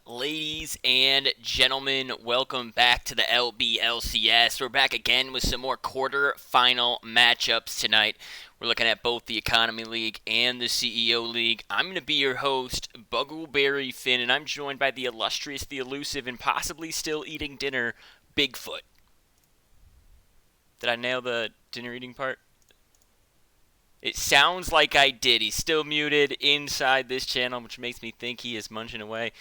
Ladies and gentlemen, welcome back to the LBLCS. We're back again with some more quarterfinal matchups tonight. We're looking at both the Economy League and the CEO League. I'm going to be your host, Buggleberry Finn, and I'm joined by the illustrious, the elusive, and possibly still eating dinner, Bigfoot. Did I nail the dinner eating part? It sounds like I did. He's still muted inside this channel, which makes me think he is munching away.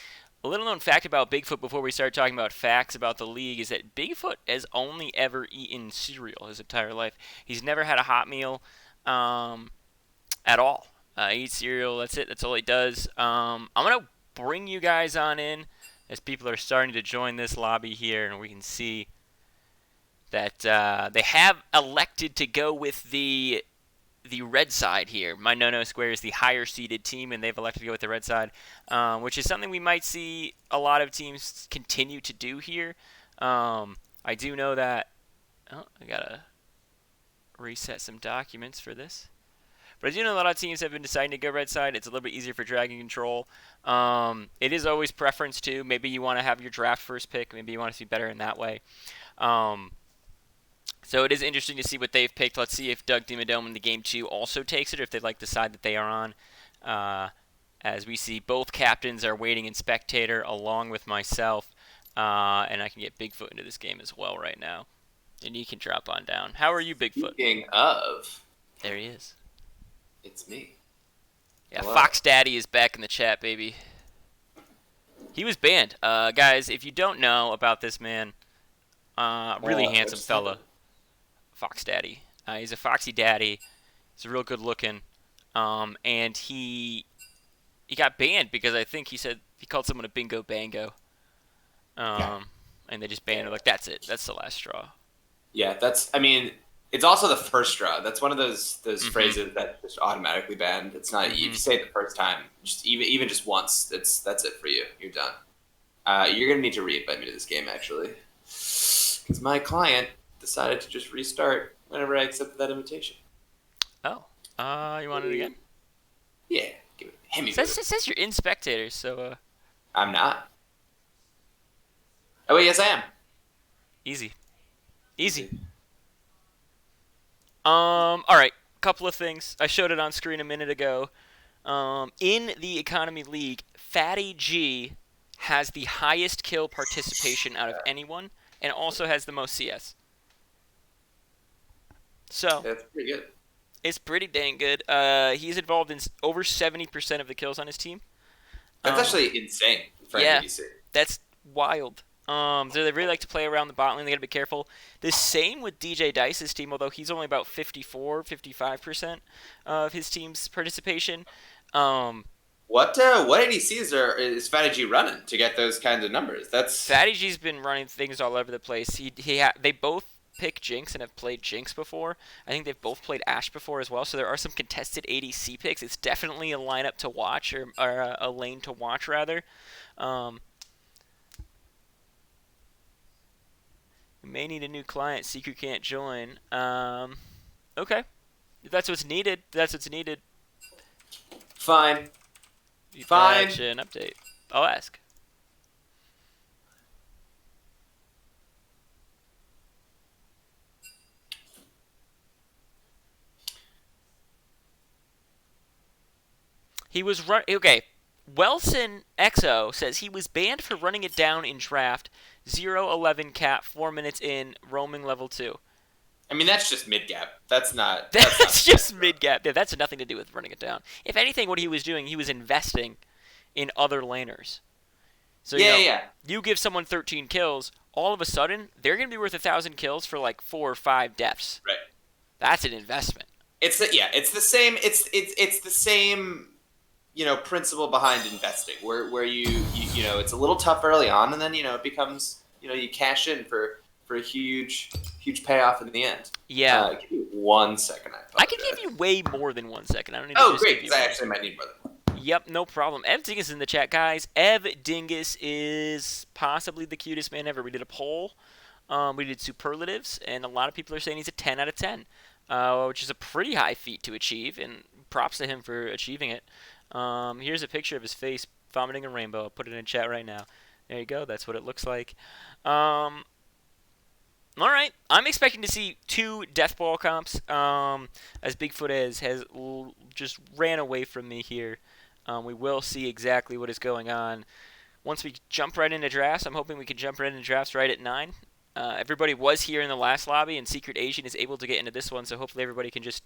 A little known fact about Bigfoot before we start talking about facts about the league is that Bigfoot has only ever eaten cereal his entire life. He's never had a hot meal at all. He eats cereal, that's it, that's all he does. I'm going to bring you guys on in as people are starting to join this lobby here, and we can see that they have elected to go with the red side here. My No-No Square is the higher seeded team, and they've elected to go with the red side, which is something we might see a lot of teams continue to do here. I do know that. Oh, I gotta reset some documents for this. But I do know a lot of teams have been deciding to go red side. It's a little bit easier for Dragon Control. It is always preference too. Maybe you want to have your draft first pick. Maybe you want to be better in that way. So it is interesting to see what they've picked. Let's see if Doug Dimmadome in the game 2 also takes it, or if they like the side that they are on. As we see, both captains are waiting in spectator along with myself. And I can get Bigfoot into this game as well right now. And he can drop on down. How are you, Bigfoot? Speaking of, There he is. it's me. Yeah, Hello. Fox Daddy is back in the chat, baby. He was banned. Guys, if you don't know about this man, really handsome fella. Fox Daddy. He's a foxy daddy. He's real good looking. And he got banned because I think he said he called someone a bingo bango. And they just banned him. Like, that's it. That's the last straw. Yeah, it's also the first straw. That's one of those phrases that just automatically banned. It's not if you say it the first time, just even just once, that's it for you. You're done. You're gonna need to re-invite me to this game actually, because my client decided to just restart whenever I accepted that invitation. Oh. You want it again? Yeah, give it. Hit me. It says you're in spectators, so I'm not. Oh wait, yes I am. easy. Alright. Couple of things. I showed it on screen a minute ago. In the Economy League, Fatty G has the highest kill participation out of anyone, and also has the most CS. So That's pretty good. it's pretty dang good. He's involved in over 70% of the kills on his team. That's actually insane for Yeah. NBC. That's wild. So they really like to play around the bot lane. They got to be careful. The same with DJ Dice's team, although he's only about 54, 55% of his team's participation. What ADCs is Fatty G running to get those kinds of numbers? That's Fatty G's been running things all over the place. They both pick Jinx and have played Jinx before. I think they've both played Ashe before as well. So there are some contested ADC picks. It's definitely a lineup to watch, or a lane to watch rather. We may need a new client. Seeker can't join. Okay. If that's what's needed, that's what's needed. fine. Fine. An update. I'll ask. He was okay. Welson XO says he was banned for running it down in draft 0-11 cap 4 minutes in roaming level 2. I mean, that's just mid gap. That's not. That's just mid gap. Yeah, that's nothing to do with running it down. If anything, what he was doing, he was investing in other laners. So Yeah. You give someone 13 kills, all of a sudden they're gonna be worth 1,000 kills for like 4 or 5 deaths. Right. That's an investment. It's the same. It's the same. Principle behind investing, where you it's a little tough early on, and then it becomes you cash in for a huge payoff in the end. Yeah. Give me 1 second. I can give you way more than 1 second. I don't need to Oh, just great! give you Because I one. actually might need more than one. Yep, no problem. Ev Dingus is in the chat, guys. Ev Dingus is possibly the cutest man ever. We did a poll. We did superlatives, and a lot of people are saying he's a 10 out of 10, which is a pretty high feat to achieve, and props to him for achieving it. Here's a picture of his face vomiting a rainbow. I'll put it in chat right now. There you go. That's what it looks like. Um, all right. I'm expecting to see 2 death ball comps. As Bigfoot just ran away from me here. We will see exactly what is going on once we jump right into drafts. I'm hoping we can jump right into drafts right at 9. Everybody was here in the last lobby, and Secret Asian is able to get into this one, so hopefully everybody can just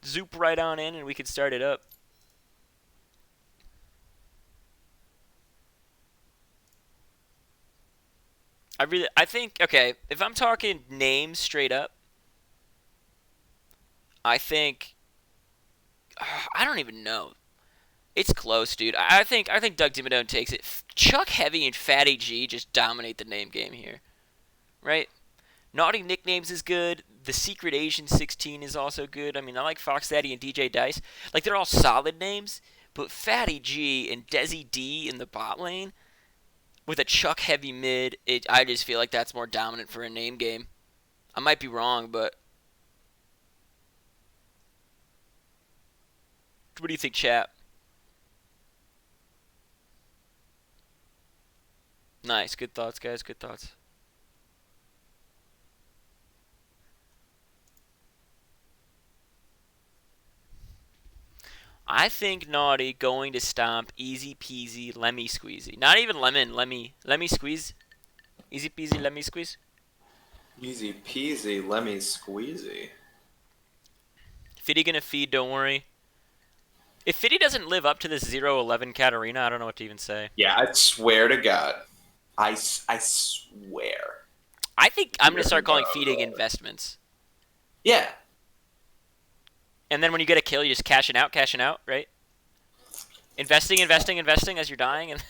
zoop right on in and we can start it up. I think, okay, if I'm talking names straight up, I think, I don't even know. It's close, dude. I think Doug Dimmadome takes it. Chuck Heavy and Fatty G just dominate the name game here, right? Naughty Nicknames is good. The Secret Asian 16 is also good. I mean, I like Fox Daddy and DJ Dice. Like, they're all solid names, but Fatty G and Desi D in the bot lane with a Chuck Heavy mid, I just feel like that's more dominant for a name game. I might be wrong, but what do you think, chat? Nice. Good thoughts, guys. Good thoughts. I think Naughty going to stomp easy peasy lemmy squeezy. Not even lemon, lemmy squeeze. Easy peasy lemmy squeeze. Easy peasy, lemmy squeezy. Fiddy gonna feed, don't worry. If Fiddy doesn't live up to this 0-11 Katarina, I don't know what to even say. Yeah, I swear to God. I swear. I think I'm gonna start calling feeding investments. Yeah. And then when you get a kill, you just cashing out, right? Investing as you're dying. And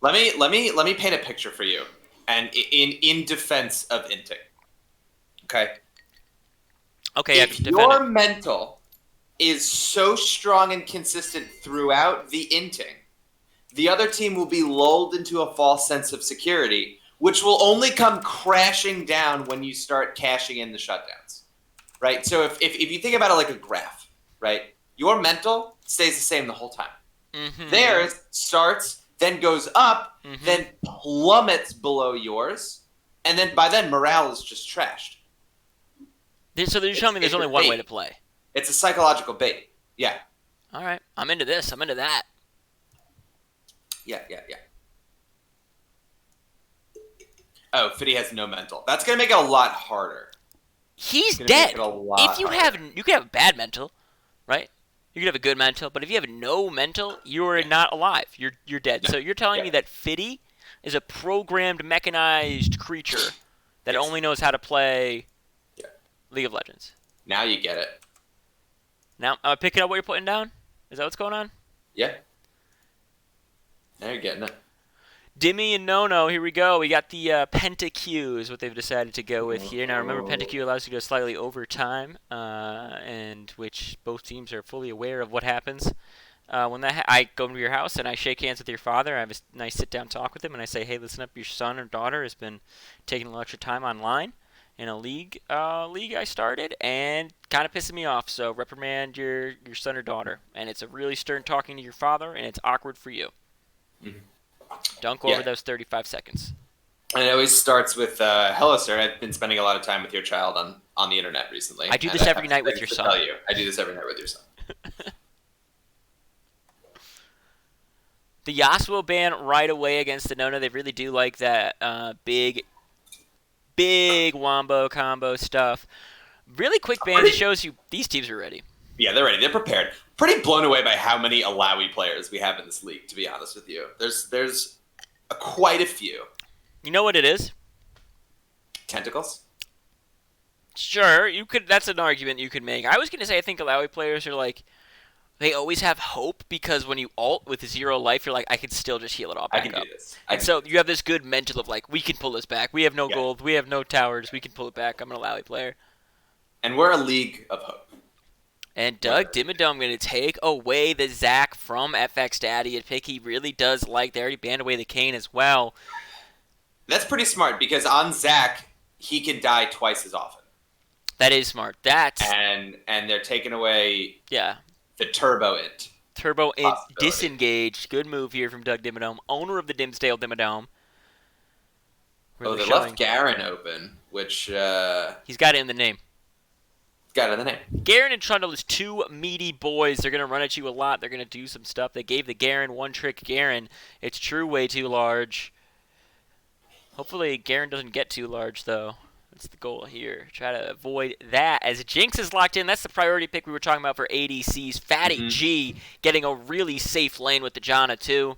let me paint a picture for you, and in defense of inting. Okay. Okay. If your mental is so strong and consistent throughout the inting, the other team will be lulled into a false sense of security, which will only come crashing down when you start cashing in the shutdowns. Right? So if you think about it like a graph, right? Your mental stays the same the whole time. Mm-hmm. Theirs starts, then goes up, then plummets below yours, and then by then morale is just trashed. So you're telling me there's only one way to play. It's a psychological bait. Yeah. All right. I'm into this. I'm into that. Yeah. Oh, Fiddy has no mental. That's going to make it a lot harder. He's dead. If you could have a bad mental, right? You could have a good mental, but if you have no mental, you are not alive. You're dead. So you're telling me that Fiddy is a programmed, mechanized creature that only knows how to play League of Legends. Now you get it. Now, am I picking up what you're putting down? Is that what's going on? Yeah. Now you're getting it. Dimmy and Nono, here we go. We got the Penta-Q is what they've decided to go with here. Now, remember, Penta-Q allows you to go slightly over time, and which both teams are fully aware of what happens. When I go to your house and I shake hands with your father, I have a nice sit-down talk with him, and I say, hey, listen up, your son or daughter has been taking a little extra time online in a league I started, and kind of pissing me off, so reprimand your son or daughter. And it's a really stern talking to your father, and it's awkward for you. Mm-hmm. Don't go over those 35 seconds. And it always starts with, hello, sir. I've been spending a lot of time with your child on the internet recently. I do this every night with your son. I do this every night with your son. The Yasuo ban right away against the Nona. They really do like that big wombo combo stuff. Really quick ban shows you these teams are ready. Yeah, they're ready. They're prepared. Pretty blown away by how many Alawi players we have in this league, to be honest with you. There's quite a few. You know what it is? Tentacles? Sure, you could. That's an argument you could make. I was going to say I think Alawi players are like, they always have hope because when you ult with 0 life, you're like, I can still just heal it all back up. I can do this. And so you have this good mental of like, we can pull this back. We have no gold. We have no towers. We can pull it back. I'm an Alawi player. And we're a league of hope. And Doug Dimmadome going to take away the Zac from FX Daddy. A pick he really does like. They already banned away the Kayn as well. That's pretty smart because on Zac, he can die twice as often. That is smart. And they're taking away the turbo int. Turbo and possibility. disengage. Good move here from Doug Dimmadome, owner of the Dimsdale Dimmadome. Oh, Really they left showing Garen open, which he's got it in the name. got in the name. Garen and Trundle is two meaty boys. They're going to run at you a lot. They're going to do some stuff. They gave the Garen one trick Garen. It's true way too large. Hopefully Garen doesn't get too large, though. That's the goal here. Try to avoid that. As Jinx is locked in, that's the priority pick we were talking about for ADCs. Fatty Mm-hmm. G getting a really safe lane with the Janna, too.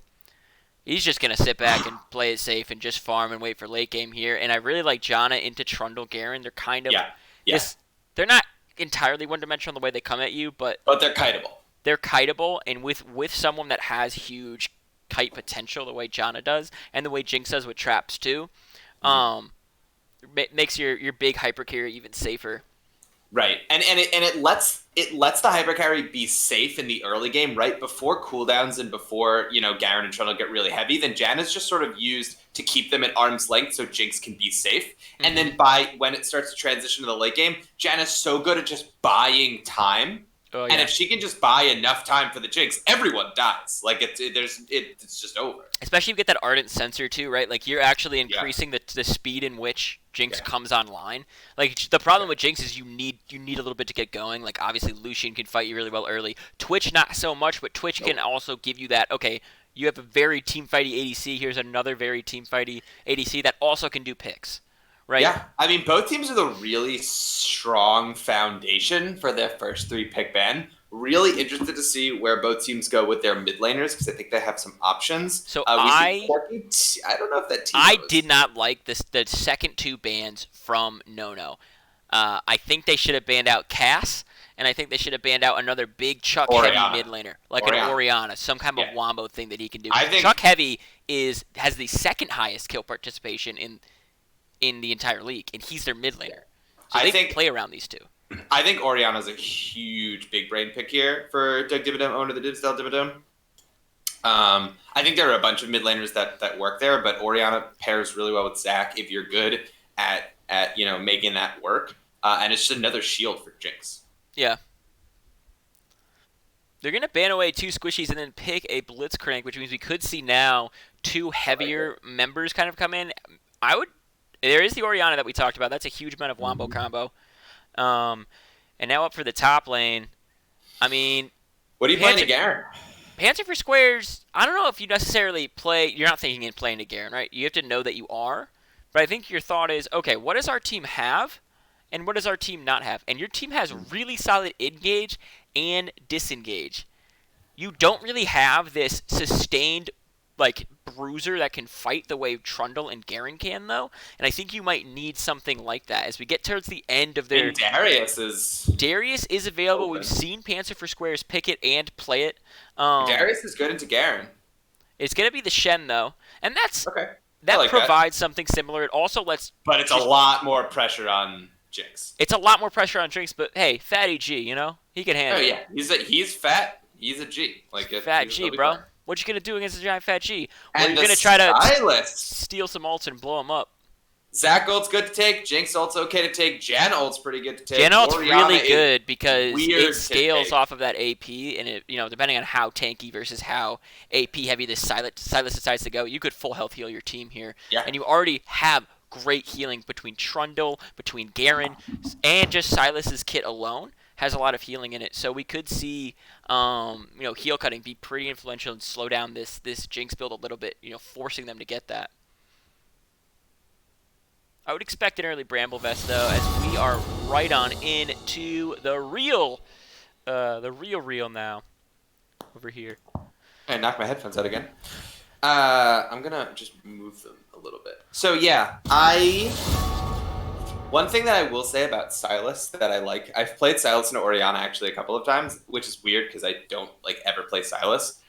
He's just going to sit back and play it safe and just farm and wait for late game here. And I really like Janna into Trundle Garen. They're kind of Yeah, yeah, this. They're not entirely one-dimensional the way they come at you, but but they're kiteable. they're kiteable. And with someone that has huge kite potential, the way Janna does, and the way Jinx does with traps too, Mm-hmm. um, makes your big hyper carry even safer. Right, and it lets the hyper carry be safe in the early game, right before cooldowns and before Garen and Trundle get really heavy. Then Jan is just sort of used to keep them at arm's length so Jinx can be safe. And Mm-hmm. then when it starts to transition to the late game, Jan is so good at just buying time. Oh And yeah. if she can just buy enough time for the Jinx, everyone dies. Like it's just over. Especially if you get that ardent sensor too, right? Like you're actually Yeah, increasing the speed in which Jinx yeah, comes online. Like the problem yeah. with Jinx is you need a little bit to get going. Like obviously Lucian can fight you really well early. Twitch not so much, but Twitch can Nope. also give you that. Okay, you have a very team fighty ADC. Here's another very team fighty ADC that also can do picks, right? Yeah, I mean, both teams with a really strong foundation for their first three pick ban. Really interested to see where both teams go with their mid laners because I think they have some options. So We see I Corky. I don't know if that I Timo did is not like this the second two bans from No. I think they should have banned out Cass, and I think they should have banned out another big Chuck Heavy Oriana. mid laner, like an Oriana. Oriana, some kind of Yeah, wombo thing that he can do. I Because think Chuck Heavy has the second highest kill participation in the entire league, and he's their mid yeah. laner. So I they can think play around these two. I think Oriana's a huge big brain pick here for Doug Dimmadome, owner of the Dimsdale Dimmadome. I think there are a bunch of mid laners that work there, but Oriana pairs really well with Zac if you're good at making that work. And it's just another shield for Jinx. Yeah. They're going to ban away two squishies and then pick a Blitzcrank, which means we could see now two I like it. heavier members kind of come in. I would. There is the Oriana that we talked about. That's a huge amount of wombo Mm-hmm. combo. Um, and now up for the top lane. I mean, What are you playing Panther, to Garen? Panther for squares. I don't know if you necessarily play. You're not thinking in playing to Garen, right? You have to know that you are. But I think your thought is, okay, what does our team have, and what does our team not have? And your team has really solid engage and disengage. You don't really have this sustained like bruiser that can fight the way Trundle and Garen can though, and I think you might need something like that as we get towards the end of their. And Darius is Darius is available. We've open. seen Panther for Squares pick it and play it. Darius is good into Garen. It's gonna be the Shen though, and Okay, I that like that. provides something similar. It also lets But it's a just lot more pressure on Jinx. it's a lot more pressure on Drinks, but hey, Fatty G, he can Oh handle it. yeah, he's fat. He's a G. Fat he's G, really bro. fun. What you gonna do against a giant fat G? Well, And you're the gonna try to stylist. steal some ults and blow him up. Zac ult's good to take. Jinx ult's okay to take. Jan ult's pretty good to take. Janelt's Oriana really is good because weird it to scales take. off of that AP, and depending on how tanky versus how AP heavy this Silas decides to go, you could full health heal your team here, Yeah. and you already have great healing between Trundle, between Garen, and just Silas's kit alone has a lot of healing in it. So we could see, heal cutting be pretty influential and slow down this Jinx build a little bit, forcing them to get that. I would expect an early Bramble Vest though, as we are right on into the real now over here. I knocked my headphones out again. I'm gonna just move them a little bit. So yeah, one thing that I will say about Silas that I like, I've played Silas and Oriana actually a couple of times, which is weird because I don't ever play Silas.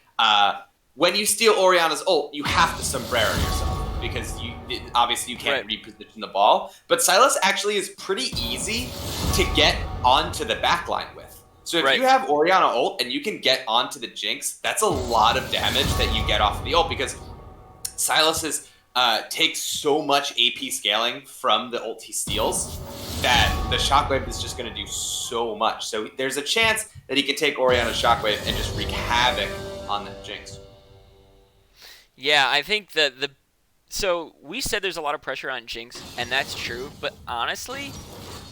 When you steal Oriana's ult, you have to sombrero yourself because obviously you can't reposition the ball. But Silas actually is pretty easy to get onto the backline with. So if you have Oriana ult and you can get onto the Jinx, that's a lot of damage that you get off of the ult because Silas takes so much AP scaling from the ult he steals that the Shockwave is just going to do so much. So there's a chance that he can take Oriana's Shockwave and just wreak havoc on that Jinx. Yeah, I think so we said there's a lot of pressure on Jinx, and that's true. But honestly,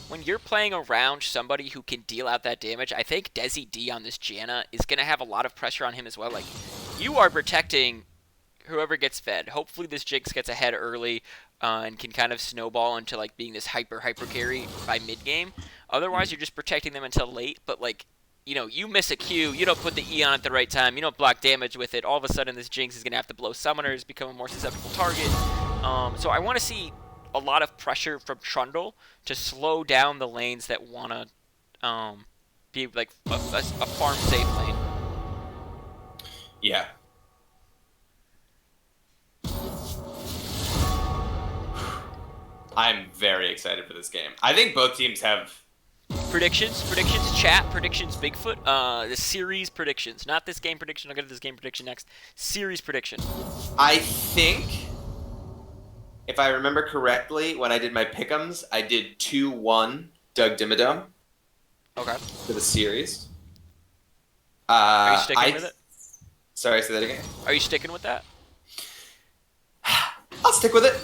when you're playing around somebody who can deal out that damage, I think Desi D on this Janna is going to have a lot of pressure on him as well. Like, you are protecting whoever gets fed. Hopefully this Jinx gets ahead early and can kind of snowball into like being this hyper carry by mid game. Otherwise, you're just protecting them until late. But like, you miss a Q, you don't put the E on at the right time, you don't block damage with it. All of a sudden, this Jinx is gonna have to blow summoners, become a more susceptible target. So I want to see a lot of pressure from Trundle to slow down the lanes that want to be like a farm safe lane. Yeah. I'm very excited for this game. I think both teams have predictions, chat, predictions, Bigfoot. The series predictions, not this game prediction. I'll get to this game prediction next. Series prediction. I think, if I remember correctly, when I did my pick'ems, I did 2-1 Doug Dimmadome. Okay. For the series. Are you sticking with it? Sorry, say that again. Are you sticking with that? I'll stick with it.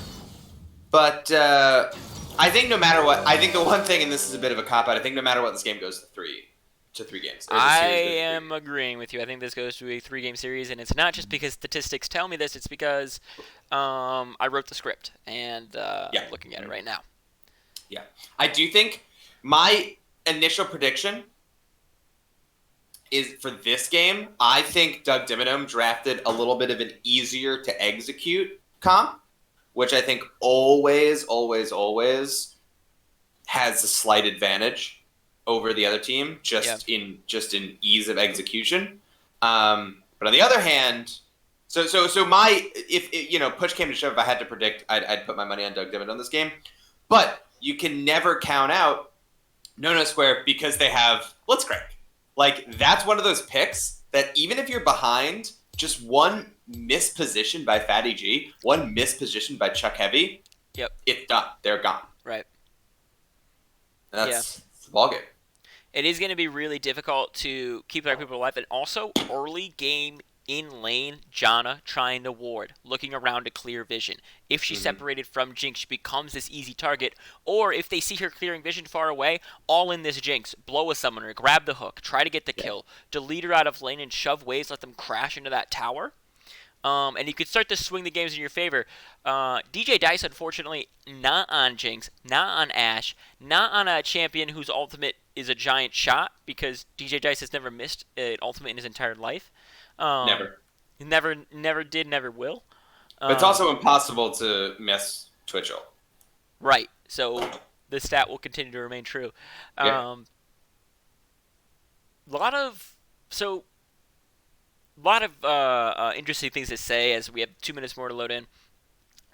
But I think no matter what, I think the one thing, and this is a bit of a cop-out, I think no matter what, this game goes to three games. I am agreeing with you. I think this goes to a 3-game series, and it's not just because statistics tell me this. It's because I wrote the script, and I'm looking at it right now. Yeah. I do think my initial prediction is for this game, I think Doug Dimmadome drafted a little bit of an easier to execute comp, which I think always has a slight advantage over the other team, just in ease of execution. But on the other hand, so if push came to shove, if I had to predict, I'd put my money on Doug Dimmadome this game. But you can never count out No Square because they have Blitzcrank. Like, that's one of those picks that even if you're behind, just one misposition by Fatty G, one misposition by Chuck Heavy, it's done. They're gone. Right. That's the ballgame. It is going to be really difficult to keep our people alive, and also early game in lane, Janna trying to ward, looking around to clear vision. If she's separated from Jinx, she becomes this easy target. Or if they see her clearing vision far away, all in this Jinx, blow a summoner, grab the hook, try to get the kill, delete her out of lane and shove waves, let them crash into that tower. And you could start to swing the games in your favor. DJ Dice, unfortunately, not on Jinx, not on Ashe, not on a champion whose ultimate is a giant shot, because DJ Dice has never missed an ultimate in his entire life. Never did, never will. But it's also impossible to miss Twitchell. Right. So the stat will continue to remain true. A lot of interesting things to say as we have 2 minutes more to load in.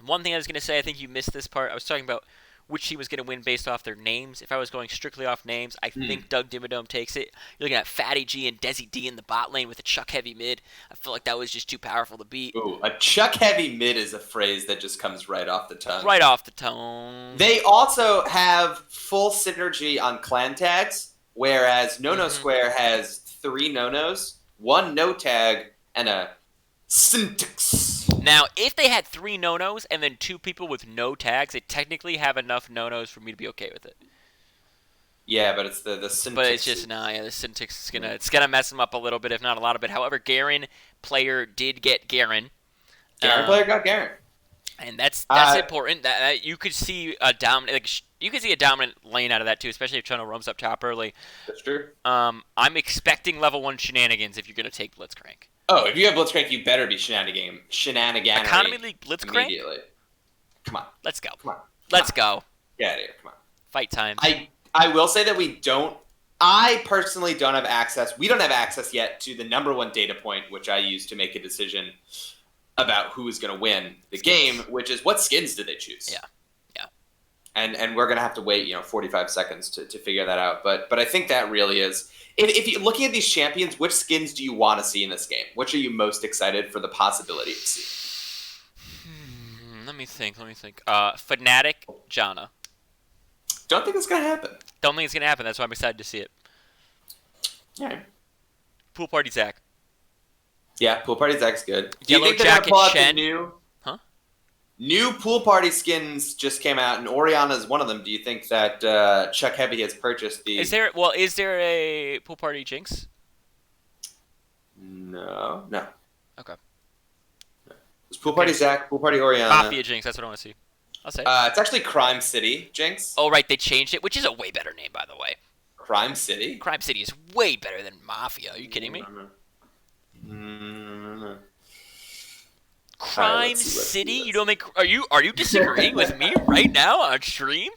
One thing I was going to say, I think you missed this part. I was talking about which team was going to win based off their names. If I was going strictly off names, I think Doug Dimmadome takes it. You're looking at Fatty G and Desi D in the bot lane with a Chuck Heavy mid. I feel like that was just too powerful to beat. Ooh, a Chuck Heavy mid is a phrase that just comes right off the tongue. Right off the tongue. They also have full synergy on clan tags, whereas No Square has 3 no-nos, 1 no tag, and a syntax. Now, if they had 3 no-nos and then 2 people with no tags, they technically have enough no-nos for me to be okay with it. Yeah, but it's the syntax. But it's just the syntax is gonna mess them up a little bit, if not a lot of it. However, Garen player did get Garen. Garen player got Garen. And that's important. That you could see a dominant lane out of that too, especially if Channel roams up top early. That's true. I'm expecting level 1 shenanigans if you're gonna take Blitzcrank. Oh, if you have Blitzcrank, you better be shenaniganery. Economy League Blitzcrank? Immediately. Come on. Let's go. Come on. Let's go. Get out of here. Come on. Fight time. I will say that I personally don't have access. We don't have access yet to the number 1 data point, which I use to make a decision about who is going to win the game, which is what skins do they choose? Yeah. And we're going to have to wait, 45 seconds to figure that out. But I think that really is. If you're looking at these champions, which skins do you want to see in this game? Which are you most excited for the possibility of seeing? Let me think. Fnatic, Janna. don't think it's gonna happen. Don't think it's gonna happen. That's why I'm excited to see it. All right. Pool party Zach. Yeah, pool party Zach's good. Do you Yellow think they're gonna jacket pull out Shen. the Huh? new pool party skins just came out, and Oriana's one of them? Do you think that Chuck Heavy has purchased the? Is there a pool party Jinx? No. Okay. It's pool party Zach, pool party Oriana. Mafia Jinx. That's what I want to see. I'll say. It's actually Crime City Jinx. Oh right, they changed it, which is a way better name, by the way. Crime City. Crime City is way better than Mafia. Are you kidding me? Crime City? You don't think? Are you disagreeing with me right now on stream?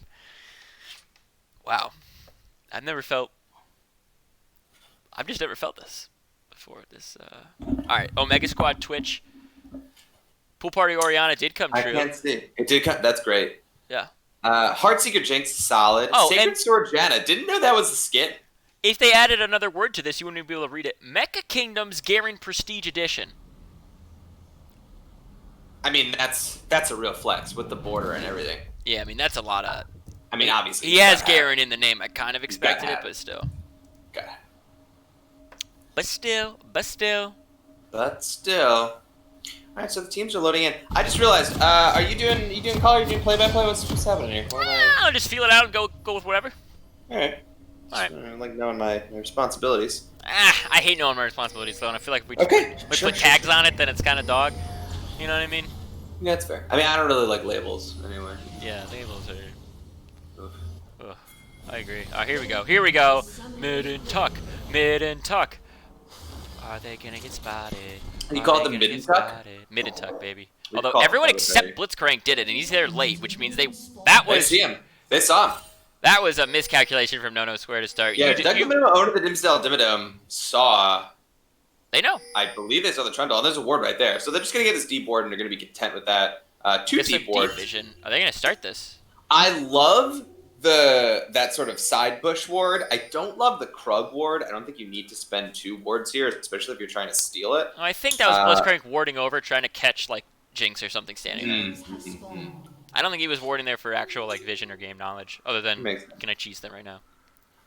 Wow, I've just never felt this before. All right, Omega Squad Twitch. Pool Party Oriana did come true. I can't see. It did come. That's great. Yeah. Heartseeker Jinx, solid. Oh, Sacred and Sword Janna. Didn't know that was a skin. if they added another word to this, you wouldn't even be able to read it. Mecha Kingdoms Garen Prestige Edition. I mean, that's a real flex with the border and everything. Yeah, I mean that's a lot of. I mean, obviously he has Garen in the name. I kind of expected it, but still. Okay. But still. All right, so the teams are loading in. I just realized, are you doing call? Are you doing play-by-play? What's happening here? I'll just feel it out and go with whatever. All right. I like knowing my responsibilities. I hate knowing my responsibilities though, and I feel like if we put tags on it, then it's kind of dog. You know what I mean? Yeah, that's fair. I mean, I don't really like labels anyway. Yeah, labels are. Ugh. I agree. Here we go. Mid and tuck. Are they gonna get spotted? You call it the mid and tuck? Mid and tuck, baby. Although everyone except Blitzcrank did it, and he's there late, which means they see him. They saw him. That was a miscalculation from No Square to start. Yeah, Doug Dimmadome, owner of the Dimmadome, saw. They know. I believe they saw the Trundle, and there's a ward right there. So they're just gonna get this deep ward, and they're gonna be content with that. Two deep wards. Vision. Are they gonna start this? I love that sort of side bush ward. I don't love the Krug ward. I don't think you need to spend 2 wards here, especially if you're trying to steal it. Oh, I think that was Blitzcrank warding over, trying to catch like Jinx or something standing there. I don't think he was warding there for actual like vision or game knowledge, other than can I cheese them right now?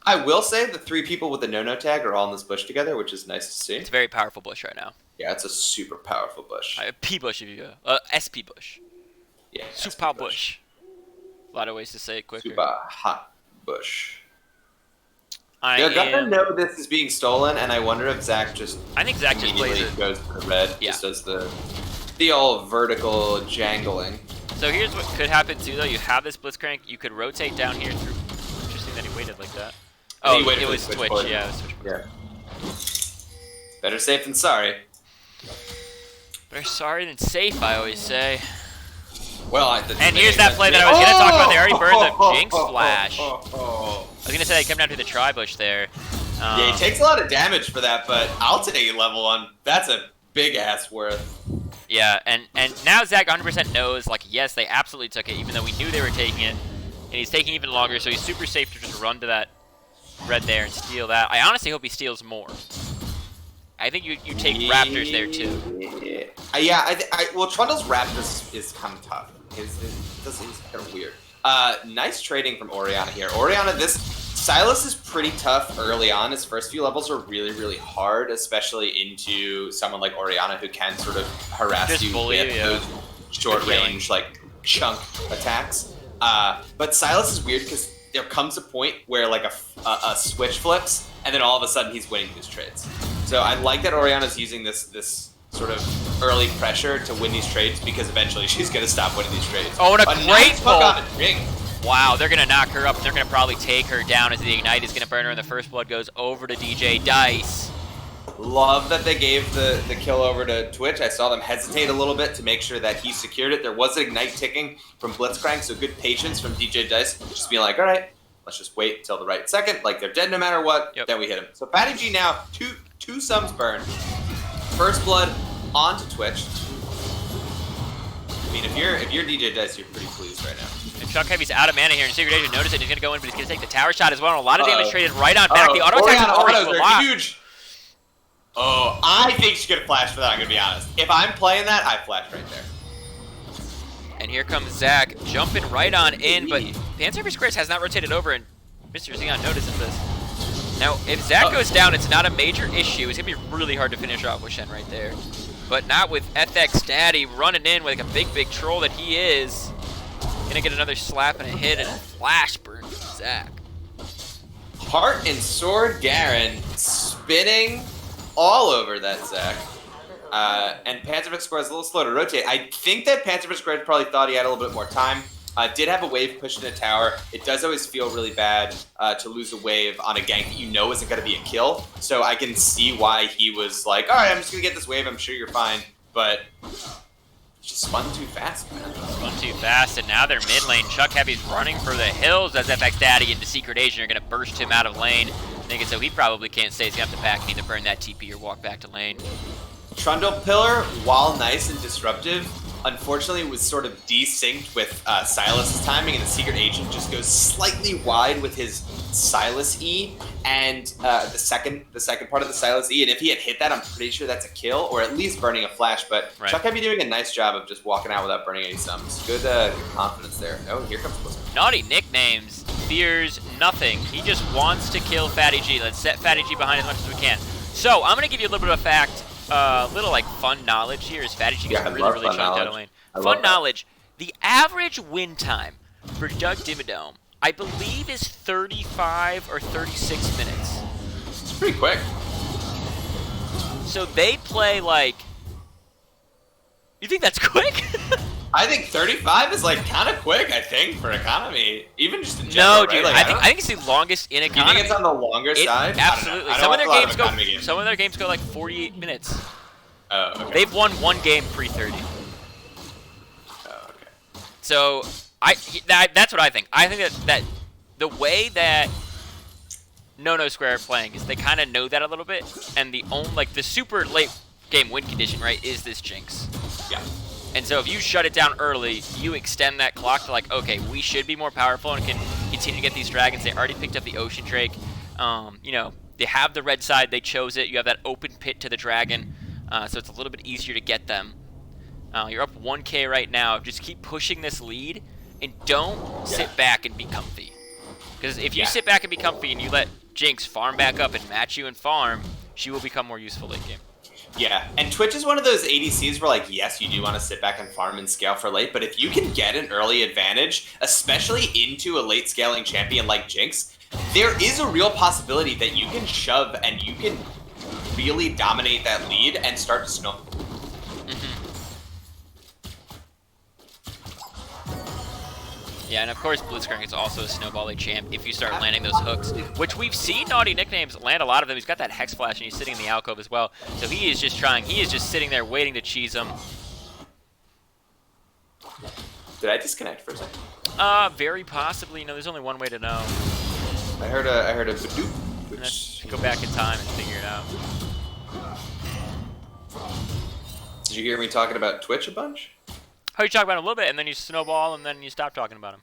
I will say the 3 people with the no tag are all in this bush together, which is nice to see. It's a very powerful bush right now. Yeah, it's a super powerful bush. P bush if you go. SP bush. Yeah. Super bush. A lot of ways to say it quicker. Super hot bush. They're gonna know this is being stolen, and I wonder if Zach just. I think Zach just plays it. Goes to the red. Yeah. Just does the old vertical jangling. So here's what could happen too, though. You have this Blitzcrank. You could rotate down here through. Interesting that he waited like that. Oh, it was Twitch. Yeah, it was Twitch. Yeah. Better safe than sorry. Better sorry than safe, I always say. Well, and here's that play that I was going to talk about. They already burned the Jinx Flash. I was going to say they come down to the tri-bush there. Yeah, he takes a lot of damage for that, but I'll take a level on. That's a big-ass worth. Yeah, and now Zach 100% knows, like, yes, they absolutely took it, even though we knew they were taking it. And he's taking even longer, so he's super safe to just run to that red there and steal that. I honestly hope he steals more. I think you take Raptors there, too. Yeah, well, Trundle's Raptors is kind of tough. He's kind of weird. Nice trading from Oriana here. Oriana, Silas is pretty tough early on. His first few levels are really, really hard, especially into someone like Oriana who can sort of harass you with those short-range, like, chunk attacks. But Silas is weird because there comes a point where, like, a switch flips, and then all of a sudden he's winning these trades. So I like that Oriana's using this sort of early pressure to win these trades because eventually she's going to stop winning these trades. Oh, and a great pull! Ring. Wow, they're going to knock her up, and they're going to probably take her down as the Ignite is going to burn her, and the first blood goes over to DJ Dice. Love that they gave the kill over to Twitch. I saw them hesitate a little bit to make sure that he secured it. There was an Ignite ticking from Blitzcrank, so good patience from DJ Dice. Just being like, all right, let's just wait until the right second. Like, they're dead no matter what. Then we hit him. So Patty G now, two sums burned. First blood onto Twitch. I mean, if you're DJ Dice, you're pretty pleased right now. And Chuck Heavy's out of mana here, and Segregation noticed it. He's going to go in, but he's going to take the tower shot as well. And a lot of damage traded right on back. The auto attack are huge. Oh, I think she could have flashed for that, I'm going to be honest. If I'm playing that, I flash right there. And here comes Zach jumping right on in, but Panzer Squares has not rotated over, and Mr. Xeon notices this. Now, if Zach goes down, it's not a major issue. It's going to be really hard to finish off with Shen right there. But not with FX Daddy running in like a big troll that he is. Going to get another slap and a hit and a flash burn from Zach. Heart and Sword Garen spinning all over that Zach. And Panzer Squares a little slow to rotate. I think that Panzer Squares probably thought he had a little bit more time. Did have a wave pushed in a tower. It does always feel really bad to lose a wave on a gank that you know isn't going to be a kill. So I can see why he was like, all right, I'm just going to get this wave. I'm sure you're fine. But just spun too fast, man. Spun too fast, and now they're mid lane. Chuck Heavy's running for the hills as FX Daddy into Secret Agent are going to burst him out of lane. Thinking so he probably can't stay. He's going to have to back and either burn that TP or walk back to lane. Trundle Pillar, while nice and disruptive, unfortunately was sort of desynced with Silas's timing, and the Secret Agent just goes slightly wide with his Silas E, and the second part of the Silas E, and if he had hit that, I'm pretty sure that's a kill, or at least burning a flash, but right. Chuck Heavy doing a nice job of just walking out without burning any sums. Good confidence there. Oh, here comes Blizzard. Naughty Nicknames fears nothing. He just wants to kill Fatty G. Let's set Fatty G behind as much as we can. So, I'm going to give you a little bit of fact. Little like fun knowledge here is Fatty G gets really chunked out of lane. Fun knowledge: the average win time for Doug Dimmadome, I believe, is 35 or 36 minutes. It's pretty quick. So they play like. You think that's quick? I think 35 is like kind of quick. I think for economy, even just in general. No, dude. Right? Like, I think it's the longest in economy. You think it's on the longer side? Absolutely. I don't know. Some of their games go like 48 minutes. Oh, okay. They've won one game pre-30. Oh, okay. So that's what I think. I think that the way that No Square are playing is they kind of know that a little bit, and the super late game win condition, right, is this Jinx. Yeah. And so if you shut it down early, you extend that clock to like, okay, we should be more powerful and can continue to get these dragons. They already picked up the Ocean Drake. They have the red side. They chose it. You have that open pit to the dragon, so it's a little bit easier to get them. You're up 1K right now. Just keep pushing this lead and don't sit back and be comfy. Because if you sit back and be comfy and you let Jinx farm back up and match you and farm, she will become more useful late game. Yeah, and Twitch is one of those ADCs where, like, yes, you do want to sit back and farm and scale for late, but if you can get an early advantage, especially into a late scaling champion like Jinx, there is a real possibility that you can shove and you can really dominate that lead and start to snow. Yeah, and of course Blitzcrank is also a snowbally champ if you start landing those hooks, which we've seen Naughty Nicknames land a lot of them. He's got that Hex Flash and he's sitting in the alcove as well. So he is just sitting there waiting to cheese him. Did I disconnect for a second? Very possibly. There's only one way to know. I heard a badoop. Let's go back in time and figure it out. Did you hear me talking about Twitch a bunch? Oh, you talk about him a little bit, and then you snowball, and then you stop talking about him.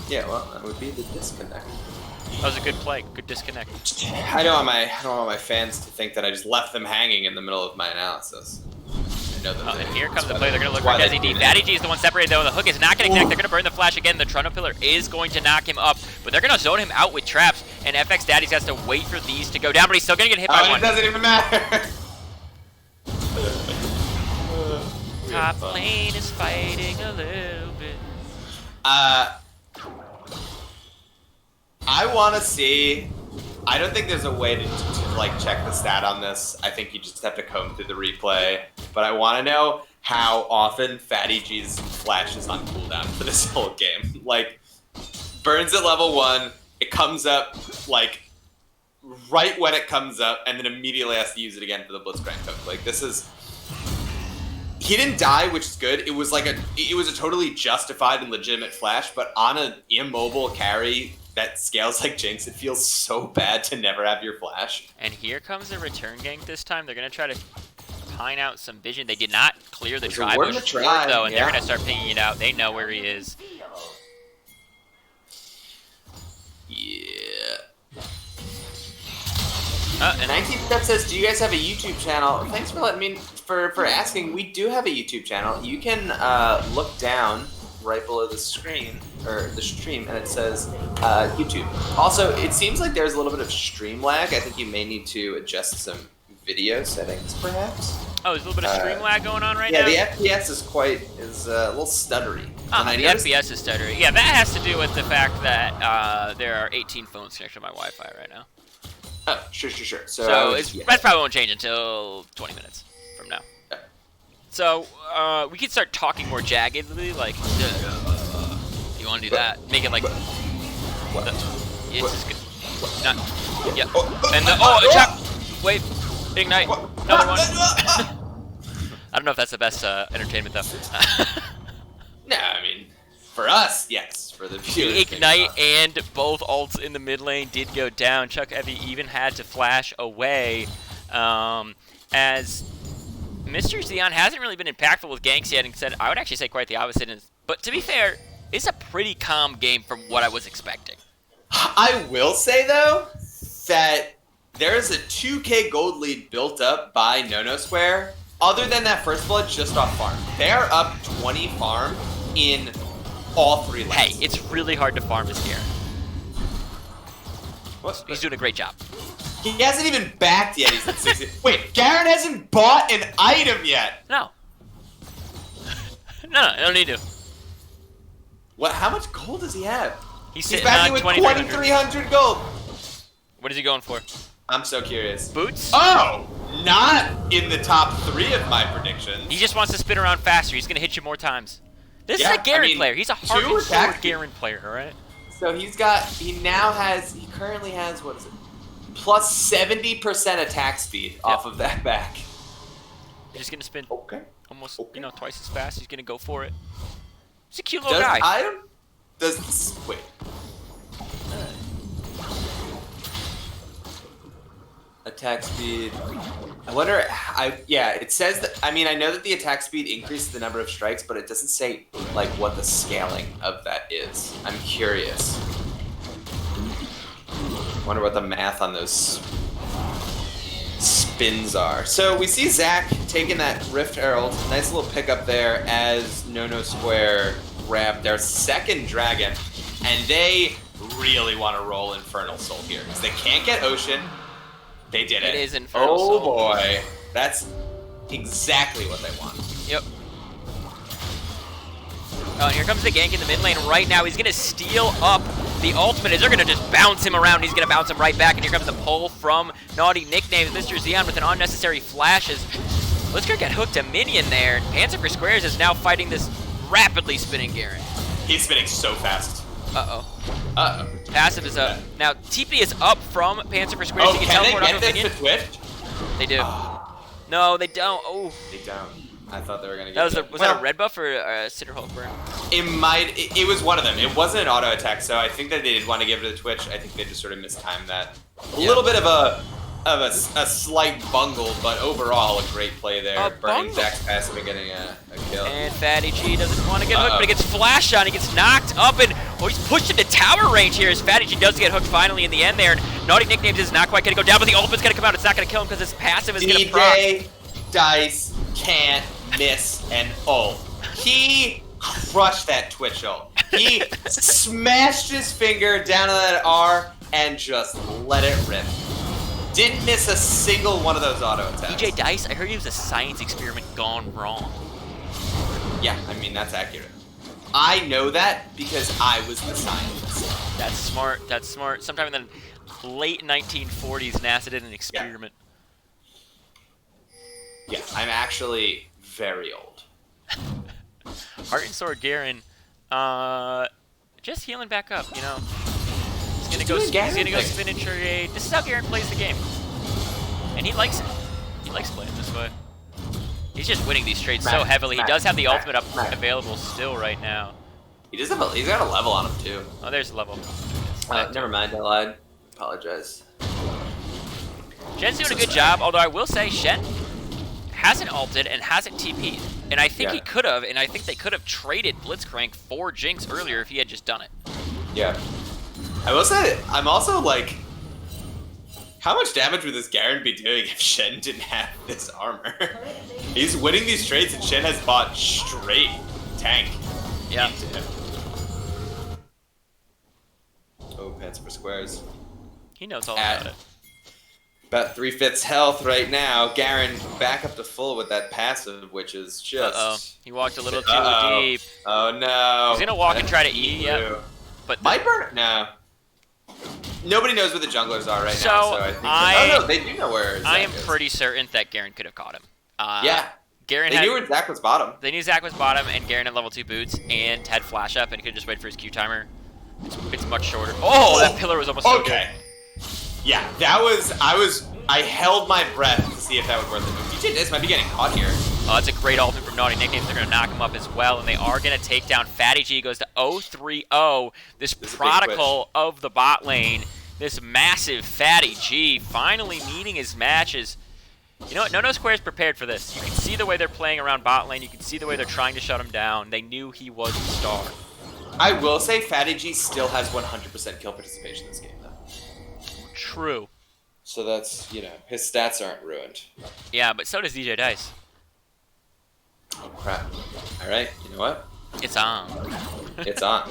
Yeah, well, that would be the disconnect. That was a good play. Good disconnect. I don't want my fans to think that I just left them hanging in the middle of my analysis. I know that. And here comes the play. They're going to look for Desi D. Fatty G is the one separated, though. The hook is not going to connect. They're going to burn the flash again. The Trundle Pillar is going to knock him up, but they're going to zone him out with traps, and FX Daddy's has to wait for these to go down, but he's still going to get hit by one. It doesn't even matter. Top lane is fighting a little bit. I want to see. I don't think there's a way to like check the stat on this. I think you just have to comb through the replay. But I want to know how often Fatty G's flash is on cooldown for this whole game. Like, burns at level 1, it comes up like right when it comes up, and then immediately has to use it again for the Blitzcrank hook. Like, this is. He didn't die, which is good. It was a totally justified and legitimate flash, but on an immobile carry that scales like Jinx, it feels so bad to never have your flash. And here comes the return gank this time. They're going to try to pine out some vision. They did not clear the tribe though, and they're going to start pinging it out. They know where he is. Yeah. And 19 says, do you guys have a YouTube channel? Thanks for letting me, for asking. We do have a YouTube channel. You can look down right below the screen or the stream, and it says YouTube. Also, it seems like there's a little bit of stream lag. I think you may need to adjust some video settings, perhaps. Oh, there's a little bit of stream lag going on right yeah, now? Yeah, the FPS is a little stuttery. Oh, the FPS is stuttery. Yeah, that has to do with the fact that there are 18 phones connected to my Wi-Fi right now. Oh, sure. So that probably won't change until 20 minutes from now. Okay. So we can start talking more jaggedly, like, you want to do that? Make it like, it's just good. Not, yeah. And the, chop, wait, ignite, another one. I don't know if that's the best entertainment though. No, I mean, for us, yes. For the viewers, the ignite and both ults in the mid lane did go down. Chuck Heavy even had to flash away, as Mr. Xeon hasn't really been impactful with ganks yet. Instead, I would actually say quite the opposite. But to be fair, it's a pretty calm game from what I was expecting. I will say though that there is a 2K gold lead built up by Nono Square. Other than that first blood, just off farm, they're up 20 farm in all 3 lanes. Hey, it's really hard to farm this Garen. What? He's doing a great job. He hasn't even backed yet. He's at 60. Wait, Garen hasn't bought an item yet. No. No, I don't need to. What? How much gold does he have? He's backing with 2,300 gold. What is he going for? I'm so curious. Boots? Oh, not in the top 3 of my predictions. He just wants to spin around faster. He's going to hit you more times. This is a Garen player. He's a hard and sword Garen player, all right? So he currently has, what is it? Plus 70% attack speed off of that back. He's just going to spin almost, Okay. twice as fast. He's going to go for it. He's a cute little guy. Wait. Attack speed. I wonder. It says that. I mean, I know that the attack speed increases the number of strikes, but it doesn't say like what the scaling of that is. I'm curious. Wonder what the math on those spins are. So we see Zach taking that Rift Herald. Nice little pickup there as Nono Square grabbed their second dragon, and they really want to roll Infernal Soul here because they can't get Ocean. They did it. It is Infernal Soul. Oh boy. That's exactly what they want. Yep. Oh, and here comes the gank in the mid lane right now. He's going to steal up the ultimate as they're going to just bounce him around. He's going to bounce him right back, and here comes the pull from Naughty Nicknames. Mr. Xeon with an unnecessary flashes. Let's go get hooked a minion there. Panzer for Squares is now fighting this rapidly spinning Garen. He's spinning so fast. Uh-oh. Passive is up. Now, TP is up from Panzer for Squares. Oh, can they get this to Twitch? They do. No, they don't. Oh. They don't. I thought they were gonna get was that a red buff or a Cinder Hulk burn? It was one of them. It wasn't an auto attack, so I think that they did want to give it to Twitch. I think they just sort of mistimed that. A little bit of a slight bungle, but overall a great play there. Burning Zach's passive and getting a kill. And Fatty G doesn't want to get hooked, but he gets flashed on. He gets knocked up, and he's pushed into tower range here as Fatty G does get hooked finally in the end there. And Naughty Nicknames is not quite going to go down, but the ultimate's going to come out. It's not going to kill him because his passive is going to proc. DJ Dice can't miss an ult. He crushed that Twitch ult. He smashed his finger down on that R and just let it rip. Didn't miss a single one of those auto attacks. DJ Dice, I heard he was a science experiment gone wrong. Yeah, I mean, that's accurate. I know that because I was the scientist. That's smart. That's smart. Sometime in the late 1940s, NASA did an experiment. Yeah, I'm actually very old. Heart and Sword Garen, just healing back up, you know. He's gonna go spin and trade. This is how Garen plays the game. And he likes it. He likes playing this way. He's just winning these trades so heavily. He does have the ultimate up available still right now. He's got a level on him too. Oh, there's a level. Never mind, I lied. Apologize. Shen's doing a good job, although I will say Shen hasn't ulted and hasn't TP'd. And I think he could have, and I think they could have traded Blitzcrank for Jinx earlier if he had just done it. Yeah. I will say, I'm also like, how much damage would this Garen be doing if Shen didn't have this armor? He's winning these trades and Shen has bought straight tank. Yeah. Pants for Squares. He knows all about it. About 3/5 health right now. Garen back up to full with that passive, which is just... Uh-oh. He walked a little too deep. Oh, no. He's going to walk and try to E, yeah. But might burn... No. Nobody knows where the junglers are right so now, so I think... oh, no, they do know where Zach I am is. pretty certain that Garen could have caught him. Yeah. Garen they knew where Zach was bottom. They knew Zach was bottom, and Garen had level 2 boots, and had flash up, and he could just wait for his Q timer. It's much shorter. Oh, that pillar was almost so good. Yeah, that was... I held my breath to see if that would work the move. DJ Diz might be getting caught here. Oh, that's a great ultimate from Naughty Nicknames. They're going to knock him up as well, and they are going to take down Fatty G. Goes to 0-3-0. This prodigal of the bot lane, this massive Fatty G, finally meeting his matches. You know what? No Square's prepared for this. You can see the way they're playing around bot lane. You can see the way they're trying to shut him down. They knew he was the star. I will say Fatty G still has 100% kill participation in this game, though. True. So that's, his stats aren't ruined. Yeah, but so does DJ Dice. Oh, crap. All right, you know what? It's on. It's on.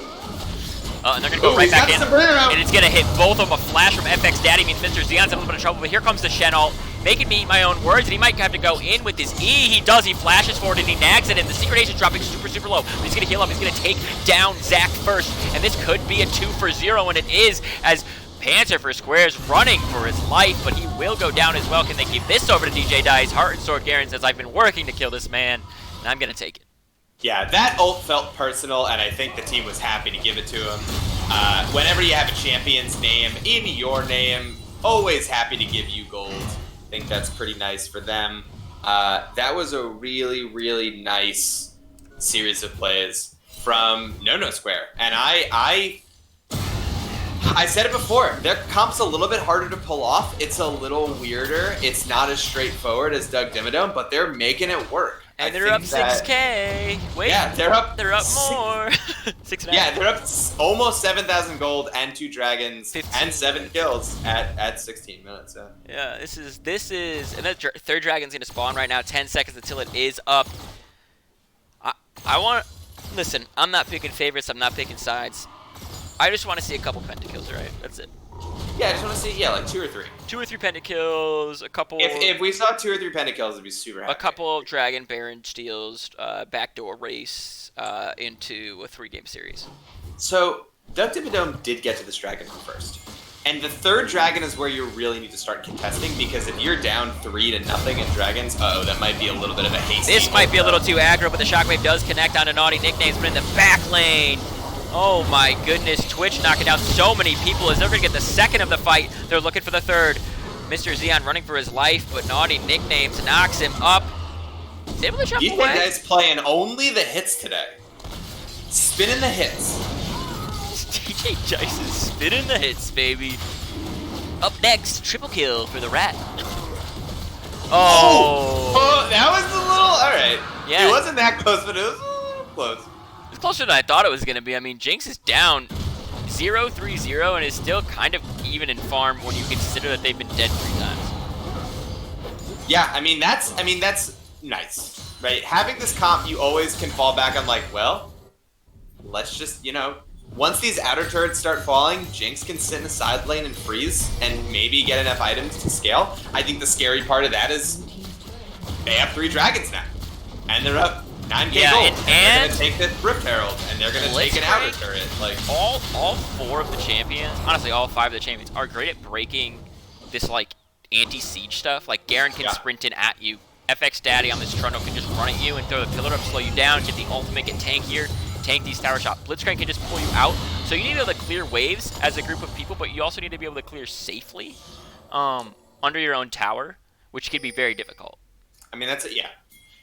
And they're going to go right back in. And it's going to hit both of them. A flash from FX Daddy means Mr. Zeon's in a little bit of trouble, but here comes the Shen ult. Making me eat my own words, and he might have to go in with his E. He does. He flashes forward, and he nags it, and the Secret Ace is dropping super low. But he's going to heal up. He's going to take down Zach first, and this could be a 2-for-0, and it is, as Panther for Squares running for his life, but he will go down as well. Can they give this over to DJ Dice? Heart and Sword Garen says, I've been working to kill this man, and I'm going to take it. Yeah, that ult felt personal, and I think the team was happy to give it to him. Whenever you have a champion's name in your name, always happy to give you gold. I think that's pretty nice for them. That was a really nice series of plays from No Square. And I said it before, their comp's a little bit harder to pull off. It's a little weirder. It's not as straightforward as Doug Dimmadome, but they're making it work. And they're up 6K. Wait, yeah, they're up more. 6.5. Yeah, they're up almost 7,000 gold and 2 dragons 15. and 7 kills at 16 minutes. Yeah, this is, and that third dragon's gonna spawn right now. 10 seconds until it is up. Listen, I'm not picking favorites. I'm not picking sides. I just want to see a couple pentakills, right? That's it. Yeah, I just want to see, like 2 or 3. 2 or 3 pentakills, a couple... If we saw 2 or 3 pentakills, I'd be super happy. A couple Dragon Baron steals, backdoor race into a 3-game series. So, Doug Dimmadome did get to this dragon first. And the 3rd dragon is where you really need to start contesting, because if you're down 3-0 in dragons, that might be a little bit of a hasty... This might be a little too aggro, but the Shockwave does connect onto Naughty Nicknames, but in the back lane... Oh my goodness, Twitch knocking out so many people as they're going to get the 2nd of the fight. They're looking for the 3rd. Mr. Zeon running for his life, but Naughty Nicknames knocks him up. He's able to jump away. DJ Dice playing only the hits today. Spinning the hits. DJ Dice is spinning the hits, baby. Up next, triple kill for the Rat. Oh, that was a little... Alright. Yeah. It wasn't that close, but it was a little close. It's closer than I thought it was going to be. I mean, Jinx is down 0-3-0 and is still kind of even in farm when you consider that they've been dead 3 times. Yeah, I mean that's nice, right? Having this comp, you always can fall back on like, well, let's just, once these outer turrets start falling, Jinx can sit in the side lane and freeze and maybe get enough items to scale. I think the scary part of that is they have 3 dragons now, and they're up 9K gold, and they're going to take the Rift Herald, and they're going to take an outer turret. Like all 4 of the champions, honestly, all 5 of the champions are great at breaking this like anti-siege stuff. Like Garen can sprint in at you. FX Daddy on this Trundle can just run at you and throw the pillar up, slow you down, get the ultimate, get tankier, tank these tower shot. Blitzcrank can just pull you out. So you need to be able to clear waves as a group of people, but you also need to be able to clear safely under your own tower, which can be very difficult. I mean, that's it. Yeah.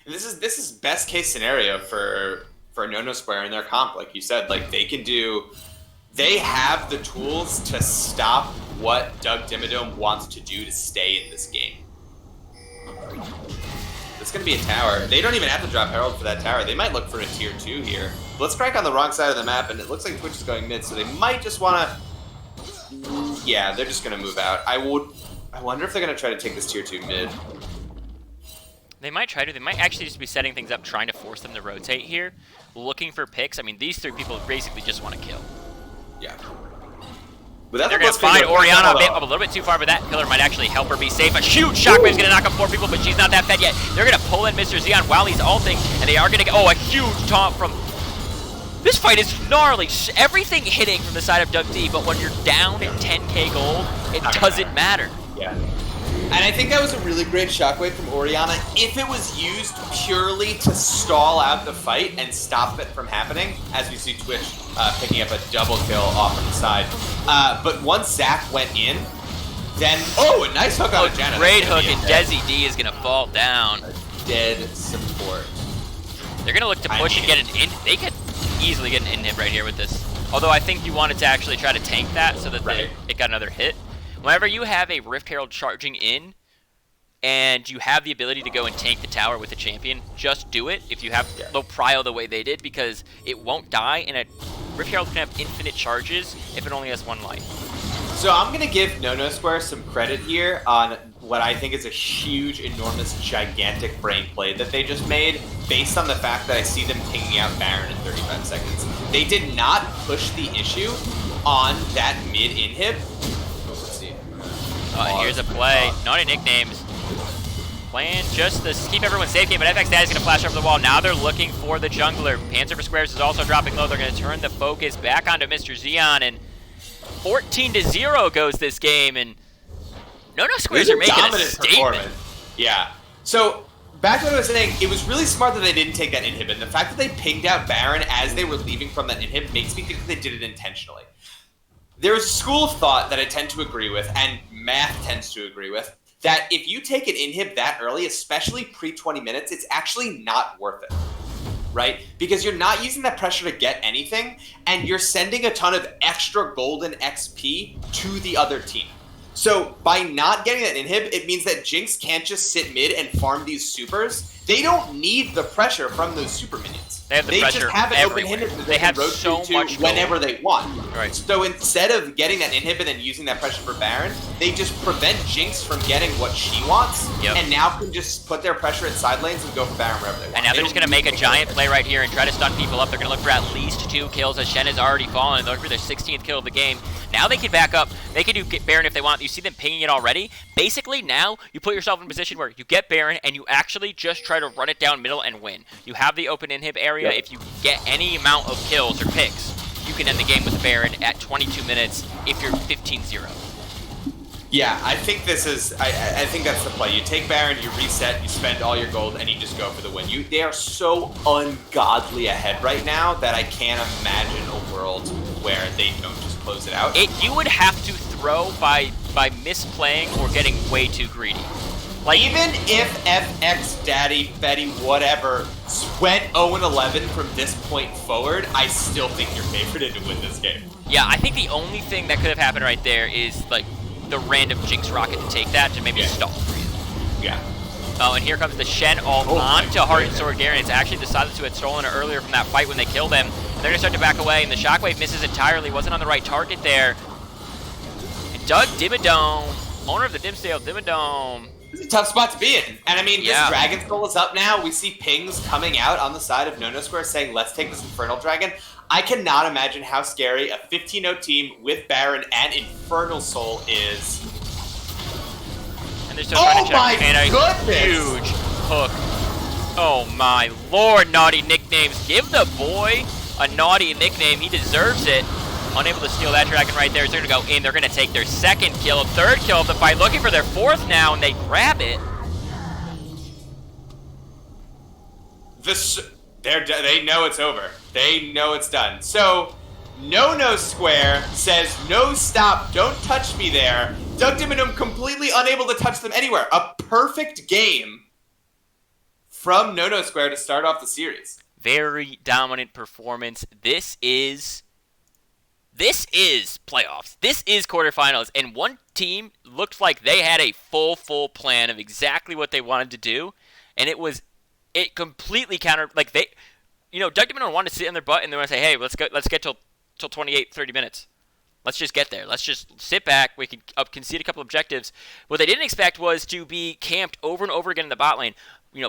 This is best case scenario for No Square in their comp, like you said. Like they have the tools to stop what Doug Dimmadome wants to do to stay in this game. It's gonna be a tower. They don't even have to drop Herald for that tower. They might look for a tier 2 here. Blitzcrank on the wrong side of the map, and it looks like Twitch is going mid, so they might just wanna. Yeah, they're just gonna move out. I wonder if they're gonna try to take this tier 2 mid. They might try to. They might actually just be setting things up, trying to force them to rotate here, looking for picks. I mean, these 3 people basically just want to kill. Yeah. But And they're going to find Orianna a little bit too far, but that pillar might actually help her be safe. A huge shockwave's going to knock up 4 people, but she's not that fed yet. They're going to pull in Mr. Xeon while he's ulting, and they are going to get, a huge taunt from... This fight is gnarly. Everything hitting from the side of Doug D, but when you're down at 10k gold, it doesn't matter. Yeah. And I think that was a really great shockwave from Orianna if it was used purely to stall out the fight and stop it from happening, as we see Twitch picking up a double kill off on the side. But once Zach went in, then, a nice hook on Jenna. Great hook, and Desi D is going to fall down. A dead support. They're going to look to push and get an in. They could easily get an in-hit right here with this. Although I think you wanted to actually try to tank that so that it got another hit. Whenever you have a Rift Herald charging in, and you have the ability to go and tank the tower with a champion, just do it if you have low prio the way they did, because it won't die, and a Rift Herald can have infinite charges if it only has 1 life. So I'm going to give Nono Square some credit here on what I think is a huge, enormous, gigantic brain play that they just made, based on the fact that I see them pinging out Baron in 35 seconds. They did not push the issue on that mid-inhib. And here's a play. Naughty nicknames. Playing just to keep everyone safe game, but FX Daddy's going to flash over the wall. Now they're looking for the jungler. Panzer for Squares is also dropping low. They're going to turn the focus back onto Mr. Xeon, and 14-0 goes this game, and Nono Squares are making a statement. Yeah. So, back to what I was saying, it was really smart that they didn't take that inhib, and the fact that they pinged out Baron as they were leaving from that inhib makes me think that they did it intentionally. There's a school of thought that I tend to agree with, and math tends to agree with, that if you take an inhib that early, especially pre-20 minutes, it's actually not worth it, right? Because you're not using that pressure to get anything, and you're sending a ton of extra golden XP to the other team. So by not getting that inhib, it means that Jinx can't just sit mid and farm these supers. They don't need the pressure from those super minions. They have the pressure just have an everywhere. open inhib They have so much whenever they want. Right. So instead of getting that inhib and then using that pressure for Baron, they just prevent Jinx from getting what she wants, and now can just put their pressure in side lanes and go for Baron wherever they want. And now they're just going to make a giant play right here and try to stun people up. They're going to look for at least 2 kills, as Shen has already fallen, and they're looking for their 16th kill of the game. Now they can back up. They can do Baron if they want. You see them pinging it already. Basically, now you put yourself in a position where you get Baron and you actually just try to run it down middle and win. You have the open inhib area. If you get any amount of kills or picks, you can end the game with Baron at 22 minutes if you're 15-0. Yeah, I think this is. I think that's the play. You take Baron, you reset, you spend all your gold, and you just go for the win. They are so ungodly ahead right now that I can't imagine a world where they don't just close it out. You would have to throw by misplaying or getting way too greedy. Like, even if FX, Daddy, Fetty, whatever, went 0-11 from this point forward, I still think you're favored to win this game. Yeah, I think the only thing that could have happened right there is, like, the random Jinx rocket to take that to maybe stall for you. Yeah. Oh, and here comes the Shen ult on to Heart and Sword Garen. It's actually decided to have stolen it earlier from that fight when they killed him. And they're going to start to back away, and the shockwave misses entirely. Wasn't on the right target there. And Doug Dimmadome, owner of the Dimsdale Dimmadome. This is a tough spot to be in. And I mean, this Dragon Skull is up now. We see pings coming out on the side of Nono Square saying, let's take this Infernal Dragon. I cannot imagine how scary a 15-0 team with Baron and Infernal Soul is. And they're still trying to check. And a goodness! Huge hook. Oh my lord, naughty nicknames. Give the boy a naughty nickname. He deserves it. Unable to steal that dragon right there. So they're going to go in. They're going to take their second kill, third kill of the fight. Looking for their fourth now, and they grab it. They know it's over. They know it's done. So, No Square says, no, stop, don't touch me there. Doug Dimmadome completely unable to touch them anywhere. A perfect game from No Square to start off the series. Very dominant performance. This is playoffs. This is quarterfinals. And one team looked like they had a full plan of exactly what they wanted to do. And it completely countered, like Doug Dimmadome wanted to sit on their butt and they want to say, hey, let's get till 28, 30 minutes. Let's just get there. Let's just sit back. We can concede a couple objectives. What they didn't expect was to be camped over and over again in the bot lane.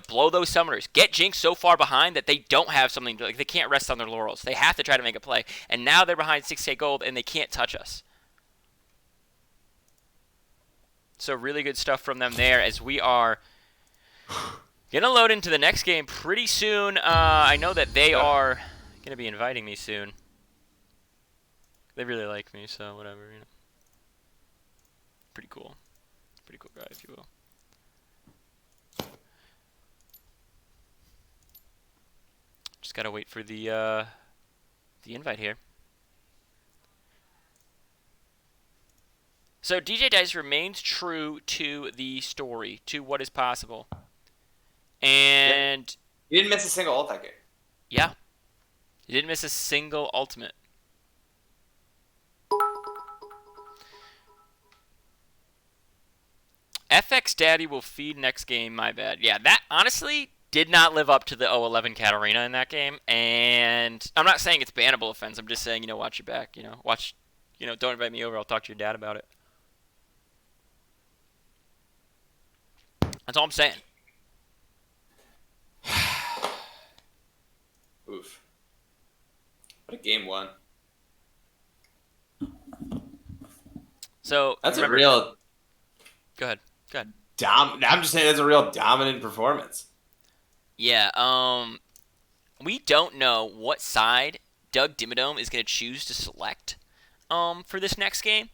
Blow those summoners. Get Jinx so far behind that they don't have something, like they can't rest on their laurels. They have to try to make a play. And now they're behind 6k gold and they can't touch us. So really good stuff from them there as we are going to load into the next game pretty soon. I know that they are going to be inviting me soon. They really like me, so whatever, you know. Pretty cool. Pretty cool guy, if you will. Just got to wait for the invite here. So DJ Dice remains true to the story, to what is possible. And you didn't miss a single ult that game. Yeah. You didn't miss a single ultimate. FX Daddy will feed next game, my bad. Yeah, that honestly did not live up to the 011 Katarina in that game. And I'm not saying it's bannable offense. I'm just saying, watch your back. Watch, don't invite me over. I'll talk to your dad about it. That's all I'm saying. Oof. What a game one. So that's remember, a real. Go ahead. I'm just saying that's a real dominant performance. Yeah. We don't know what side Doug Dimmadome is going to choose to select. For this next game.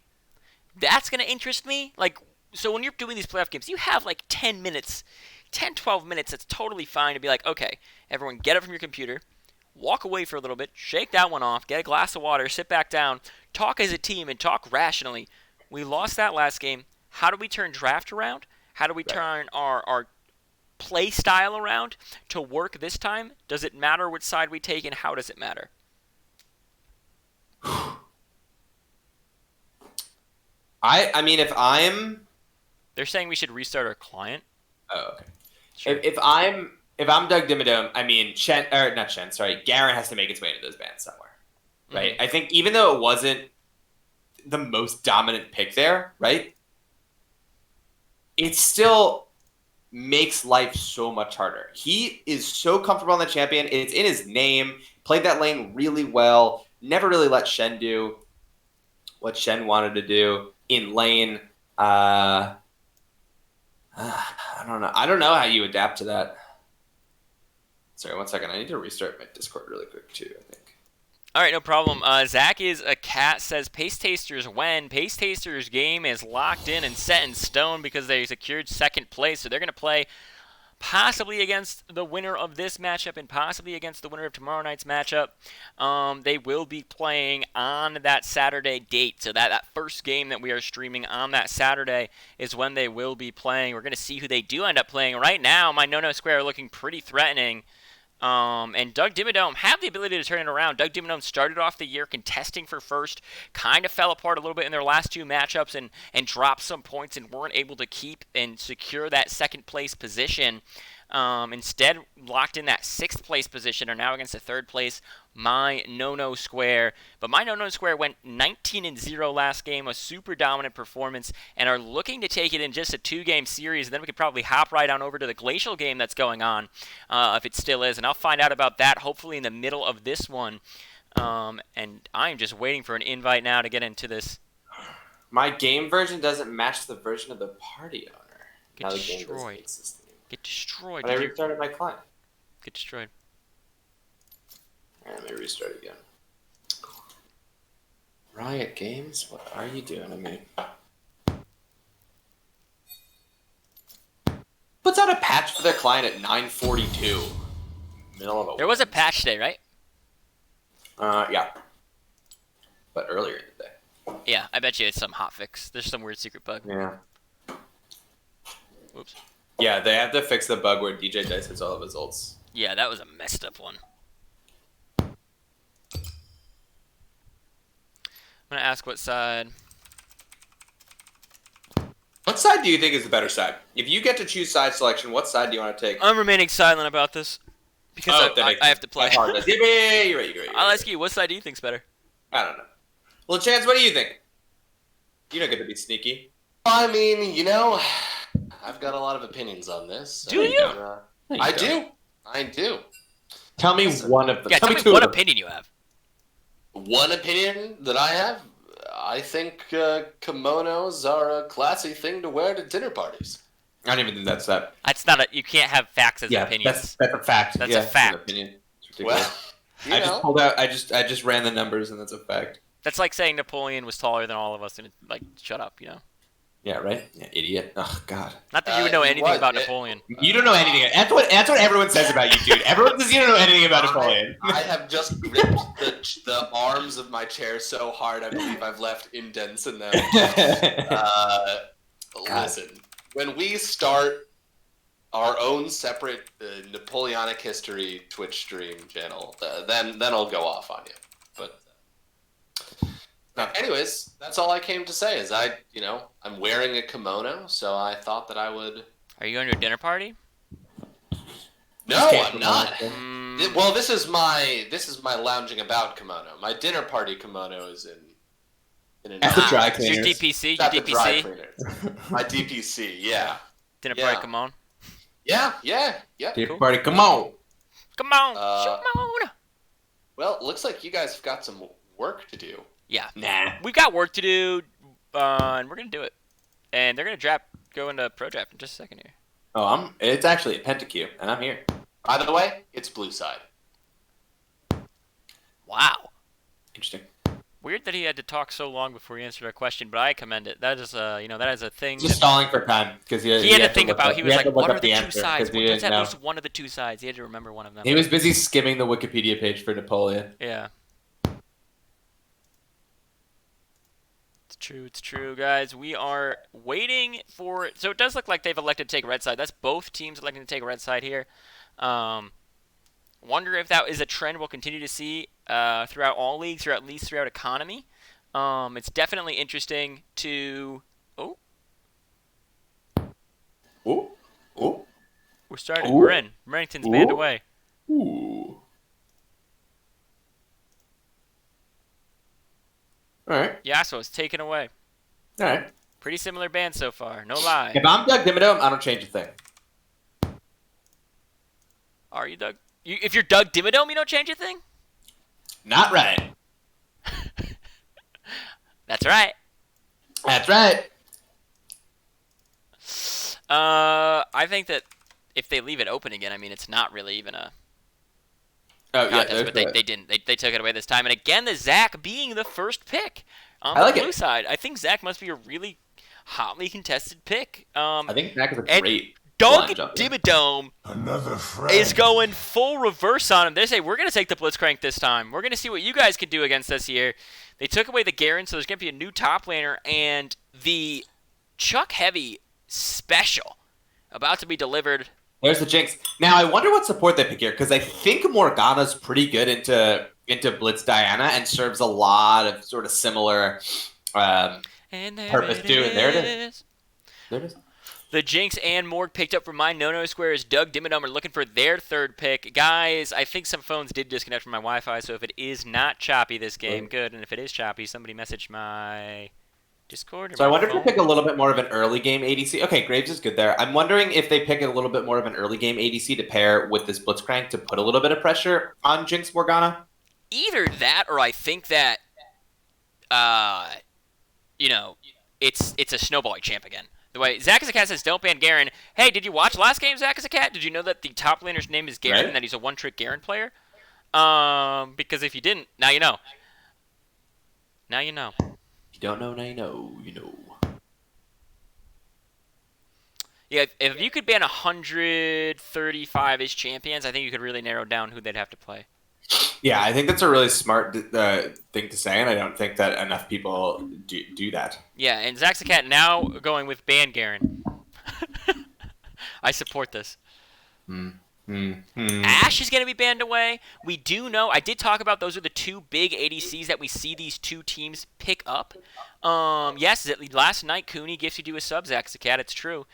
That's going to interest me. So when you're doing these playoff games, you have 10 minutes, 10, 12 minutes. That's totally fine to be like, okay, everyone get up from your computer, walk away for a little bit, shake that one off, get a glass of water, sit back down, talk as a team, and talk rationally. We lost that last game. How do we turn draft around? How do we turn our play style around to work this time? Does it matter which side we take, and how does it matter? I mean, if I'm... They're saying we should restart our client. Oh, okay. Sure. If I'm Doug Dimmadome, I mean, Garen has to make its way into those bans somewhere, right? I think even though it wasn't the most dominant pick there, right? It still makes life so much harder. He is so comfortable on the champion. It's in his name. Played that lane really well. Never really let Shen do what Shen wanted to do in lane. I don't know. I don't know how you adapt to that. Sorry, 1 second. I need to restart my Discord really quick too, I think. All right, no problem. Zach is a cat, says Pace Tasters win. Pace Tasters game is locked in and set in stone because they secured second place. So they're going to play possibly against the winner of this matchup and possibly against the winner of tomorrow night's matchup. They will be playing on that Saturday date. So that first game that we are streaming on that Saturday is when they will be playing. We're going to see who they do end up playing. Right now, my No-No Square are looking pretty threatening. And Doug Dimmadome have the ability to turn it around. Doug Dimmadome started off the year contesting for first, kind of fell apart a little bit in their last two matchups and dropped some points and weren't able to keep and secure that second place position. Instead, locked in that sixth place position, are now against the third place, my No-No Square. But my No-No Square went 19-0 last game, a super dominant performance, and are looking to take it in just a two-game series. And then we could probably hop right on over to the Glacial game that's going on, if it still is. And I'll find out about that hopefully in the middle of this one. And I'm just waiting for an invite now to get into this. My game version doesn't match the version of the party owner. Get destroyed. Get destroyed. But I restarted my client. Get destroyed. Alright, let me restart again. Riot Games, what are you doing to me? Puts out a patch for their client at 9:42. Middle of a There was a patch today, right? Yeah. But earlier in the day. Yeah, I bet you it's some hotfix. There's some weird secret bug. Yeah. Whoops. Yeah, they have to fix the bug where DJ Dice hits all of his ults. Yeah, that was a messed up one. I'm going to ask what side. What side do you think is the better side? If you get to choose side selection, what side do you want to take? I'm remaining silent about this because I have to play. You're right. I'll ask you, what side do you think's better? I don't know. Well, Chance, what do you think? You don't get to be sneaky. I mean, I've got a lot of opinions on this. Do you? I do. Tell me one of them. Yeah, tell me what opinion you have. One opinion that I have, I think kimonos are a classy thing to wear to dinner parties. I don't even think that's that. That's not a. You can't have facts as Yeah, opinions. that's a fact. That's yeah, a fact. It's an opinion. It's ridiculous. Well, I just pulled out. I just ran the numbers, and that's a fact. That's like saying Napoleon was taller than all of us, and like, shut up, you know. Yeah, right. Yeah, idiot. Oh God. Not that you would know anything about Napoleon. You don't know anything. That's what everyone says about you, dude. Everyone says you don't know anything about Napoleon. I have just gripped the arms of my chair so hard I believe I've left indents in them. Listen, when we start our own separate Napoleonic history Twitch stream channel, then I'll go off on you. But anyways, that's all I came to say. Is I'm wearing a kimono, so I thought that I would. Are you going to a dinner party? No, I'm not. Well, this is my lounging about kimono. My dinner party kimono is in At the dry cleaners. Your DPC. At the dry cleaners. My DPC, yeah. Dinner party, come on. Yeah. Dinner party, come on. Come on, come on. Well, it looks like you guys have got some work to do. Yeah. Nah. We've got work to do, and we're going to do it. And they're going to go into Pro Draft in just a second here. Oh, it's actually a PentaQ, and I'm here. By the way, it's blue side. Wow. Interesting. Weird that he had to talk so long before he answered our question, but I commend it. That is that is a thing. Just stalling for time because he had to think about. He was like, "What are the two sides? What's at least one of the two sides?" He had to remember one of them. He was busy skimming the Wikipedia page for Napoleon. Yeah. It's true, guys. We are waiting for. So it does look like they've elected to take red side. That's both teams electing to take red side here. Wonder if that is a trend we'll continue to see throughout all leagues, or at least throughout economy. It's definitely interesting to. Oh. We're starting to grin. Remington's banned away. Ooh. All right. Yasuo is taken away. All right. Pretty similar band so far, no lie. If I'm Doug Dimmadome, I don't change a thing. Are you Doug? If you're Doug Dimmadome, you don't change a thing? Not right. That's right. That's right. I think that if they leave it open again, I mean, it's not really even a contest, but they didn't. They took it away this time. And again, the Zach being the first pick on the blue side. I think Zach must be a really hotly contested pick. I think Zach is a great Doug Dimmadome is going full reverse on him. They say, we're going to take the Blitzcrank this time. We're going to see what you guys can do against us here. They took away the Garen, so there's going to be a new top laner. And the Chuck Heavy special about to be delivered. There's the Jinx. Now, I wonder what support they pick here, because I think Morgana's pretty good into Blitz Diana and serves a lot of sort of similar purpose too. And there it is. There it is. The Jinx and Morg picked up from my no-no squares. Doug Dimmadome are looking for their third pick. Guys, I think some phones did disconnect from my Wi-Fi, so if it is not choppy this game, good. And if it is choppy, somebody message my Discord. So I wonder if they pick a little bit more of an early game ADC. Okay, Graves is good there. I'm wondering if they pick a little bit more of an early game ADC to pair with this Blitzcrank to put a little bit of pressure on Jinx Morgana. Either that, or I think that, it's a snowballing champ again. The way Zach is a Cat says, don't ban Garen. Hey, did you watch last game, Zach is a Cat? Did you know that the top laner's name is Garen and that he's a one-trick Garen player? Because if you didn't, now you know. Now you know. You don't know, now you know. You know. Yeah, if you could ban 135-ish champions, I think you could really narrow down who they'd have to play. Yeah, I think that's a really smart thing to say, and I don't think that enough people do that. Yeah, and Zach's a Cat now going with ban Garen. I support this. Ashe is going to be banned away. We do know, I did talk about those are the two big ADCs that we see these two teams pick up. Yes, last night Cooney gifted you a sub, Zach's a Cat, it's true.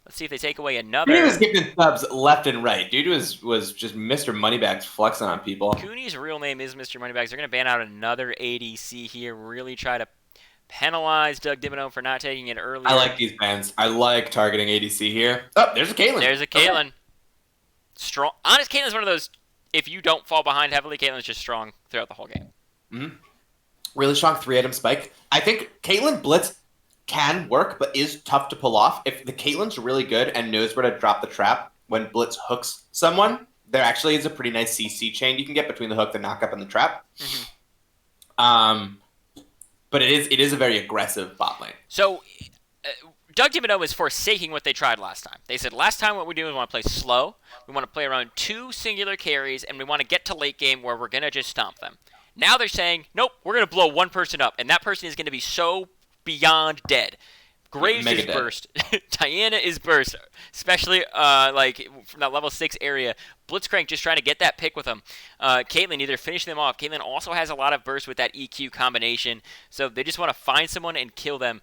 Let's see if they take away another. He was giving subs left and right. Dude was just Mr. Moneybags flexing on people. Cooney's real name is Mr. Moneybags. They're going to ban out another ADC here. Really try to penalize Doug Dimmadome for not taking it earlier. I like these bans. I like targeting ADC here. Oh, there's a Caitlyn. There's a Caitlyn. Okay. Strong. Honest, Caitlyn's one of those, if you don't fall behind heavily, Caitlyn's just strong throughout the whole game. Mm-hmm. Really strong 3-item spike. I think Caitlyn Blitz can work, but is tough to pull off. If the Caitlyn's really good and knows where to drop the trap when Blitz hooks someone, there actually is a pretty nice CC chain you can get between the hook, the knockup, and the trap. But it is a very aggressive bot lane. So, Doug Dimmadome is forsaking what they tried last time. They said, last time what we do is we want to play slow, we want to play around 2 singular carries, and we want to get to late game where we're going to just stomp them. Now they're saying, nope, we're going to blow one person up, and that person is going to be so beyond dead. Graves is burst. Diana is burst, especially from that level 6 area. Blitzcrank just trying to get that pick with him. Caitlyn either finish them off. Caitlyn also has a lot of burst with that EQ combination, so they just want to find someone and kill them.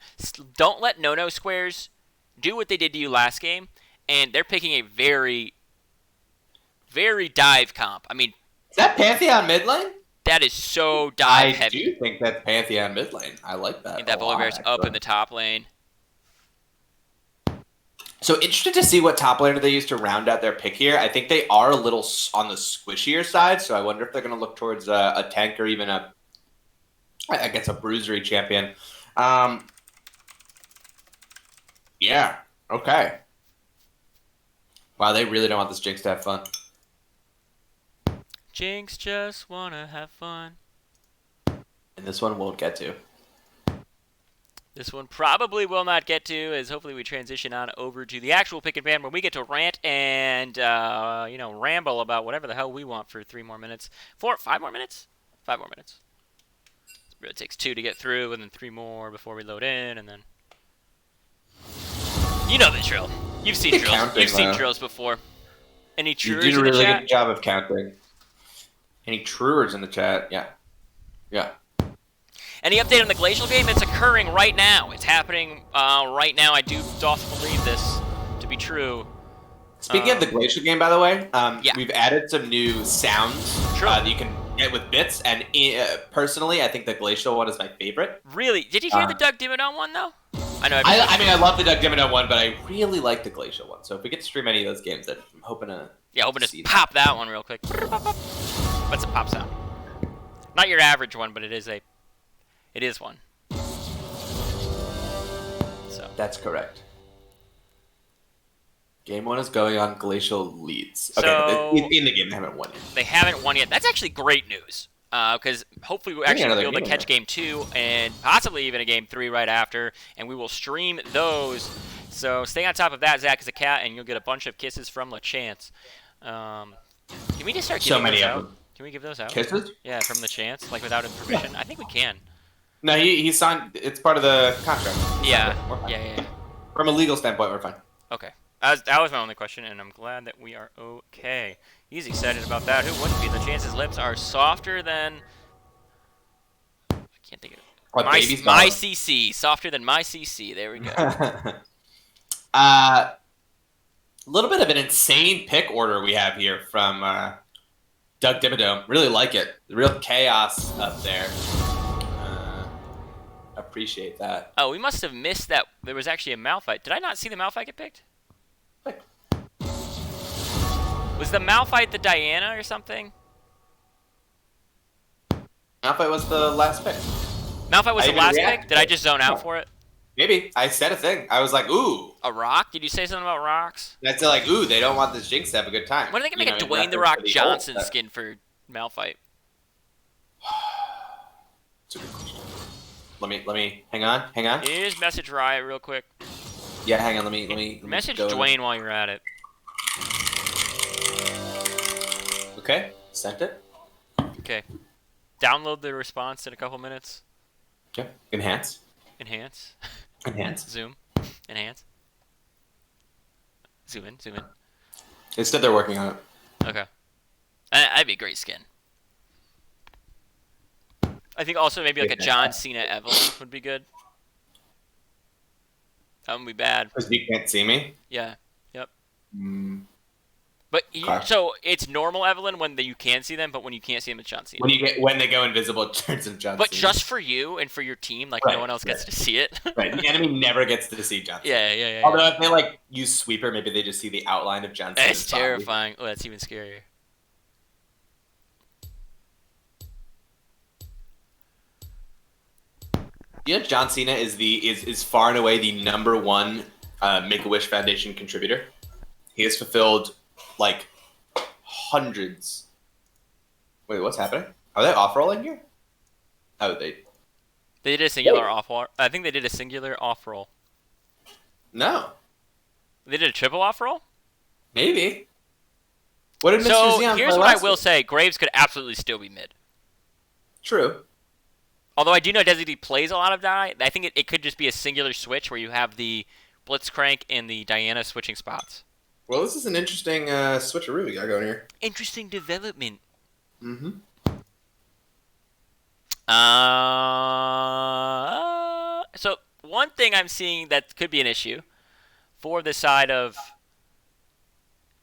Don't let no-no squares do what they did to you last game, and they're picking a very, very dive comp. I mean, is that Pantheon mid lane? That is so dive heavy. I do think that's Pantheon mid lane. I like that. And that Volibear's up in the top lane. So interested to see what top laner they use to round out their pick here. I think they are a little on the squishier side, so I wonder if they're going to look towards a tank or even I guess a bruisery champion. Yeah. Okay. Wow, they really don't want this Jinx to have fun. Jinx just wanna have fun. And this one won't get to. This one probably will not get to, as hopefully we transition on over to the actual pick and ban where we get to rant and, ramble about whatever the hell we want for 3 more minutes. 5 more minutes? 5 more minutes. It takes 2 to get through, and then 3 more before we load in, and then... You know the drill. You've seen drills. Counting, You've seen drills before. Any truers in the chat? You did a really good job of counting. counting. Any truers in the chat? Yeah. Yeah. Any update on the Glacial game? It's occurring right now. It's happening right now. I do also believe this to be true. Speaking of the Glacial game, by the way, yeah. We've added some new sounds that you can get with bits, and personally, I think the Glacial one is my favorite. Really? Did you hear the Doug Dimmadome one, though? I know. I love the Doug Dimmadome one, but I really like the Glacial one. So if we get to stream any of those games, I'm hoping to pop that one real quick. What's a pop sound? Not your average one, but it is one. So that's correct. Game 1 is going on Glacial leads. So, okay, in the game, they haven't won yet. They haven't won yet. That's actually great news. Because hopefully we'll actually be able to catch Game 2 and possibly even a Game 3 right after, and we will stream those. So stay on top of that, Zach is a cat, and you'll get a bunch of kisses from LeChance. Can we just start giving those out? Can we give those out? Kisses? Yeah, from LeChance, like without his permission? I think we can. No, he signed. It's part of the contract. Yeah. From a legal standpoint, we're fine. Okay. That was my only question, and I'm glad that we are okay. He's excited about that. Who wouldn't be? LeChance's lips are softer than... I can't think of it. My CC. Softer than my CC. There we go. A little bit of an insane pick order we have here from Doug Dimmadome. Really like it. The real chaos up there. Appreciate that. Oh, we must have missed that. There was actually a Malphite. Did I not see the Malphite get picked? Was the Malphite the Diana or something? Malphite was the last pick. Malphite was the last pick? Did I just zone out for it? Maybe. I said a thing. I was like, ooh. A rock? Did you say something about rocks? I said like, ooh, they don't want this Jinx to have a good time. When are they going to make a Dwayne The Rock Johnson skin for Malphite? That's a good question. Let me hang on. Here's message Riot real quick. Yeah, hang on. Let me message Dwayne while you're at it. Okay, sent it. Okay. Download the response in a couple minutes. Okay. Enhance. Zoom. Enhance. Zoom in. Instead, they're working on it. Okay. That'd be a great skin. I think also maybe like a John Cena Evelyn would be good. That wouldn't be bad. Because you can't see me? Yeah. Yep. But so it's normal Evelyn when you can see them, but when you can't see them, it's John Cena. When they go invisible, it turns into John Cena. But just for you and for your team, like no one else gets to see it. Right. The enemy never gets to see John Cena. Yeah. Although if they use Sweeper, maybe they just see the outline of John Cena. That's terrifying. Oh, that's even scarier. You know, John Cena is far and away the number one Make-A-Wish Foundation contributor. He has fulfilled like hundreds. Wait, what's happening? Are they off-rolling here? Oh, they They did a singular off roll. I think they did a singular off roll. no, They did a triple off roll. maybe. What did Mr. So Xeon here's play what I last will week? say: Graves could absolutely still be mid. True. Although I do know Desi plays a lot of die, I think it could just be a singular switch where you have the Blitzcrank and the Diana switching spots. Well, this is an interesting switcheroo we got going here. Interesting development. Mm-hmm. So one thing I'm seeing that could be an issue for the side of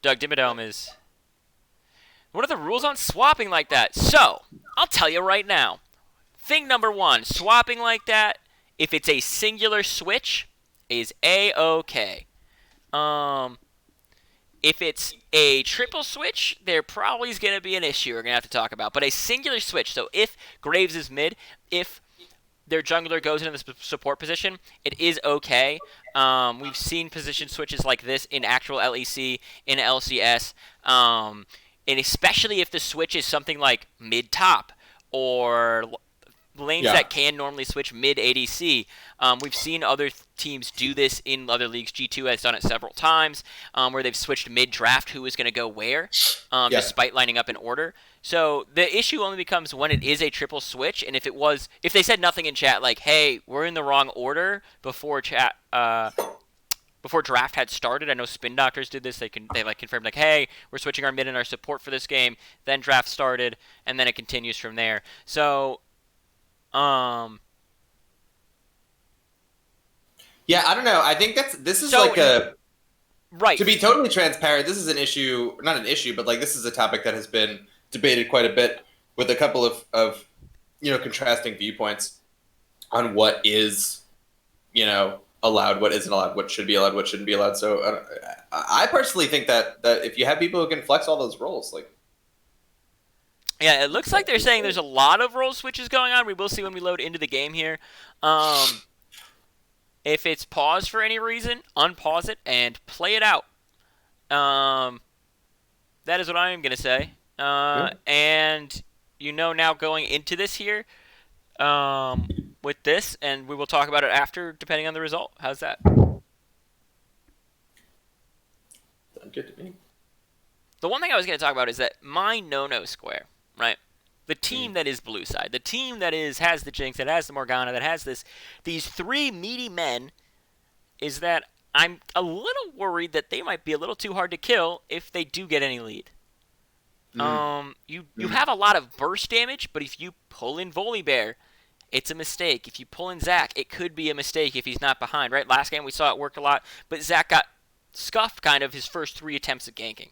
Doug Dimmadome is, what are the rules on swapping like that? So I'll tell you right now. Thing number one, swapping like that, if it's a singular switch, is A-okay. If it's a triple switch, there probably is going to be an issue we're going to have to talk about. But a singular switch, so if Graves is mid, if their jungler goes into the support position, it is okay. We've seen position switches like this in actual LEC, in LCS, and especially if the switch is something like mid-top or lanes that can normally switch mid ADC. We've seen other teams do this in other leagues. G2 has done it several times, where they've switched mid-draft who is going to go where, despite lining up in order. So the issue only becomes when it is a triple switch, and if they said nothing in chat like, "Hey, we're in the wrong order" before draft had started. I know Spin Doctors did this. They confirmed like, "Hey, we're switching our mid and our support for this game." Then draft started, and then it continues from there. So. Yeah, I don't know. I think this is right. To be totally transparent, this is an issue, not an issue, but like this is a topic that has been debated quite a bit with a couple of contrasting viewpoints on what is allowed, what isn't allowed, what should be allowed, what shouldn't be allowed. So I personally think that if you have people who can flex all those roles, like. Yeah, it looks like they're saying there's a lot of role switches going on. We will see when we load into the game here. If it's paused for any reason, unpause it and play it out. That is what I am going to say. And now going into this here with this, and we will talk about it after, depending on the result. How's that? Sounds good to me. The one thing I was going to talk about is that my no-no square, right? The team that is blue side, the team that has the Jinx, that has the Morgana, that has these three meaty men, is that I'm a little worried that they might be a little too hard to kill if they do get any lead. You have a lot of burst damage, but if you pull in Volibear, it's a mistake. If you pull in Zac, it could be a mistake if he's not behind, right? Last game we saw it worked a lot, but Zac got scuffed kind of his first 3 attempts at ganking.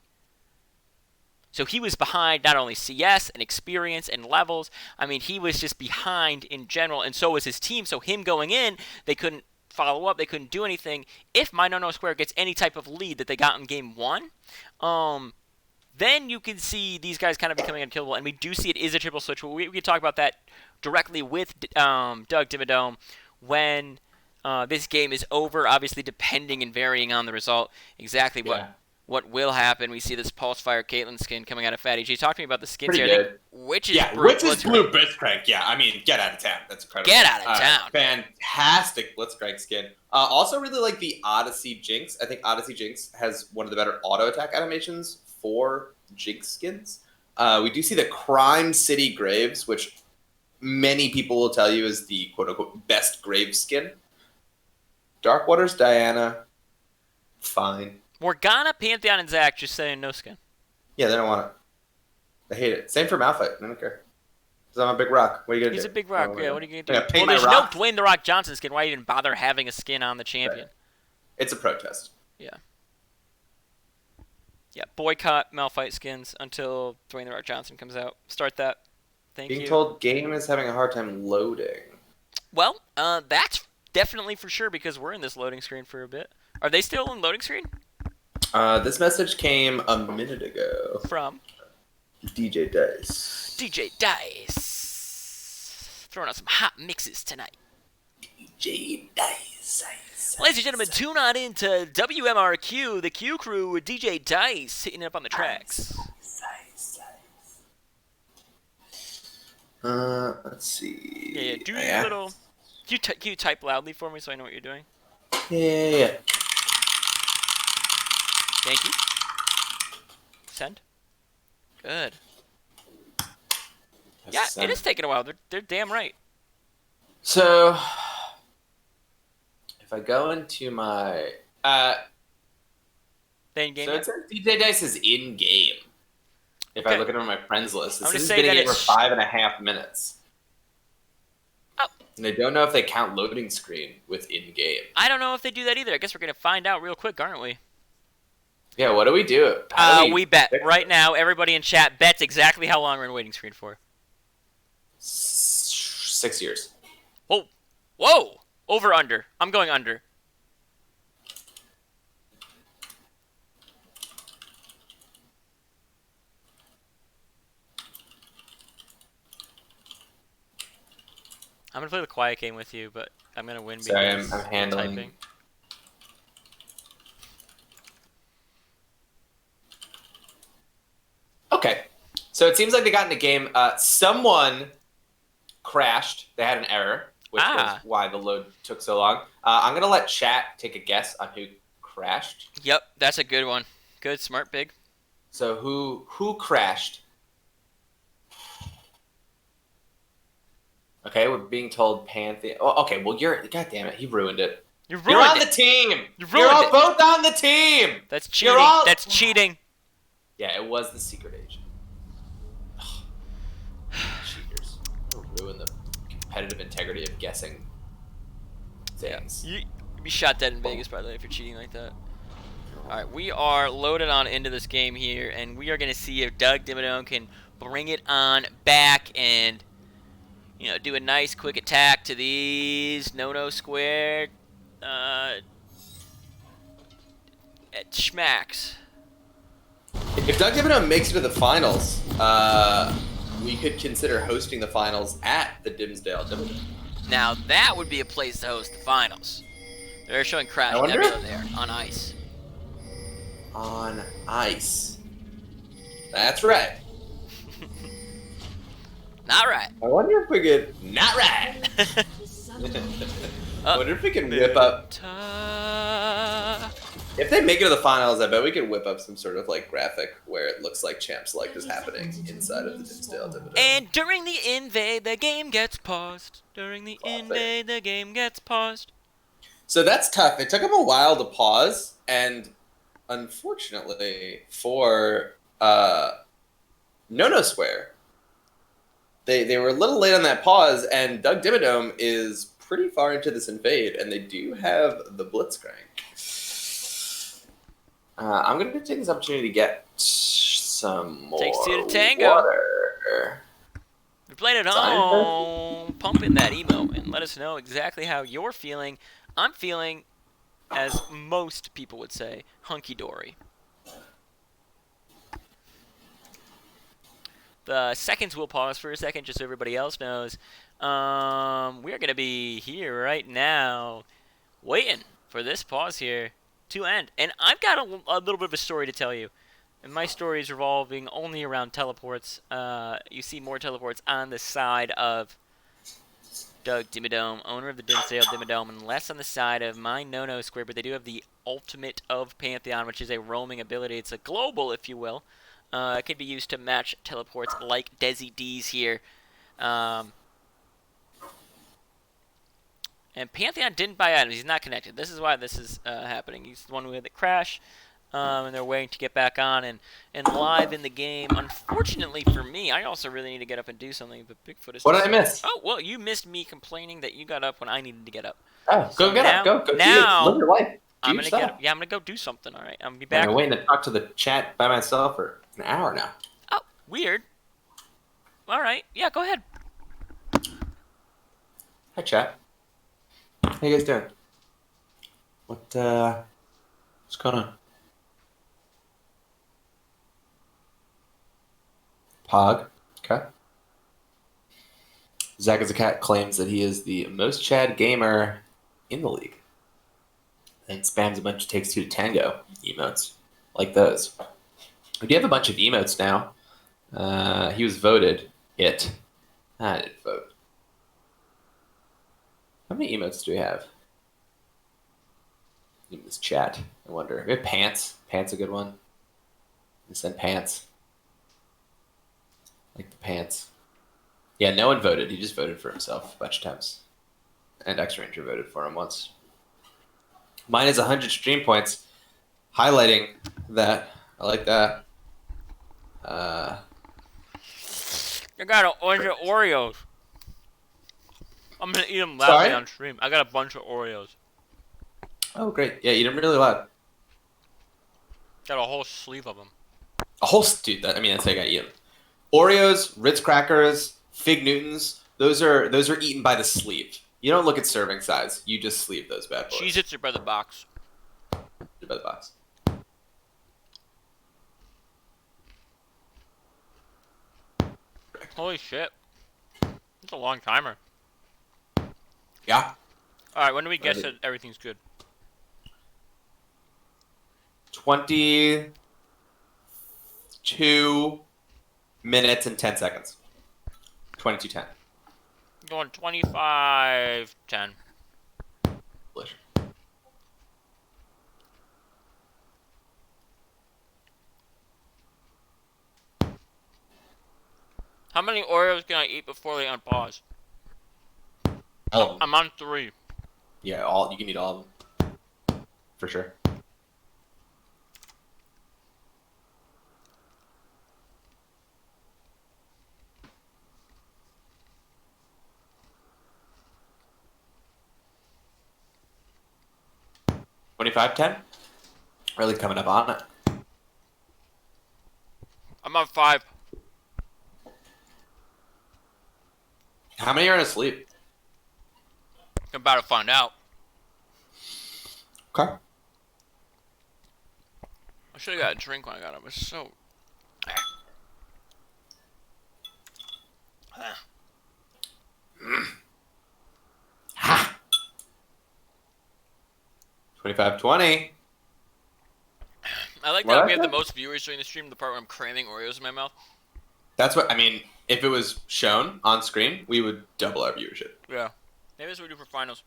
So he was behind not only CS and experience and levels. I mean, he was just behind in general, and so was his team. So him going in, they couldn't follow up. They couldn't do anything. If my no-no square gets any type of lead that they got in game 1, then you can see these guys kind of becoming unkillable. And we do see it is a triple switch. We can talk about that directly with Doug Dimmadome when this game is over, obviously depending and varying on the result exactly what will happen. We see this Pulsefire Caitlyn skin coming out of Fatty G. Talk to me about the skins Pretty here. good. Which is Blue Blitzcrank. Yeah, I mean, get out of town. That's incredible. Get out of town. Fantastic Blitzcrank skin. Also really like the Odyssey Jinx. I think Odyssey Jinx has one of the better auto attack animations for Jinx skins. We do see the Crime City Graves, which many people will tell you is the quote-unquote best Graves skin. Dark Waters Diana, fine. Morgana, Pantheon, and Zac just saying no skin. Yeah, they don't want it. They hate it. Same for Malphite. I don't care. Because I'm a big rock. What are you going to do? He's a big rock. What are you going to do? Well, there's no Dwayne The Rock Johnson skin. Why even bother having a skin on the champion? Right. It's a protest. Yeah. Yeah, boycott Malphite skins until Dwayne The Rock Johnson comes out. Start that. Thank you. Being told game is having a hard time loading. Well, that's definitely for sure because we're in this loading screen for a bit. Are they still in loading screen? This message came a minute ago. From? DJ Dice. DJ Dice. Throwing out some hot mixes tonight. DJ Dice. Ladies and gentlemen, tune on in to WMRQ, the Q Crew with DJ Dice hitting up on the tracks. Let's see. Yeah. Do your little. Can you type loudly for me so I know what you're doing? Yeah. Thank you. Send. Good. Yeah, it is taking a while. They're damn right. So, if I go into my Then game. so it says DJ Dice is in game. If I look at my friends list, it says he's been in game for 5.5 minutes. Oh. And I don't know if they count loading screen with in game. I don't know if they do that either. I guess we're gonna find out real quick, aren't we? Yeah. What do we do? We bet right now. Everybody in chat bets exactly how long we're in waiting screen for. 6 years. Whoa! Over under. I'm going under. I'm gonna play the quiet game with you, but I'm gonna win because I'm handling. typing. Okay, so it seems like they got in a game. Someone crashed. They had an error, which was why the load took so long. I'm gonna let chat take a guess on who crashed. Yep, that's a good one. Good, smart, big. So who crashed? Okay, we're being told Pantheon. Oh, okay, well God damn it, he ruined it. You're on the team. You're all both on the team. That's cheating. That's cheating. Yeah, it was the secret agent. Cheaters. Ruin the competitive integrity of guessing things. Yeah. You'd be shot dead in Vegas, by the way, if you're cheating like that. Alright, we are loaded on into this game here, and we are going to see if Doug Dimmadome can bring it on back and, do a nice quick attack to these no square schmacks. If Doug Dimmadome makes it to the finals, we could consider hosting the finals at the Dimsdale Dimmadome. Now that would be a place to host the finals. They're showing Crash Nebula there on ice. On ice. That's right. Not right. I wonder if we could. Not right. I wonder if we can whip up. If they make it to the finals, I bet we could whip up some sort of graphic where it looks like Champ Select is happening inside of the Dimsdale Dimmadome. And during the invade, the game gets paused. During the invade, the game gets paused. So that's tough. It took them a while to pause, and unfortunately for No Square, they were a little late on that pause, and Doug Dimmadome is pretty far into this invade, and they do have the Blitzcrank. I'm going to take this opportunity to get some more Takes two to tango. Water. We're playing at home. Pump in that emo and let us know exactly how you're feeling. I'm feeling, as most people would say, hunky-dory. The seconds will pause for a second just so everybody else knows. We're going to be here right now waiting for this pause here to end. And I've got a little bit of a story to tell you. And my story is revolving only around teleports. You see more teleports on the side of Doug Dimmadome, owner of the Dimsdale Dimmadome, and less on the side of my No Square. But they do have the Ultimate of Pantheon, which is a roaming ability. It's a global, if you will. It can be used to match teleports like Desi D's here. And Pantheon didn't buy items. He's not connected. This is why this is happening. He's the one who had the crash, and they're waiting to get back on and live in the game. Unfortunately for me, I also really need to get up and do something, but Bigfoot is... What did I miss? Oh, well, you missed me complaining that you got up when I needed to get up. Oh, so go get up. Go now, live your life. I'm going to get up. Yeah, I'm going to go do something, all right? I'm going to be back. I'm waiting to talk to the chat by myself for an hour now. Oh, weird. All right. Yeah, go ahead. Hi, chat. How you guys doing? What's going on? Pog. Okay. Zach is a cat claims that he is the most Chad gamer in the league. And spams a bunch of takes two to tango emotes like those. We do have a bunch of emotes now. He was voted it. I didn't vote. How many emotes do we have in this chat? I wonder. We have pants. Pants a good one. We send pants. Like the pants. Yeah, no one voted. He just voted for himself a bunch of times. And X Ranger voted for him once. Mine is 100 stream points, highlighting that. I like that. I got a bunch of Oreos. I'm gonna eat them loudly Sorry? on stream. I got a bunch of Oreos. Oh, great. Yeah, eat them really loud. Got a whole sleeve of them. A whole dude. That's how I gotta eat them. Oreos, Ritz crackers, Fig Newtons. Those are eaten by the sleeve. You don't look at serving size. You just sleeve those bad boys. Cheez-Its are by the box. By the box. Holy shit. That's a long timer. Yeah. Alright, when do we guess that everything's good? 22 minutes and 10 seconds. 22:10. Going 25-10. English. How many Oreos can I eat before they unpause? Oh. I'm on 3. Yeah, you can eat all of them. For sure. $25.10. Really coming up on it. I'm on 5. How many are asleep? I'm about to find out. Okay. I should have got a drink when I got up. It's so... Ha! 25:20. I like What that we I have the said? most viewers during the stream, the part where I'm cramming Oreos in my mouth. That's what if it was shown on screen, we would double our viewership. Yeah. Maybe that's what we do for finals.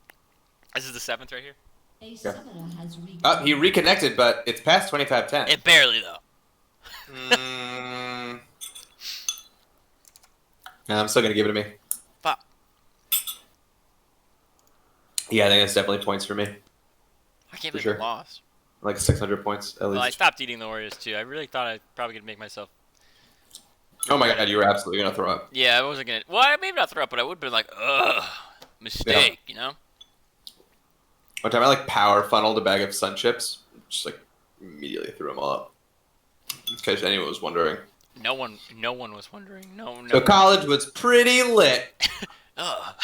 This is the 7th right here. A summoner has Oh, he reconnected, but it's past 25:10. It barely, though. I'm still gonna give it to me. Fuck. Yeah, I think that's definitely points for me. I can't For believe sure. I lost. Like 600 points at Well, I least. stopped eating the Oreos, too. I really thought I probably could make myself... Oh my god, you were absolutely gonna throw up. Yeah, I wasn't gonna... Well, I maybe not throw up, but I would have been like, ugh, mistake, you know? One time I power funneled a bag of Sun Chips, just immediately threw them all up. In case anyone was wondering. No one was wondering. No. So college was pretty lit. Ugh.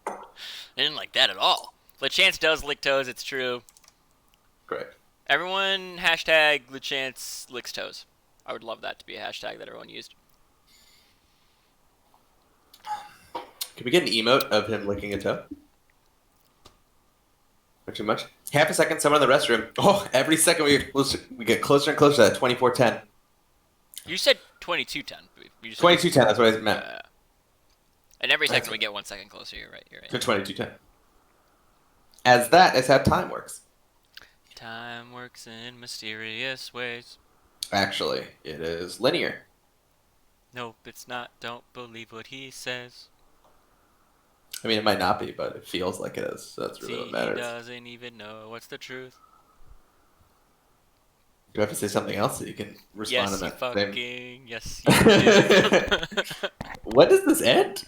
I didn't like that at all. LeChance does lick toes, it's true. Great. Everyone hashtag LeChance licks toes. I would love that to be a hashtag that everyone used. Can we get an emote of him licking a toe? Not too much. Half a second, someone in the restroom. Oh, every second we get closer and closer to that 24:10. You said 22:10. 22:10, that's what I meant. And every second we get 1 second closer. You're right. To 22:10. As that is how time works. Time works in mysterious ways. Actually, it is linear. Nope, it's not. Don't believe what he says. It might not be, but it feels like it is. So that's really what matters. He doesn't even know what's the truth. Do I have to say something else so you can respond Yes, in you that same? fucking. Yes, you do. When does this end?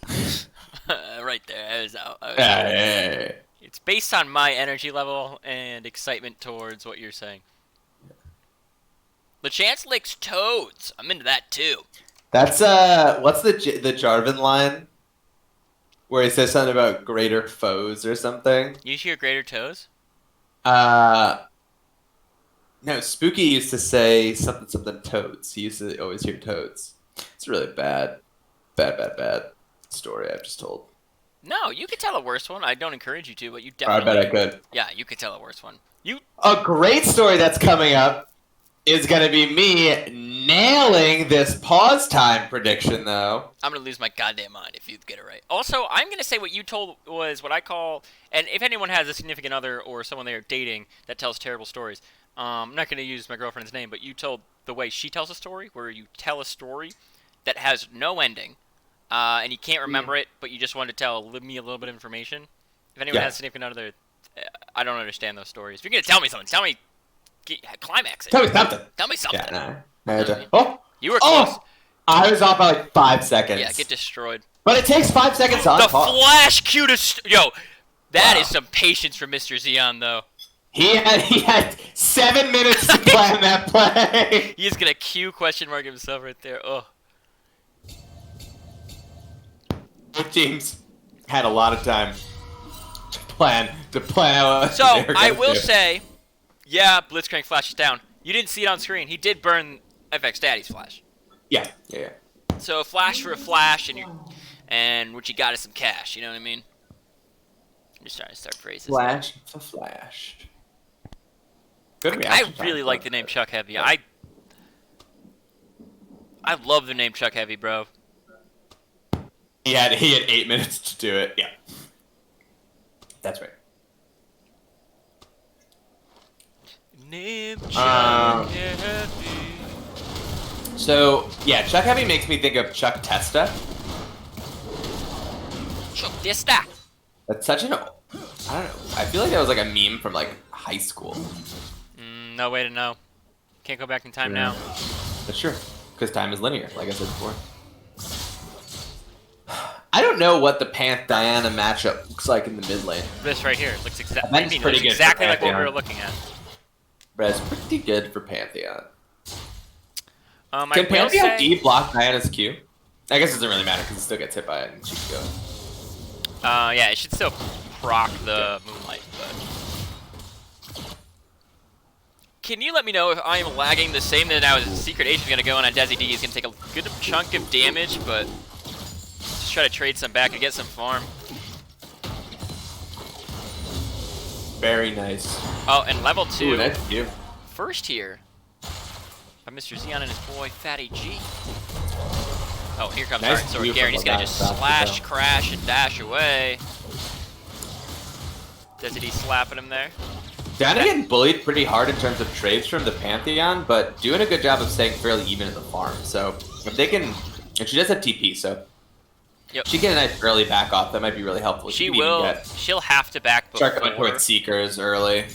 Right there. I was out. Hey. It's based on my energy level and excitement towards what you're saying. LeChance licks toads. I'm into that too. That's what's the Jarvan line? Where he says something about greater foes or something. You hear greater toes? No, Spooky used to say something toads. He used to always hear toads. It's really bad. bad story I've just told. No, you could tell a worse one. I don't encourage you to, but you I definitely. bet I could. Yeah, you could tell a worse one. A great story that's coming up is going to be me nailing this pause time prediction, though. I'm gonna lose my goddamn mind if you get it right. Also, I'm gonna say what you told was what I call, and if anyone has a significant other or someone they are dating that tells terrible stories, I'm not gonna use my girlfriend's name, but you told the way she tells a story, where you tell a story that has no ending, and you can't remember it, but you just want to tell me a little bit of information. If anyone has a significant other, I don't understand those stories. If you're gonna tell me something, tell me, climax it. Tell me something. Tell me something. Yeah, no. Oh! You were close. Oh! I was off by like 5 seconds. Yeah, get destroyed. But it takes 5 seconds to The unpause. flash cue to yo, that is some patience from Mr. Xeon though. He had 7 minutes to plan that play. He's gonna cue question mark himself right there. Oh, Both teams had a lot of time to plan. What so they were I gonna will do. say, yeah, Blitzcrank flashes down. You didn't see it on screen. He did burn FX Daddy's flash. Yeah. So a flash for a flash, and what you got is some cash. You know what I mean? I'm just trying to start phrases. Flash for flash. Good I reaction. really like the name Chuck Heavy. I love the name Chuck Heavy, bro. He had 8 minutes to do it. Yeah. That's right. Name Chuck Heavy. So, yeah, Chuck Heavy makes me think of Chuck Testa. Chuck Testa. That's such an... I don't know. I feel like that was like a meme from like high school. No way to know. Can't go back in time now. But sure, because time is linear, like I said before. I don't know what the Panth Diana matchup looks like in the mid lane. This right here looks That's exactly pretty good for exactly like what we Pantheon. were looking at. But it's pretty good for Pantheon. I Can will Pantheon say, D block Diana's Q? I guess it doesn't really matter because it still gets hit by it and she can go. yeah, it should still proc the Moonlight, but... Can you let me know if I am lagging the same that now Secret Agent's gonna go in on Desi D? He's gonna take a good chunk of damage, but just try to trade some back and get some farm. Very nice. Oh, and level 2. Ooh, that's you. First here by Mr. Xeon and his boy Fatty G. Oh, here comes Nice Heart Sword view Gary, and from he's gonna the just back, slash, though. crash, and dash away. Desi D slapping him there. Diana getting bullied pretty hard in terms of trades from the Pantheon, but doing a good job of staying fairly even in the farm. So if they can, and she does have TP, so Yep. she get a nice early back off. That might be really helpful. She can even will. get- She'll have to back before. start going towards Seekers early.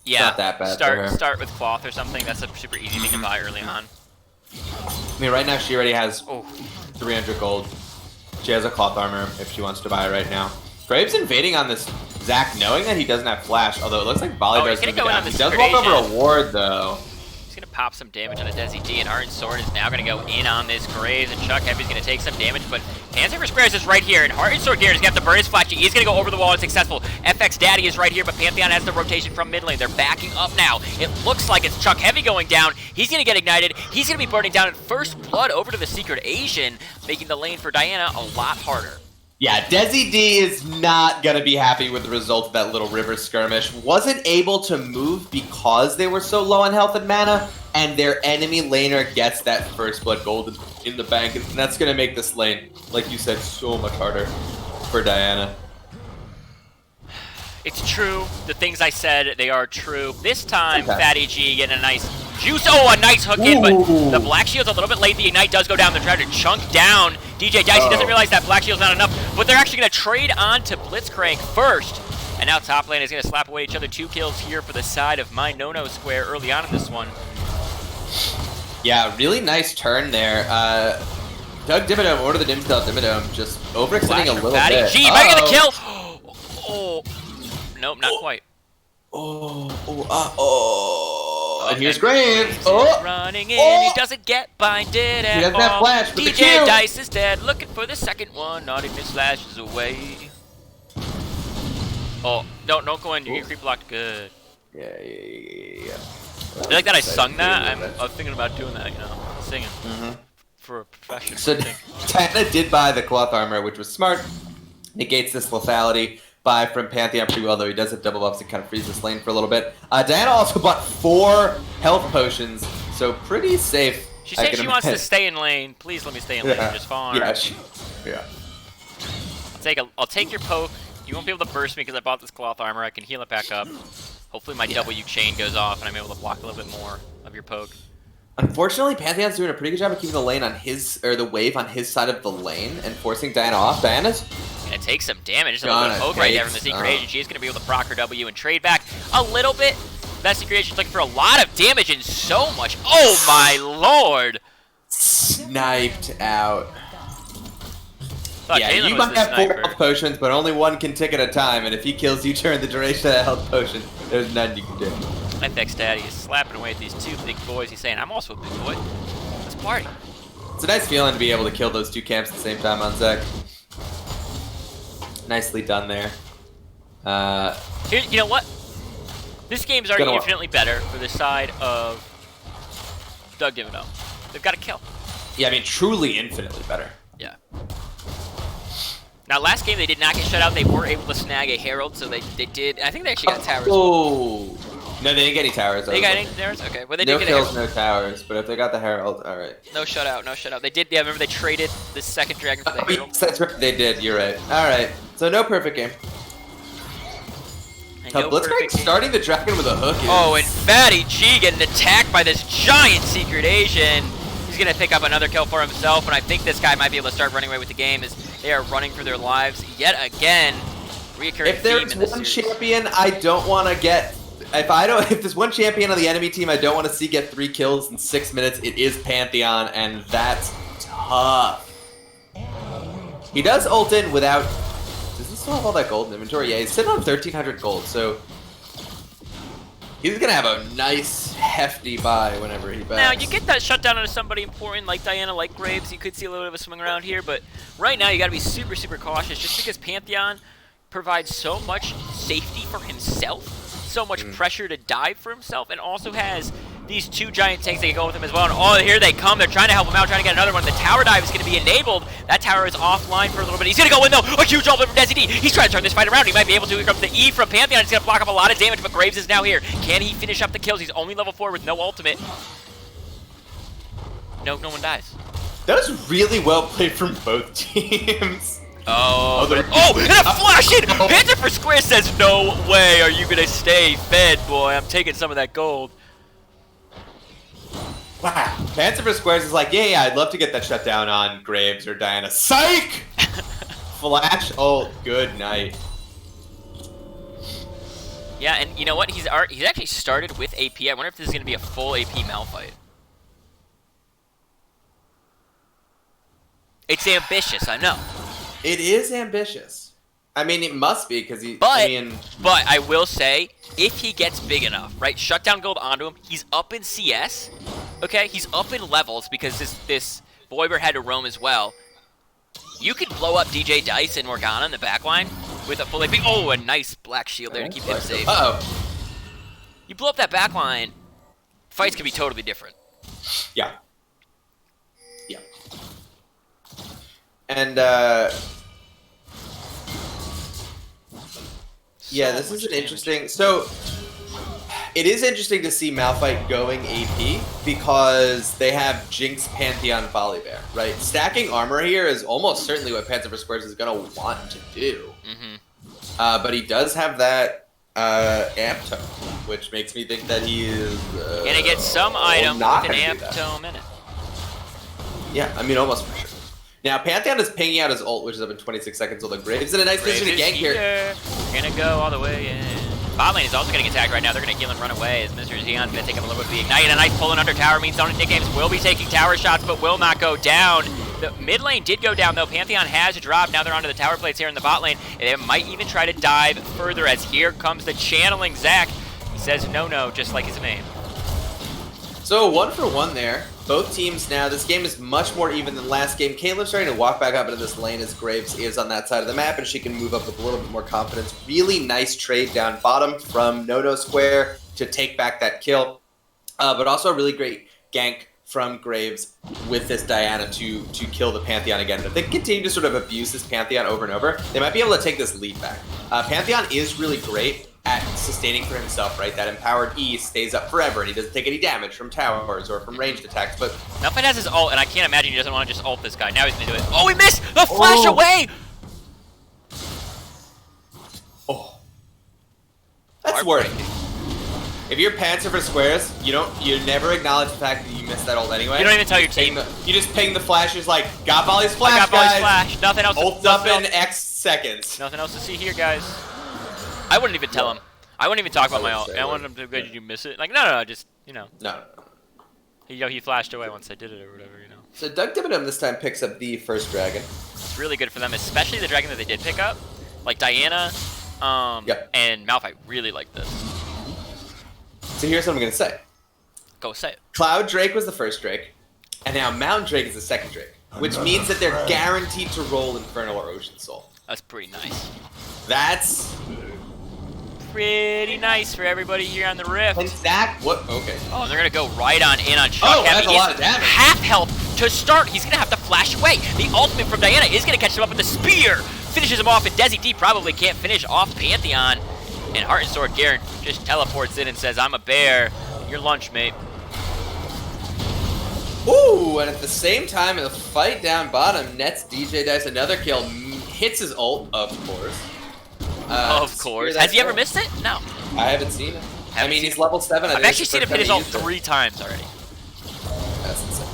Yeah, not that bad for her. Start with cloth or something. That's a super easy thing to buy early on. I mean, right now she already has Oh, 300 gold. She has a cloth armor if she wants to buy it right now. Graves invading on this Zac, knowing that he doesn't have flash. Although it looks like Volley Oh, Bear's he's gonna moving go in down. on the He does Secret walk over a Agent. ward though. he's gonna pop some damage on a Desi D, and Art Sword is now gonna go in on this Graves, and Chuck Heavy's gonna take some damage, but Answer for Squares is right here, and Heart Sword Gary is gonna have to burn his flash. He is gonna go over the wall and successful. FX Daddy is right here, but Pantheon has the rotation from mid lane. They're backing up now. It looks like it's Chuck Heavy going down. He's gonna get ignited. He's gonna be burning down in first blood over to the Secret Asian, making the lane for Diana a lot harder. Yeah, Desi D is not going to be happy with the result of that little river skirmish. Wasn't able to move because they were so low on health and mana, and their enemy laner gets that first blood gold in the bank, and that's going to make this lane, like you said, so much harder for Diana. It's true. The things I said, they are true. This time, Okay. Fatty G getting a nice juice. Oh, a nice hook in, but Ooh. the Black Shield's a little bit late. The Ignite does go down. They're trying to chunk down DJ Dice. He doesn't realize that Black Shield's not enough, but they're actually going to trade on to Blitzcrank first. And now top lane is going to slap away each other. 2 kills here for the side of my no-no square early on in this one. Yeah, really nice turn there. Doug Dimmadome, or the Dimmadome, just overextending Flash a from little Fatty bit. G might get the kill. Oh, nope, not quite. And here's Graves. He's Oh, running in, Oh. he doesn't get binded at He doesn't have all. flash, but the DJ Q. Dice is dead, looking for the second one, not even slashes away. Oh, don't go in, you get creep blocked, good. yeah. I feel like that I sung that, I was thinking about doing that, you know, singing. for a professional. So I think. Diana did buy the cloth armor, which was smart. Negates this lethality. Buy from Pantheon pretty well, though he does have double buffs and kind of frees this lane for a little bit. Diana also bought 4 health potions, so pretty safe. She said she wants to stay in lane. Please let me stay in lane. Just farm. Yeah. I'll take your poke. You won't be able to burst me because I bought this cloth armor. I can heal it back up. Hopefully my W chain goes off and I'm able to block a little bit more of your poke. Unfortunately, Pantheon's doing a pretty good job of keeping the lane on the wave on his side of the lane and forcing Diana off. Diana's gonna take some damage. Just a little bit of poke right there from the Secret Agent. She is gonna be able to proc her W and trade back a little bit. That Secret Agent's looking for a lot of damage and so much. Oh my lord! Sniped out. Yeah, Jalen you was might the have 4 sniper. health potions, but only one can tick at a time, and if he kills you during the duration of that health potion, there's nothing you can do. FX Daddy is slapping away at these 2 big boys. He's saying, I'm also a big boy. Let's party. It's a nice feeling to be able to kill those 2 camps at the same time on Zek. Nicely done there. Here, you know what? This game's already infinitely better for the side of Doug Dimmadome. They've got a kill. Yeah, I mean, truly infinitely better. Yeah. Now, last game they did not get shut out. They were able to snag a Herald, so they did. I think they actually got towers. Oh. No, they didn't get any towers. They got any towers? Okay. Well, they did no get kills, a Herald. no towers, but if they got the Herald, all right. No shutout, no shutout. They did, yeah, remember they traded the second Dragon for the Herald? Yes, that's right. They did, you're right. All right. So no perfect game. Blitzcrank starting the Dragon with a hook is... Oh, and Fatty G getting attacked by this giant Secret Agent. He's going to pick up another kill for himself, and I think this guy might be able to start running away with the game as they are running for their lives yet again. Reoccurring if there's one champion I don't want to get... If there's one champion on the enemy team I don't want to see get 3 kills in 6 minutes, it is Pantheon, and that's tough. He does ult in without... Does he still have all that gold in inventory? Yeah, he's sitting on 1,300 gold, so... He's going to have a nice, hefty buy whenever he backs. Now, you get that shutdown onto somebody important like Diana, like Graves. You could see a little bit of a swing around here, but right now you got to be super, super cautious just because Pantheon provides so much safety for himself, so much pressure to dive for himself, and also has these 2 giant tanks that can go with him as well. And oh, here they come. They're trying to help him out, trying to get another one. The tower dive is going to be enabled. That tower is offline for a little bit. He's going to go in, though. A huge ult from Desi D. He's trying to turn this fight around. He might be able to. Here comes the E from Pantheon. He's going to block up a lot of damage, but Graves is now here. Can he finish up the kills? He's only level 4 with no ultimate. No one dies. That was really well played from both teams. Oh, and a flash in! Panther for Square says, no way are you going to stay fed, boy. I'm taking some of that gold. Wow. Panther for Squares is like, yeah, I'd love to get that shut down on Graves or Diana. Psych! Flash ult, good night. Yeah, and you know what? He's actually started with AP. I wonder if this is going to be a full AP Malphite. It's ambitious, I know. It is ambitious. I mean, it must be, because he... But I will say, if he gets big enough, right? Shut down gold onto him. He's up in CS. Okay? He's up in levels because this Voiber had to roam as well. You could blow up DJ Dice and Morgana in the backline with a full AP. Oh, a nice black shield there to keep him safe. Uh-oh. You blow up that backline, fights can be totally different. Yeah. Yeah. And, yeah, this is an interesting... So, it is interesting to see Malphite going AP because they have Jinx, Pantheon, Volibear, right? Stacking armor here is almost certainly what Panther for Squares is going to want to do. But he does have that amp tome, which makes me think that he is... Gonna get some item with an amp tome in it. Yeah, I mean, almost for sure. Now, Pantheon is pinging out his ult, which is up in 26 seconds, although Graves in a nice position to gank here. Gonna go all the way in. Bot lane is also getting attacked right now. They're gonna heal and run away as Mr. Xeon's gonna take him a little bit of the ignite. And a nice pulling under tower means Sonic Nick Games will be taking tower shots, but will not go down. The mid lane did go down, though. Pantheon has dropped. Now they're onto the tower plates here in the bot lane. And they might even try to dive further as here comes the channeling Zac. He says no, just like his name. So 1-for-1 there. Both teams now, this game is much more even than last game. Caitlin's starting to walk back up into this lane as Graves is on that side of the map, and she can move up with a little bit more confidence. Really nice trade down bottom from No Square to take back that kill. But also a really great gank from Graves with this Diana to kill the Pantheon again. If they continue to sort of abuse this Pantheon over and over, they might be able to take this lead back. Pantheon is really great at sustaining for himself, right? That empowered E stays up forever, and he doesn't take any damage from towers or from ranged attacks, but... Malphite has his ult, and I can't imagine he doesn't want to just ult this guy. Now he's going to do it. Oh, he missed! The flash away! Oh. That's worth it. If you're Panzer for squares, you never acknowledge the fact that you missed that ult anyway. You don't even tell your team. You just ping the flashes like, got Volley's flash, got Volley's flash. Nothing else. Ult's up in X seconds. Nothing else to see here, guys. I wouldn't even tell him. I wouldn't even talk about my ult. I wanted him to go, did you miss it? Like, no, just, No. He flashed away once I did it or whatever, So Doug Dimmadome this time picks up the first dragon. It's really good for them, especially the dragon that they did pick up. Like Diana and Malphite really like this. So here's what I'm going to say. Go say it. Cloud Drake was the first Drake, and now Mountain Drake is the second Drake, which means that they're guaranteed to roll Infernal or Ocean Soul. That's pretty nice. That's... pretty nice for everybody here on the Rift. And Zach, what? Okay. Oh, and they're going to go right on in on Shock. Oh, that's a lot of damage. Half health to start. He's going to have to flash away. The ultimate from Diana is going to catch him up with the spear. Finishes him off, and Desi D probably can't finish off Pantheon. And Heart and Sword Garen just teleports in and says, I'm a bear. Your lunch, mate. Ooh, and at the same time, in the fight down bottom, nets DJ Dice another kill, hits his ult, of course. Of course. Has he ever missed it? No. I haven't seen it. I mean, he's level 7. I've actually seen him hit his ult 3 times already. That's insane.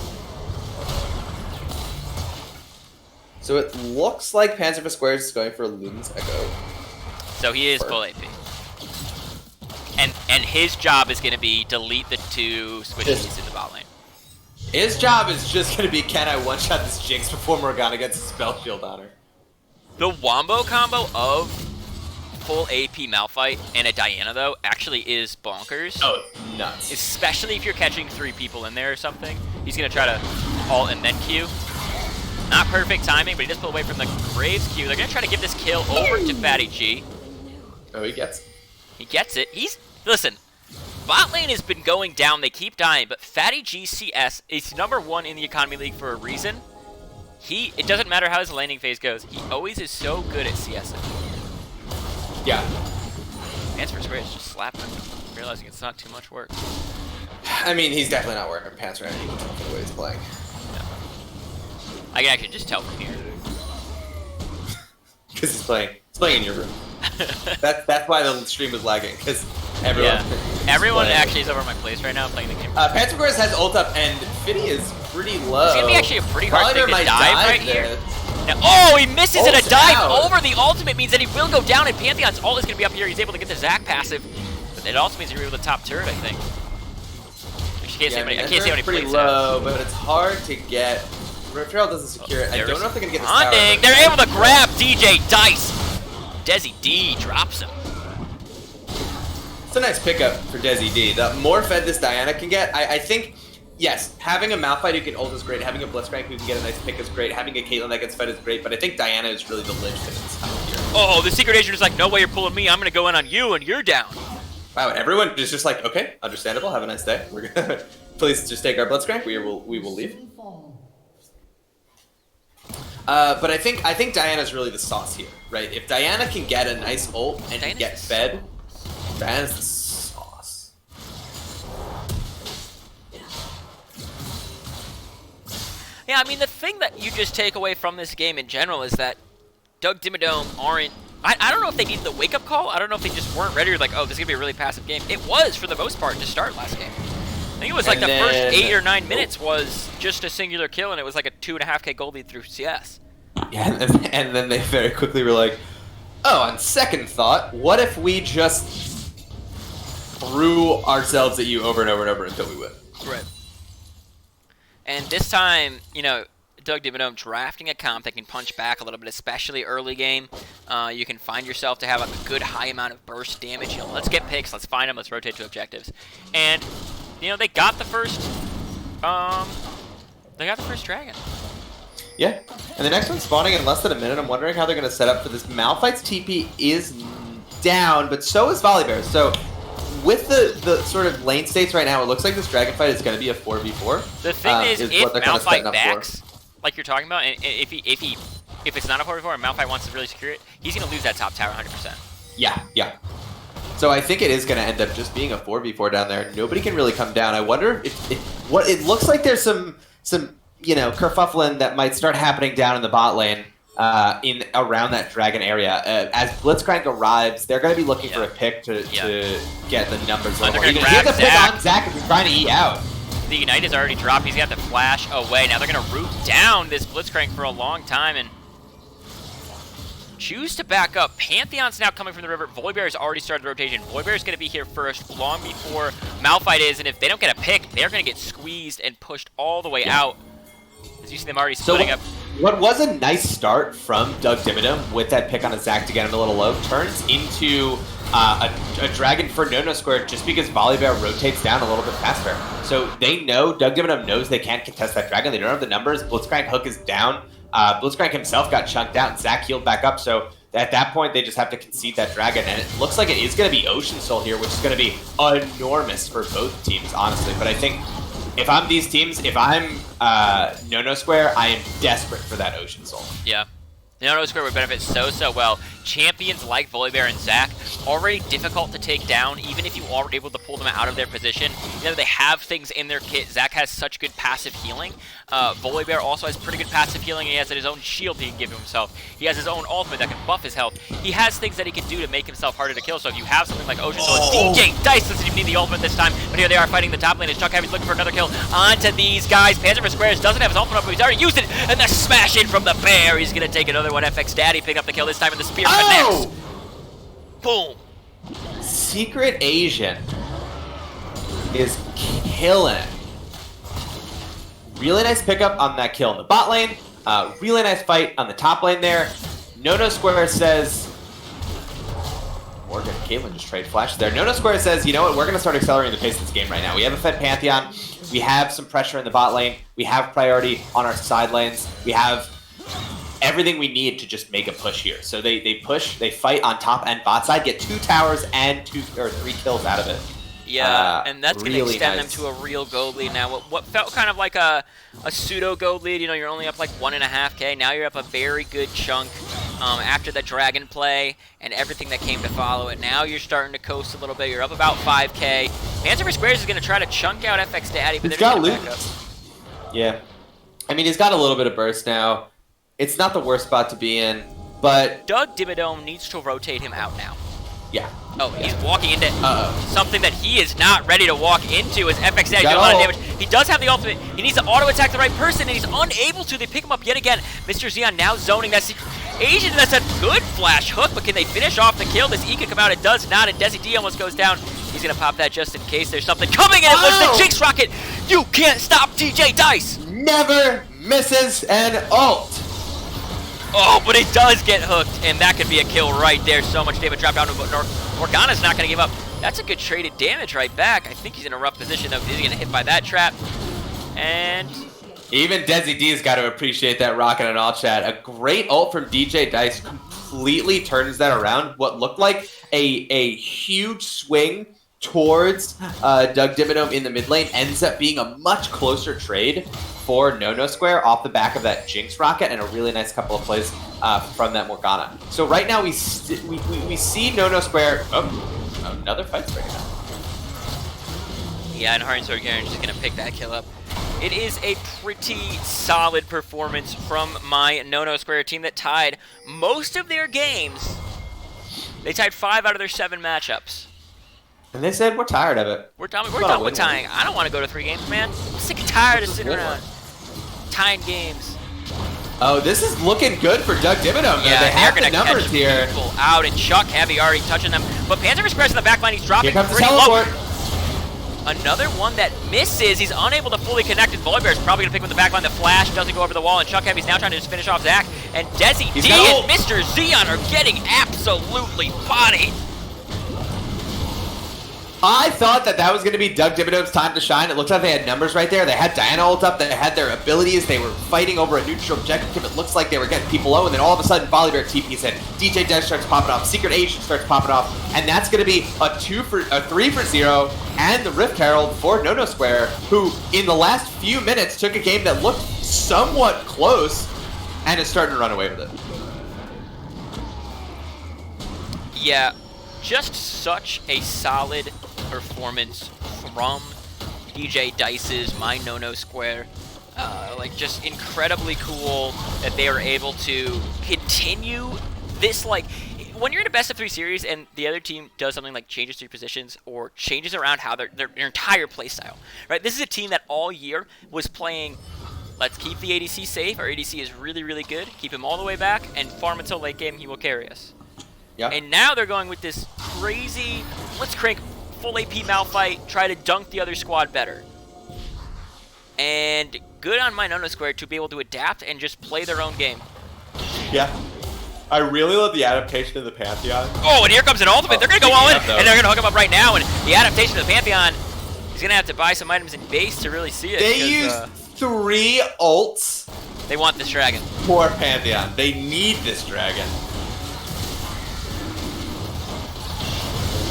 So it looks like Panzer for Squares is going for Luden's Echo. So he is full AP. And his job is going to be delete the 2 switches in the bot lane. His job is just going to be, can I one-shot this Jinx before Morgana gets a spell shield on her? The wombo combo of full AP Malphite and a Diana, though, actually is bonkers. Oh, nuts. Especially if you're catching 3 people in there or something. He's going to try to ult and then Q. Not perfect timing, but he does pull away from the Graves Q. They're going to try to give this kill over to Fatty G. Oh, he gets it. He gets it. Listen, bot lane has been going down. They keep dying, but Fatty G CS is #1 in the Economy League for a reason. It doesn't matter how his laning phase goes. He always is so good at CSing. Yeah. Pants for Squares just slapping him, realizing it's not too much work. I mean, he's definitely not wearing pants right now, for the way he's playing. No. I can actually just tell from here. Because he's playing in your room. That's why the stream was lagging, because everyone actually is over at my place right now playing the game. Panzer Squares has ult up, and Fitty is pretty low. It's going to be actually a pretty hard thing to dive right there. here. Now, oh, he misses it. A dive out. over the ultimate means that he will go down, and Pantheon's ult is going to be up here. He's able to get the Zac passive, but it also means he's able to top turret, I think. I can't see how many pretty plays low, but it's hard to get. Trail doesn't secure it. I don't know if they're going to get this tower. They're able to grab DJ Dice. Desi D drops him. It's a nice pickup for Desi D. The more fed this Diana can get, I think, yes, having a Malphite who can ult is great, having a Blitzcrank who can get a nice pick is great, having a Caitlyn that gets fed is great, but I think Diana is really the linchpin in this time here. Oh, the Secret Agent is like, no way you're pulling me. I'm going to go in on you, and you're down. Wow, and everyone is just like, okay, understandable, have a nice day. We're gonna please just take our Blitzcrank, we will leave. But I think Diana's really the sauce here, right? If Diana can get a nice ult and can get fed, Diana's the sauce. Yeah, I mean, the thing that you just take away from this game in general is that Doug Dimmadome aren't... I don't know if they needed the wake-up call. I don't know if they just weren't ready or like, oh, this is going to be a really passive game. It was, for the most part, to start last game. I think it was like the first 8 or 9 minutes was just a singular kill, and it was like a 2.5k gold lead through CS. Yeah, and then they very quickly were like, oh, on second thought, what if we just threw ourselves at you over and over and over until we win? Right. And this time, you know, Doug Dimmadome drafting a comp that can punch back a little bit, especially early game. You can find yourself to have a good high amount of burst damage. You know, let's get picks, let's find them, let's rotate to objectives. And, you know, they got the first dragon. Yeah, and the next one's spawning in less than a minute. I'm wondering how they're going to set up for this. Malphite's TP is down, but so is Volibear. So with the sort of lane states right now, it looks like this dragon fight is going to be a 4v4. The thing is if what they're kinda setting Malphite up backs, like you're talking about, and if it's not a 4v4 and Malphite wants to really secure it, he's going to lose that top tower 100%. Yeah. So I think it is going to end up just being a 4v4 down there. Nobody can really come down. I wonder if what it looks like there's some kerfuffling that might start happening down in the bot lane in around that dragon area. As Blitzcrank arrives, they're going to be looking for a pick to get the numbers. They're going to grab pick Zach. on Zach if he's trying to eat out. The Ignite is already dropped. He's got the flash away. Now they're going to root down this Blitzcrank for a long time and choose to back up. Pantheon's now coming from the river. Volibear has already started the rotation. Volibear is going to be here first long before Malphite is, and if they don't get a pick, they're going to get squeezed and pushed all the way out. As you see them already splitting up. What was a nice start from Doug Dimmadome with that pick on a Zac to get him a little low turns into a dragon for No Square just because Volibear rotates down a little bit faster. So they know, Doug Dimmadome knows they can't contest that dragon. They don't have the numbers. Blitzcrank hook is down. Blitzcrank himself got chunked out and Zac healed back up. So at that point, they just have to concede that dragon. And it looks like it is going to be Ocean Soul here, which is going to be enormous for both teams, honestly. But I think if I'm these teams, if I'm No Square, I am desperate for that Ocean Soul. Yeah. No Square would benefit so well. Champions like Volibear and Zac, already difficult to take down, even if you are able to pull them out of their position. You know, they have things in their kit. Zac has such good passive healing. Volibear also has pretty good passive healing. He has his own shield he can give himself. He has his own ultimate that can buff his health. He has things that he can do to make himself harder to kill. So if you have something like Ocean Soul, DJ Dice doesn't even need the ultimate this time. But here they are fighting the top lane as Chuck Heavy's looking for another kill onto these guys. Panzer for Squares doesn't have his ultimate up, but he's already used it. And the smash in from the bear. He's going to take another one. FX Daddy pick up the kill this time, and the spear connects. Boom. Secret Asian is killing it. Really nice pickup on that kill in the bot lane. Really nice fight on the top lane there. No Square says... Morgan and Caitlyn just trade flashes there. No Square says, you know what, we're going to start accelerating the pace of this game right now. We have a fed Pantheon. We have some pressure in the bot lane. We have priority on our side lanes. We have everything we need to just make a push here. So they push, they fight on top and bot side, get 2 towers and 2 or 3 kills out of it. Yeah, and that's going to really extend nice. them to a real gold lead now. What felt kind of like a pseudo gold lead, you know, you're only up like 1.5k. Now you're up a very good chunk after the dragon play and everything that came to follow it. Now you're starting to coast a little bit. You're up about 5k. Panzer for Squares is going to try to chunk out FX Daddy, but He's they're got going to loot. back up. Yeah. I mean, he's got a little bit of burst now. It's not the worst spot to be in, but... Doug Dimmadome needs to rotate him out now. Yeah. Oh, he's walking into something that he is not ready to walk into as FX Daddy doing a lot of damage. He does have the ultimate. He needs to auto-attack the right person, and he's unable to. They pick him up yet again. Mr. Xeon now zoning that Asian. That's a good flash hook, but can they finish off the kill? This E can come out. It does not, and Desi D almost goes down. He's going to pop that just in case there's something coming, and it was the Jinx Rocket. You can't stop DJ Dice. Never misses an ult. Oh, but it does get hooked, and that could be a kill right there. So much damage dropped down, but Morgana's not going to give up. That's a good traded damage right back. I think he's in a rough position, though, because he's going to hit by that trap. And... even Desi D's got to appreciate that rocket and all chat. A great ult from DJ Dice completely turns that around. What looked like a huge swing towards Doug Dimmadome in the mid lane ends up being a much closer trade for No Square off the back of that Jinx rocket and a really nice couple of plays from that Morgana. So right now we see No Square. Oh, another fight breaking out. yeah, and Heart and Sword Garen just going to pick that kill up. It is a pretty solid performance from my No Square team that tied most of their games. They tied 5 out of their 7 matchups. And they said, we're tired of it. We're done with tying. I don't want to go to 3 games, man. I'm sick and tired of sitting around tying games. Oh, this is looking good for Doug Dimmadome. Yeah, they have they're the going to numbers catch here. people out, and Chuck Heavy already touching them. But Panzer Express in the back line, he's dropping Here comes the pretty low. teleport. Another one that misses. He's unable to fully connect, and Volibear is probably going to pick up the back line. The flash doesn't go over the wall, and Chuck Heavy's now trying to just finish off Zac. And Desi D and Mr. Xeon are getting absolutely bodied. I thought that was going to be Doug Dimmadome's time to shine. It looked like they had numbers right there. They had Diana ult up. They had their abilities. They were fighting over a neutral objective. It looks like they were getting people low, and then all of a sudden, Volibear TP's in. DJ Dash starts popping off. Secret Asian starts popping off, and that's going to be a 3 for 0, and the Rift Herald for Nono Square, who in the last few minutes took a game that looked somewhat close, and is starting to run away with it. Yeah, just such a solid performance from DJ Dice's My Nono Square. Like, just incredibly cool that they are able to continue this, like, when you're in a best-of-3 series and the other team does something like changes 3 positions or changes around how their entire playstyle, right? This is a team that all year was playing, let's keep the ADC safe. Our ADC is really, really good. Keep him all the way back and farm until late game. He will carry us. Yeah. And now they're going with this crazy, let's crank full AP Malphite, try to dunk the other squad better. And good on My Nono Square to be able to adapt and just play their own game. Yeah. I really love the adaptation of the Pantheon. Oh, and here comes an ultimate. They're going to go all in, and they're going to hook him up right now. And the adaptation of the Pantheon, he's going to have to buy some items in base to really see it. They used 3 ults. They want this dragon. Poor Pantheon. They need this dragon.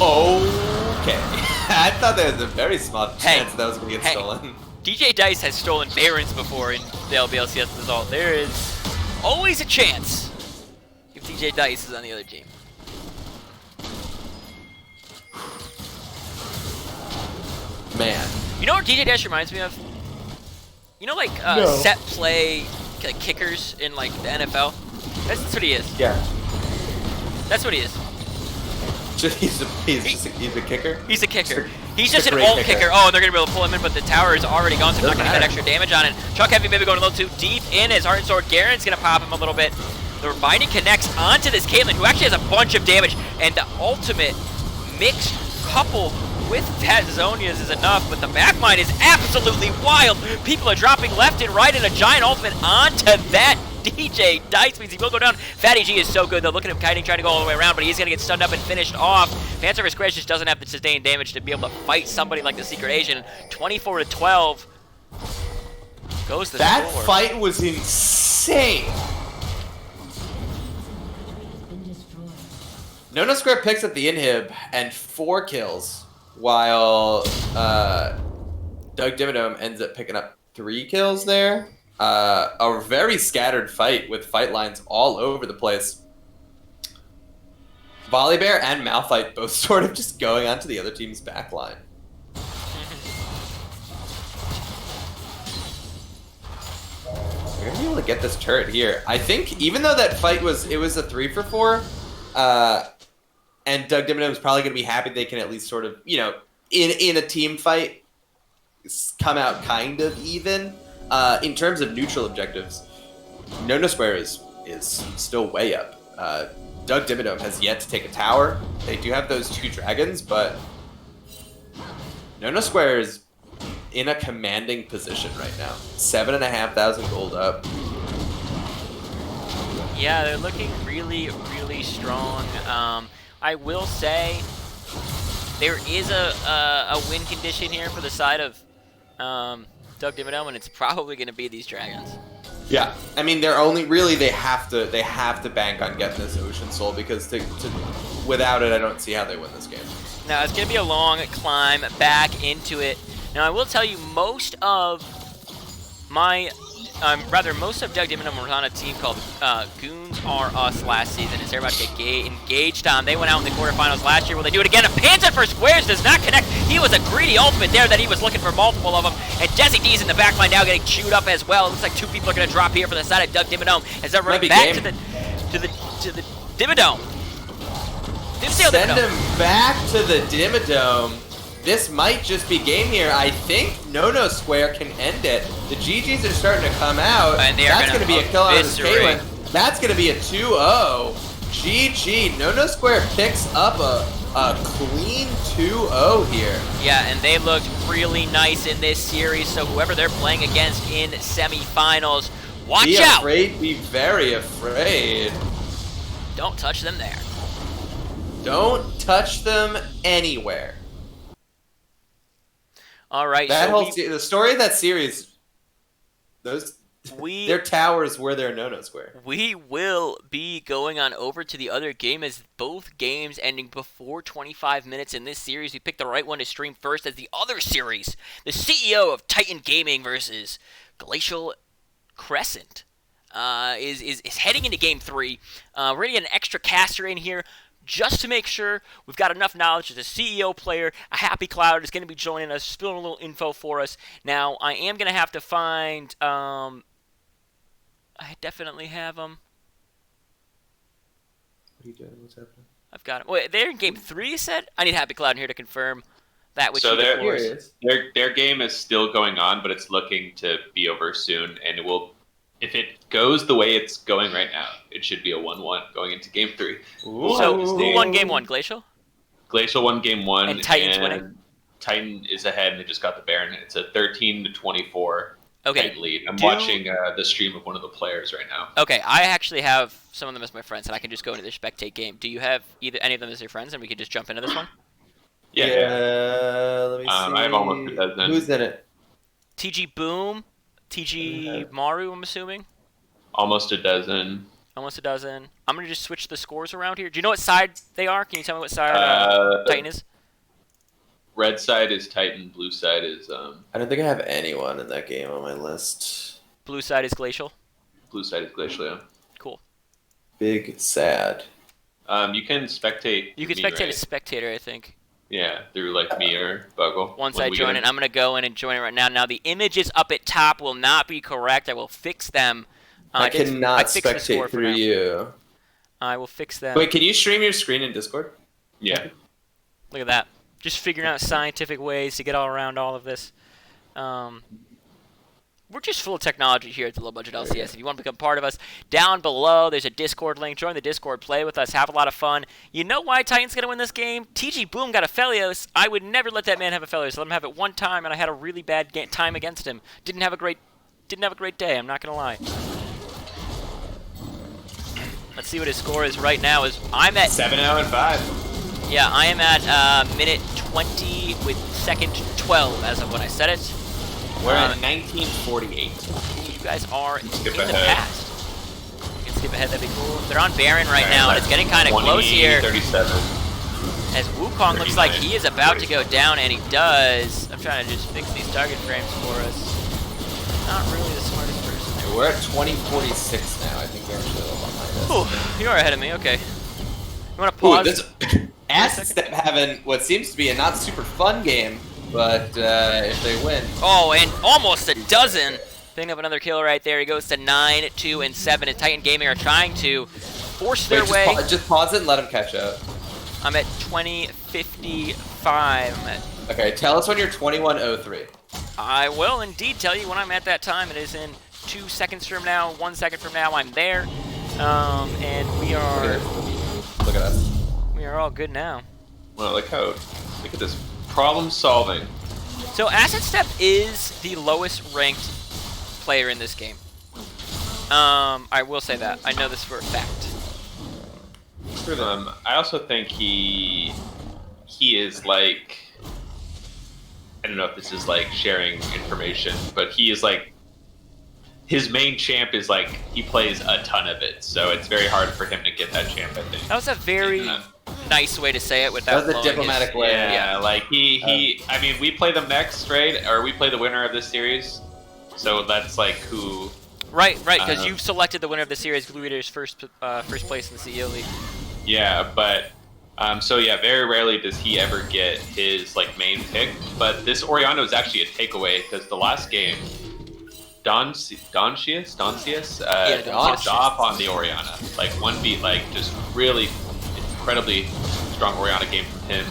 Okay. I thought there was a very small chance that was going to get stolen. DJ Dice has stolen Barons before in the LBLCS result. There is always a chance if DJ Dice is on the other team. Man. You know what DJ Dice reminds me of? You know, like set play like kickers in like the NFL? That's what he is. Yeah. That's what he is. He's a kicker? He's a kicker. He's just an ult kicker. Oh, they're going to be able to pull him in, but the tower is already gone, so he's not going to get extra damage on it. Chuck Heavy maybe going a little too deep in as Heart and Sword Garen's going to pop him a little bit. The Binding connects onto this Caitlyn, who actually has a bunch of damage, and the ultimate mixed couple with that Zonia's is enough, but the backline is absolutely wild. People are dropping left and right, and a giant ultimate onto that DJ Dice means he will go down. Fatty G is so good, though. Look at him kiting, trying to go all the way around, but he's going to get stunned up and finished off. Fanservice Squares just doesn't have the sustained damage to be able to fight somebody like the Secret Asian. 24-12 goes the That score. fight was insane. Nono Square picks up the inhib and 4 kills, while Doug Dimmadome ends up picking up 3 kills there. A very scattered fight with fight lines all over the place. Volibear and Malphite both sort of just going onto the other team's back line. We're gonna be able to get this turret here. I think even though that fight was a 3 for 4, and Doug Dimmadome is probably gonna be happy they can at least sort of, you know, in a team fight come out kind of even. In terms of neutral objectives, Nono Square is still way up. Doug Dimmadome has yet to take a tower. They do have those 2 dragons, but Nono Square is in a commanding position right now. 7,500 gold up. Yeah, they're looking really, really strong. I will say there is a win condition here for the side of Doug Dimmadome, and it's probably going to be these dragons. Yeah, I mean they're only really they have to bank on getting this Ocean Soul, because without it I don't see how they win this game. Now it's going to be a long climb back into it. Now I will tell you most of Doug Dimmadome was on a team called Goons R Us last season, as they're about to get engaged on. They went out in the quarterfinals last year. Will they do it again? A Panzer for Squares does not connect. He was a greedy ultimate there that he was looking for multiple of them. And Jesse D's in the backline now getting chewed up as well. It looks like 2 people are going to drop here for the side of Doug Dimmadome as they're running back to the Dimmadome. Send him back to the Dimmadome. This might just be game here. I think Nono Square can end it. The GGs are starting to come out. And that's going to be a kill on this Caitlyn. That's going to be a 2-0. GG. Nono Square picks up a clean 2-0 here. Yeah, and they looked really nice in this series, so whoever they're playing against in semifinals, watch out! Be very afraid. Don't touch them there. Don't touch them anywhere. All right, That so whole the story of that series, their towers were their no-no square. We will be going on over to the other game as both games ending before 25 minutes in this series. We picked the right one to stream first as the other series, the CEO of Titan Gaming versus Glacial Crescent, is heading into Game 3. We're going to get an extra caster in here just to make sure we've got enough knowledge. As a CEO player, a Happy Cloud is going to be joining us, spilling a little info for us. Now, I am going to have to find... I definitely have them. What are you doing? What's happening? I've got them. Wait, they're in Game 3, you said? I need Happy Cloud in here to confirm that with So you. their game is still going on, but it's looking to be over soon, and it will. If it goes the way it's going right now, it should be a 1-1 going into Game 3. Ooh. So, who won Game 1? Glacial? Glacial won Game 1, And Titan's winning? Titan is ahead, and they just got the Baron. It's a 13-24 Okay. Titan lead. I'm watching the stream of one of the players right now. Okay, I actually have some of them as my friends, and I can just go into the spectate game. Do you have any of them as your friends, and we could just jump into this one? Yeah. Let me see. I have almost a dozen. Who's in it? TG Boom, TG Maru, I'm assuming. Almost a dozen. Almost a dozen. I'm going to just switch the scores around here. Do you know what side they are? Can you tell me what side Titan is? Red side is Titan, blue side is I don't think I have anyone in that game on my list. Blue side is Glacial. blue side is Glacial. Yeah. Cool. Big sad. You can spectate. You can me, spectate right? a spectator, I think. Yeah, through like me or Buggle. Once when I we join get it, I'm going to go in and join it right now. Now, the images up at top will not be correct. I will fix them. I cannot fixed the score spectate for through now. you. I will fix them. Wait, can you stream your screen in Discord? Yeah. Look at that. Just figuring out scientific ways to get all around all of this. We're just full of technology here at the Low Budget LCS. If you want to become part of us, down below there's a Discord link. Join the Discord, play with us, have a lot of fun. You know why Titan's going to win this game? TG Boom got a Felios. I would never let that man have a Felios. Let him have it one time, and I had a really bad time against him. Didn't have a great day, I'm not going to lie. Let's see what his score is right now. I'm at 7-0-5. Yeah, I am at minute 20 with second 12 as of when I said it. We're at 1948. You guys are in Skip the ahead. past. You can skip ahead, that'd be cool. They're on Baron right now, and it's getting kind of close here. 37. As Wukong looks like he is about to go down, and he does. I'm trying to just fix these target frames for us. Not really the smartest person there. We're at 2046 now. I think we're actually a little behind us. Ooh, you're ahead of me, okay. You want to Ooh, pause? this Asset having what seems to be a not super fun game, but if they win. Oh, and almost a dozen. Picking up another kill right there. He goes to 9, 2, and 7. And Titan Gaming are trying to force their Wait, way. just pause it and let them catch up. I'm at 20:55. Okay, tell us when you're 21:03. I will indeed tell you when I'm at that time. It is in 2 seconds from now, 1 second from now. I'm there, and we are. Look at us. We are all good now. Well, look at this problem solving. So Asset Step is the lowest ranked player in this game. I will say that. I know this for a fact. I also think he is like, I don't know if this is like sharing information, but he is like, his main champ is like, he plays a ton of it, so it's very hard for him to get that champ, I think. That was a very nice way to say it without That was a blowing diplomatic his- way. Yeah, like I mean, we play them next, right? Or we play the winner of this series, so that's like who. Right, because you've selected the winner of the series, Blue Eater's first place in the CEO League. Yeah, but so yeah, very rarely does he ever get his like main pick. But this Oriana was actually a takeaway because the last game, Doncius popped off on the Oriana. Like one beat, like just really incredibly strong Oriana game from him.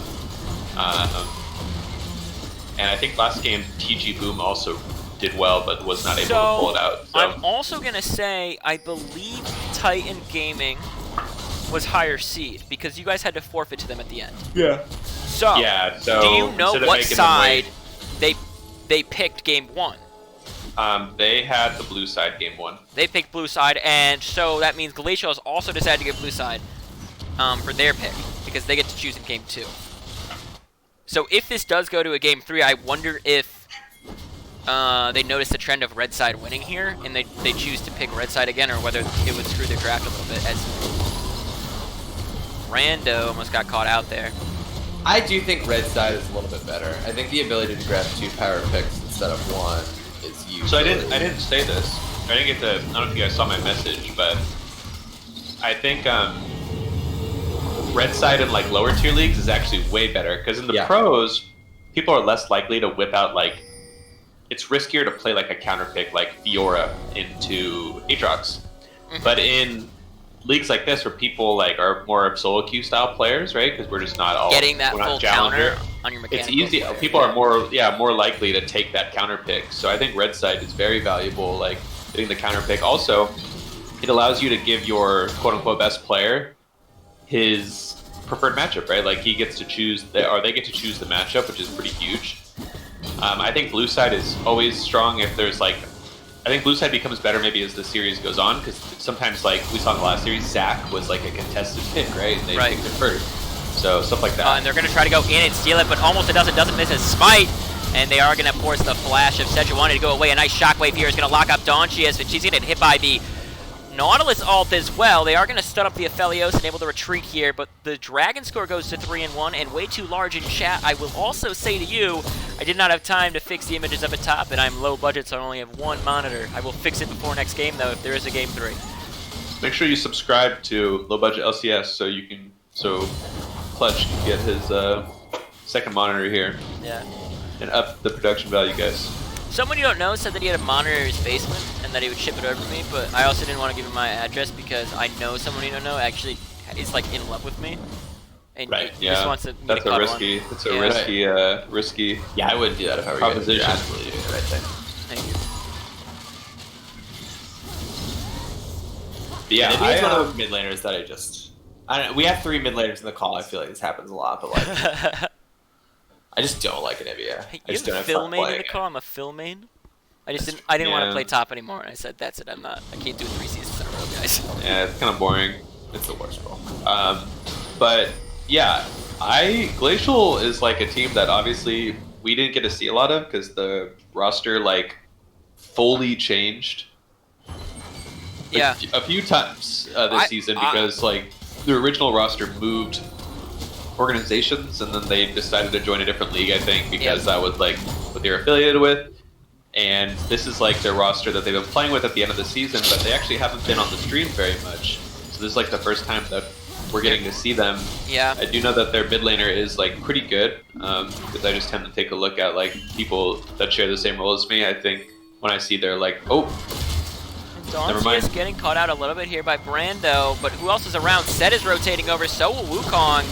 And I think last game TG Boom also did well, but was not able to pull it out. So. I'm also gonna say I believe Titan Gaming was higher seed because you guys had to forfeit to them at the end. Yeah. So, Yeah, so do you know instead of what making them side wait, they picked game 1? they had the blue side game 1. They picked blue side, and so that means Glacial has also decided to get blue side for their pick because they get to choose in game 2. So if this does go to a game 3, I wonder if they notice the trend of red side winning here, and they choose to pick red side again, or whether it would screw their draft a little bit. As Rando almost got caught out there. I do think red side is a little bit better. I think the ability to grab 2 power picks instead of 1 is useful. So I didn't say this. I didn't get to. I don't know if you guys saw my message, but I think red side in like lower tier leagues is actually way better because in the pros, people are less likely to whip out like. It's riskier to play like a counter pick like Fiora into Aatrox, but in leagues like this where people like are more solo queue style players, right? Because we're just not all getting that full counter on your mechanical. It's easy. Player. People are more likely to take that counter pick. So I think red side is very valuable. Like getting the counter pick. Also, it allows you to give your quote unquote best player his preferred matchup, right? Like he gets to choose, or they get to choose the matchup, which is pretty huge. I think blue side is always strong if there's like, I think blue side becomes better maybe as the series goes on because sometimes like we saw in the last series, Zac was like a contested pick, right? And they picked it first. So stuff like that. And they're going to try to go in and steal it, but almost it doesn't miss his smite. And they are going to force the flash of Sejuani to go away. A nice shockwave here is going to lock up Donchius, and she's going to get hit by the Nautilus ult as well. They are going to stun up the Aphelios and able to retreat here, but the Dragon score goes to 3-1 and way too large in chat. I will also say to you, I did not have time to fix the images up at top, and I'm low budget, so I only have 1 monitor. I will fix it before next game, though, if there is a game 3. Make sure you subscribe to Low Budget LCS so Clutch can get his second monitor here. Yeah. And up the production value, guys. Someone you don't know said that he had a monitor in his basement and that he would ship it over to me, but I also didn't want to give him my address because I know someone you don't know actually is like in love with me. And he just wants to That's a risky. It's a risky. Yeah, I wouldn't do that if I were proposition. You're absolutely doing the right thing. Thank you. But yeah, he's one of those mid laners that I don't know. We have 3 mid laners in the call. I feel like this happens a lot, but like. I just don't like Anivia. Hey, I just don't have Phil fun main in playing the it. call. I'm a Phil main. I didn't want to play top anymore, and I said that's it. I can't do 3 seasons in a row, guys. Yeah, it's kind of boring. It's the worst role. But yeah, Glacial is like a team that obviously we didn't get to see a lot of because the roster like fully changed. Yeah, a few times this season because like the original roster moved organizations and then they decided to join a different league, I think, because that was like what they were affiliated with. And this is like their roster that they've been playing with at the end of the season, but they actually haven't been on the stream very much. So this is like the first time that we're getting to see them. Yeah. I do know that their mid laner is like pretty good because I just tend to take a look at like people that share the same role as me. I think when I see they're like, oh, never mind. Donchius getting caught out a little bit here by Brando, but who else is around? Set is rotating over, so will Wukong.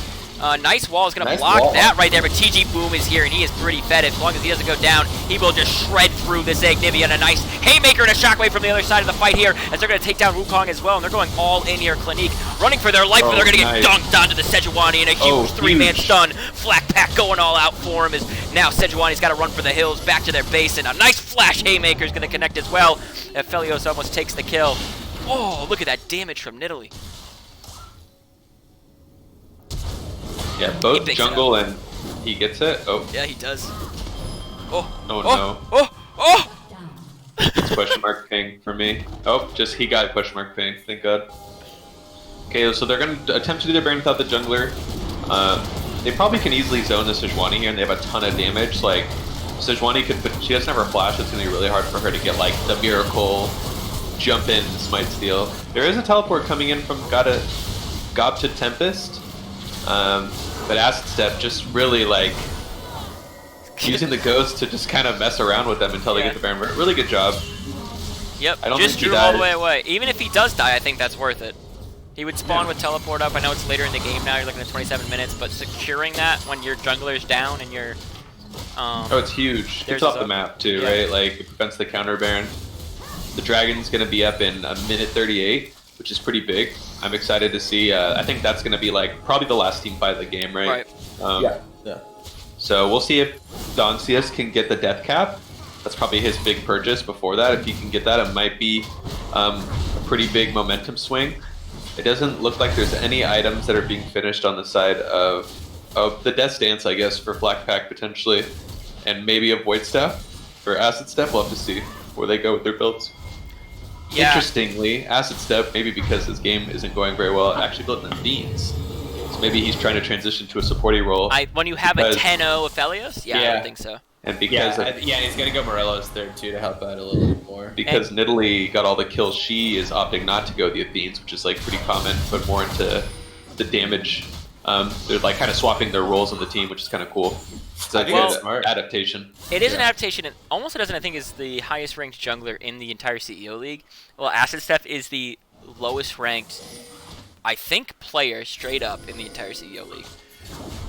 Nice wall is going to block that right there, but TG Boom is here, and he is pretty fed. As long as he doesn't go down, he will just shred through this Ignivia. And a nice haymaker and a shockwave from the other side of the fight here, as they're going to take down Wukong as well, and they're going all in here. Clinique running for their life, but they're going to get dunked onto the Sejuani in a huge 3-man stun. Flak Pack going all out for him, as now Sejuani's got to run for the hills, back to their base, and a nice flash haymaker is going to connect as well. Aphelios almost takes the kill. Oh, look at that damage from Nidalee. Yeah, both jungle and he gets it. Oh. Yeah, he does. Oh. Oh no. Oh. It's question mark ping for me. Oh, he got question mark ping. Thank God. Okay, so they're going to attempt to do their burn without the jungler. They probably can easily zone the Sejuani here, and they have a ton of damage. Like, Sejuani she doesn't have her flash. It's going to be really hard for her to get like the miracle jump in smite steal. There is a teleport coming in from Gob to Tempest. But Acid Step just really like using the ghost to just kind of mess around with them until they get the Baron. Really good job. Yep, I don't just think drew all the way away. Even if he does die, I think that's worth it. He would spawn with teleport up. I know it's later in the game now, you're looking at 27 minutes, but securing that when your jungler's down and you're... oh, it's huge. It's off the map too, right? Like, it prevents the counter Baron. The Dragon's going to be up in 1:38, which is pretty big. I'm excited to see. I think that's going to be like probably the last team fight of the game, right? Yeah. So we'll see if Donchius can get the death cap. That's probably his big purchase before that. If he can get that, it might be a pretty big momentum swing. It doesn't look like there's any items that are being finished on the side of The Death Dance, I guess, for Flak Pack potentially, and maybe a Void Staff or Acid Step. We'll have to see where they go with their builds. Yeah. Interestingly, Acid Step, maybe because his game isn't going very well, actually built in Fiends. So maybe he's trying to transition to a supporty role. When you have a 10-0 Aphelios? Yeah, I would think so. And because he's gonna go Morello's third too to help out a little bit more. Because Nidalee got all the kills, she is opting not to go the Athenes, which is like pretty common, but more into the damage. They're like kind of swapping their roles on the team, which is kind of cool. It's like an adaptation. It is an adaptation, and almost a dozen, I think, is the highest ranked jungler in the entire CEO League. Well, Acid Steph is the lowest ranked, I think, player straight up in the entire CEO League.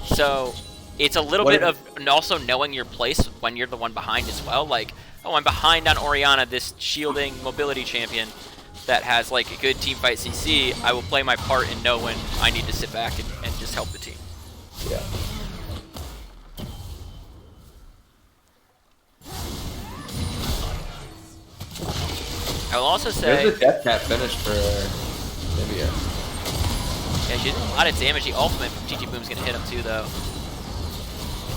So it's a little bit of also knowing your place when you're the one behind as well. Like, oh, I'm behind on Orianna, this shielding mobility champion that has like a good team fight CC. I will play my part and know when I need to sit back and just help the team. Yeah. I will also say... There's a Death Cat finish for Nivea. Yeah, she's doing a lot of damage. The ultimate from GG Boom's going to hit him too, though.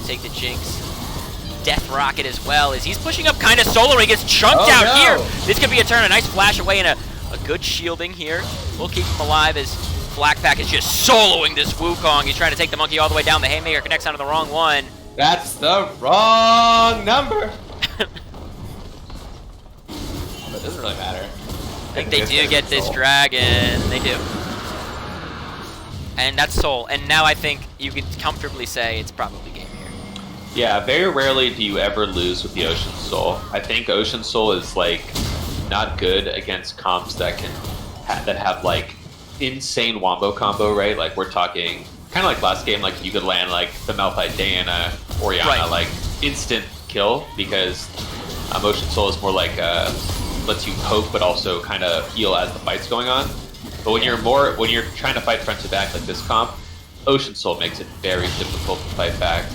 Take the Jinx. Death Rocket as well, as he's pushing up kind of solo. He gets chunked out here. This could be a turn. A nice flash away and a good shielding here. We'll keep him alive as Blackpack is just soloing this Wukong. He's trying to take the monkey all the way down. The Haymaker connects onto the wrong one. That's the wrong number. But it doesn't really matter. I think they do get this dragon. They do. And that's Soul. And now I think you can comfortably say it's probably game here. Yeah, very rarely do you ever lose with the Ocean Soul. I think Ocean Soul is like not good against comps that can that have like insane wombo combo, right? Like we're talking kind of like last game, like you could land like the Malphite Diana, Orianna, like instant kill, because Ocean Soul is more like lets you poke but also kind of heal as the fight's going on. But when you're trying to fight front to back like this comp, Ocean Soul makes it very difficult to fight back.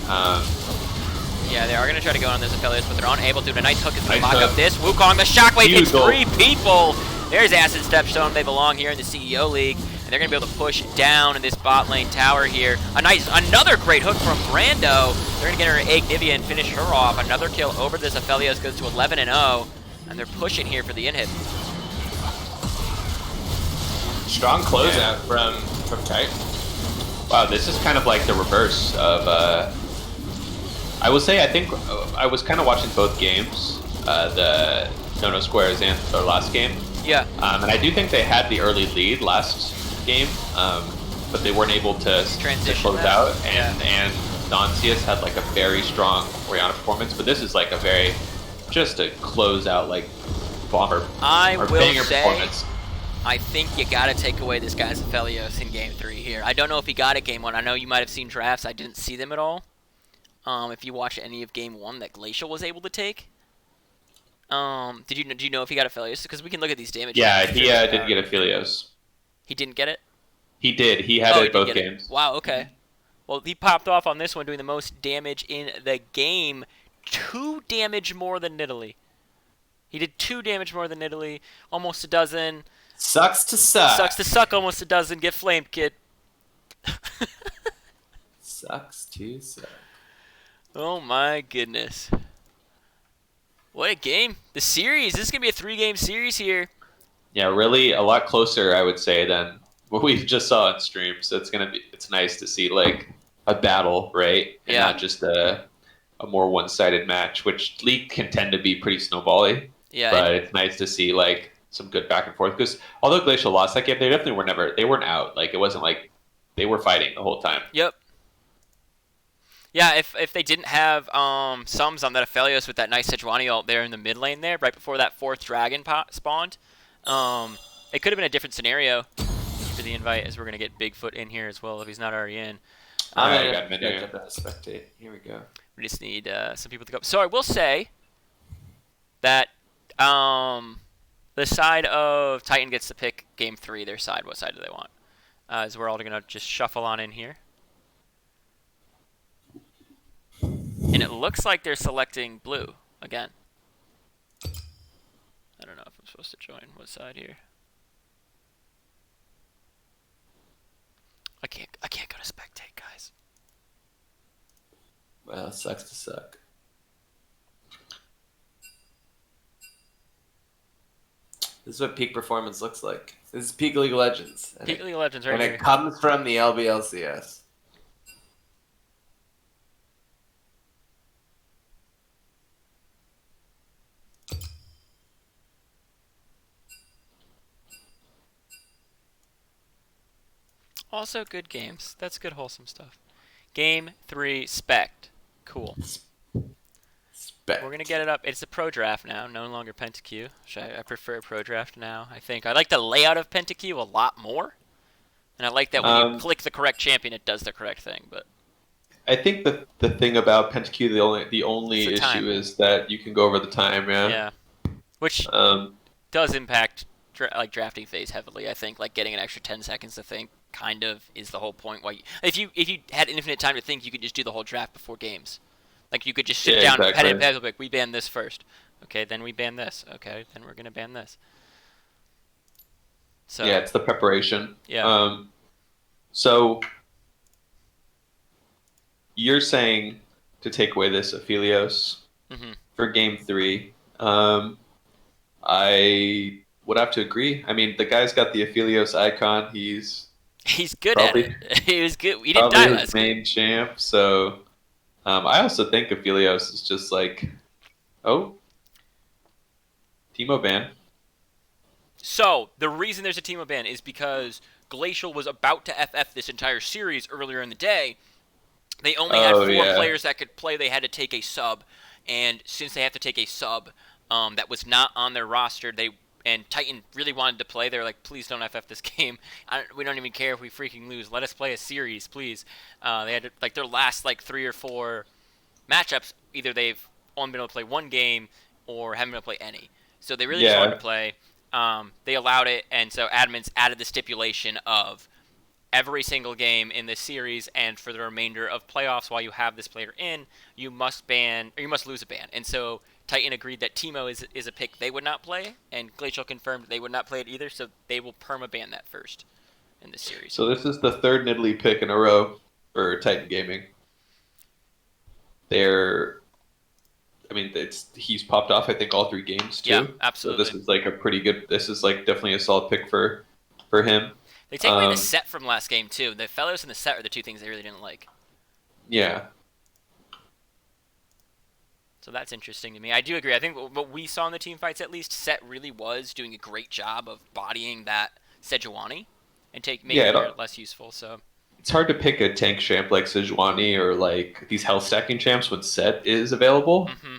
Yeah, they are going to try to go on this Aphelios, but they're unable to. A nice hook is going to lock up this. Wukong, the shockwave hits 3 people. There's Acid Step showing they belong here in the CEO League, and they're going to be able to push down in this bot lane tower here. Another great hook from Brando. They're going to get her Egg Nivea and finish her off. Another kill over this Aphelios, goes to 11-0, and they're pushing here for the inhib. Strong closeout from Titan. Wow, this is kind of like the reverse of. I will say, I think I was kind of watching both games, the No Squares and their last game. Yeah. And I do think they had the early lead last game, but they weren't able to close out. And Doncius had like a very strong Orianna performance, but this is like just a close out like bomber. I will banger say, performance. I think you got to take away this guy's Aphelios in Game 3 here. I don't know if he got it Game 1. I know you might have seen drafts. I didn't see them at all. If you watch any of Game 1 that Glacial was able to take. Do you know if he got Aphelios? Because we can look at these damage. Yeah, he did get Aphelios. He didn't get it? He did. He had it both games. Wow, okay. Well, he popped off on this one, doing the most damage in the game. 2 damage more than Nidalee. He did 2 damage more than Nidalee. Almost a dozen. Sucks to suck. Sucks to suck, almost a dozen. Get flamed, kid. Sucks to suck. Oh my goodness. What a game. The series. This is going to be a 3-game series here. Yeah, really a lot closer, I would say, than what we just saw on stream. So it's nice to see like a battle, right? And not just a more one-sided match, which League can tend to be pretty snowbally. Yeah. But it's nice to see like some good back and forth, because although Glacial lost that game, they definitely weren't out. Like it wasn't like they were fighting the whole time. Yep. Yeah, if they didn't have Sums on that Aphelios with that nice Sejuani ult there in the mid lane there, right before that 4th dragon spawned, it could have been a different scenario for the invite, as we're going to get Bigfoot in here as well if he's not already in. I got menu. Spectate. Here we go. We just need some people to go. So I will say that the side of Titan gets to pick Game 3, their side. What side do they want? As we're all going to just shuffle on in here. And it looks like they're selecting blue again. I don't know if I'm supposed to join what side here. I can't go to spectate, guys. Well, sucks to suck. This is what peak performance looks like. This is peak League of Legends. Peak League of Legends right and here. it comes from the LBLCS. Also good games. That's good wholesome stuff. Game 3 Spect. Cool. Spect. We're gonna get it up. It's a pro draft now, no longer PentaQ. I prefer pro draft now. I think I like the layout of PentaQ a lot more, and I like that when you click the correct champion, it does the correct thing. But I think the thing about PentaQ, the only It's the time. issue is that you can go over the time. yeah, which Um, does impact like drafting phase heavily. I think like getting an extra 10 seconds to think kind of is the whole point. Why if you had infinite time to think, you could just do the whole draft before games. Like you could just sit Yeah, down exactly. and pen like we ban this first. Okay, then we ban this. Okay, then we're gonna ban this. So yeah, it's the preparation. Yeah. So you're saying to take away this Aphelios hmm for game 3. I would have to agree. I mean, the guy's got the Aphelios icon. He's he's good Probably- at it. He was good. He didn't probably die his last game. main champ. So I also think Aphelios is just like, oh, Teemo ban. So the reason there's a team of ban is because Glacial was about to FF this entire series earlier in the day. They only had 4 yeah. players that could play. They had to take a sub, and since they have to take a sub that was not on their roster, and Titan really wanted to play. They were like, please don't FF this game. We don't even care if we freaking lose. Let us play a series, please. They had to, like their last like 3 or 4 matchups. Either they've only been able to play one game or haven't been able to play any. So they really just Yeah. wanted to play. They allowed it, and so admins added the stipulation of every single game in this series and for the remainder of playoffs while you have this player in, you must ban or you must lose a ban. And so Titan agreed that Teemo is a pick they would not play, and Glacial confirmed they would not play it either, so they will perma-ban that first in this series. So this is the third Nidalee pick in a row for Titan Gaming. He's popped off, I think, all 3 games too. Yeah, absolutely. So this is like a pretty good. This is like definitely a solid pick for him. They take away the set from last game too. The fellows and the set are the 2 things they really didn't like. Yeah. So that's interesting to me. I do agree. I think what we saw in the team fights, at least, Set really was doing a great job of bodying that Sejuani and making her less useful. So it's hard to pick a tank champ like Sejuani or like these health stacking champs when Set is available. Mm-hmm.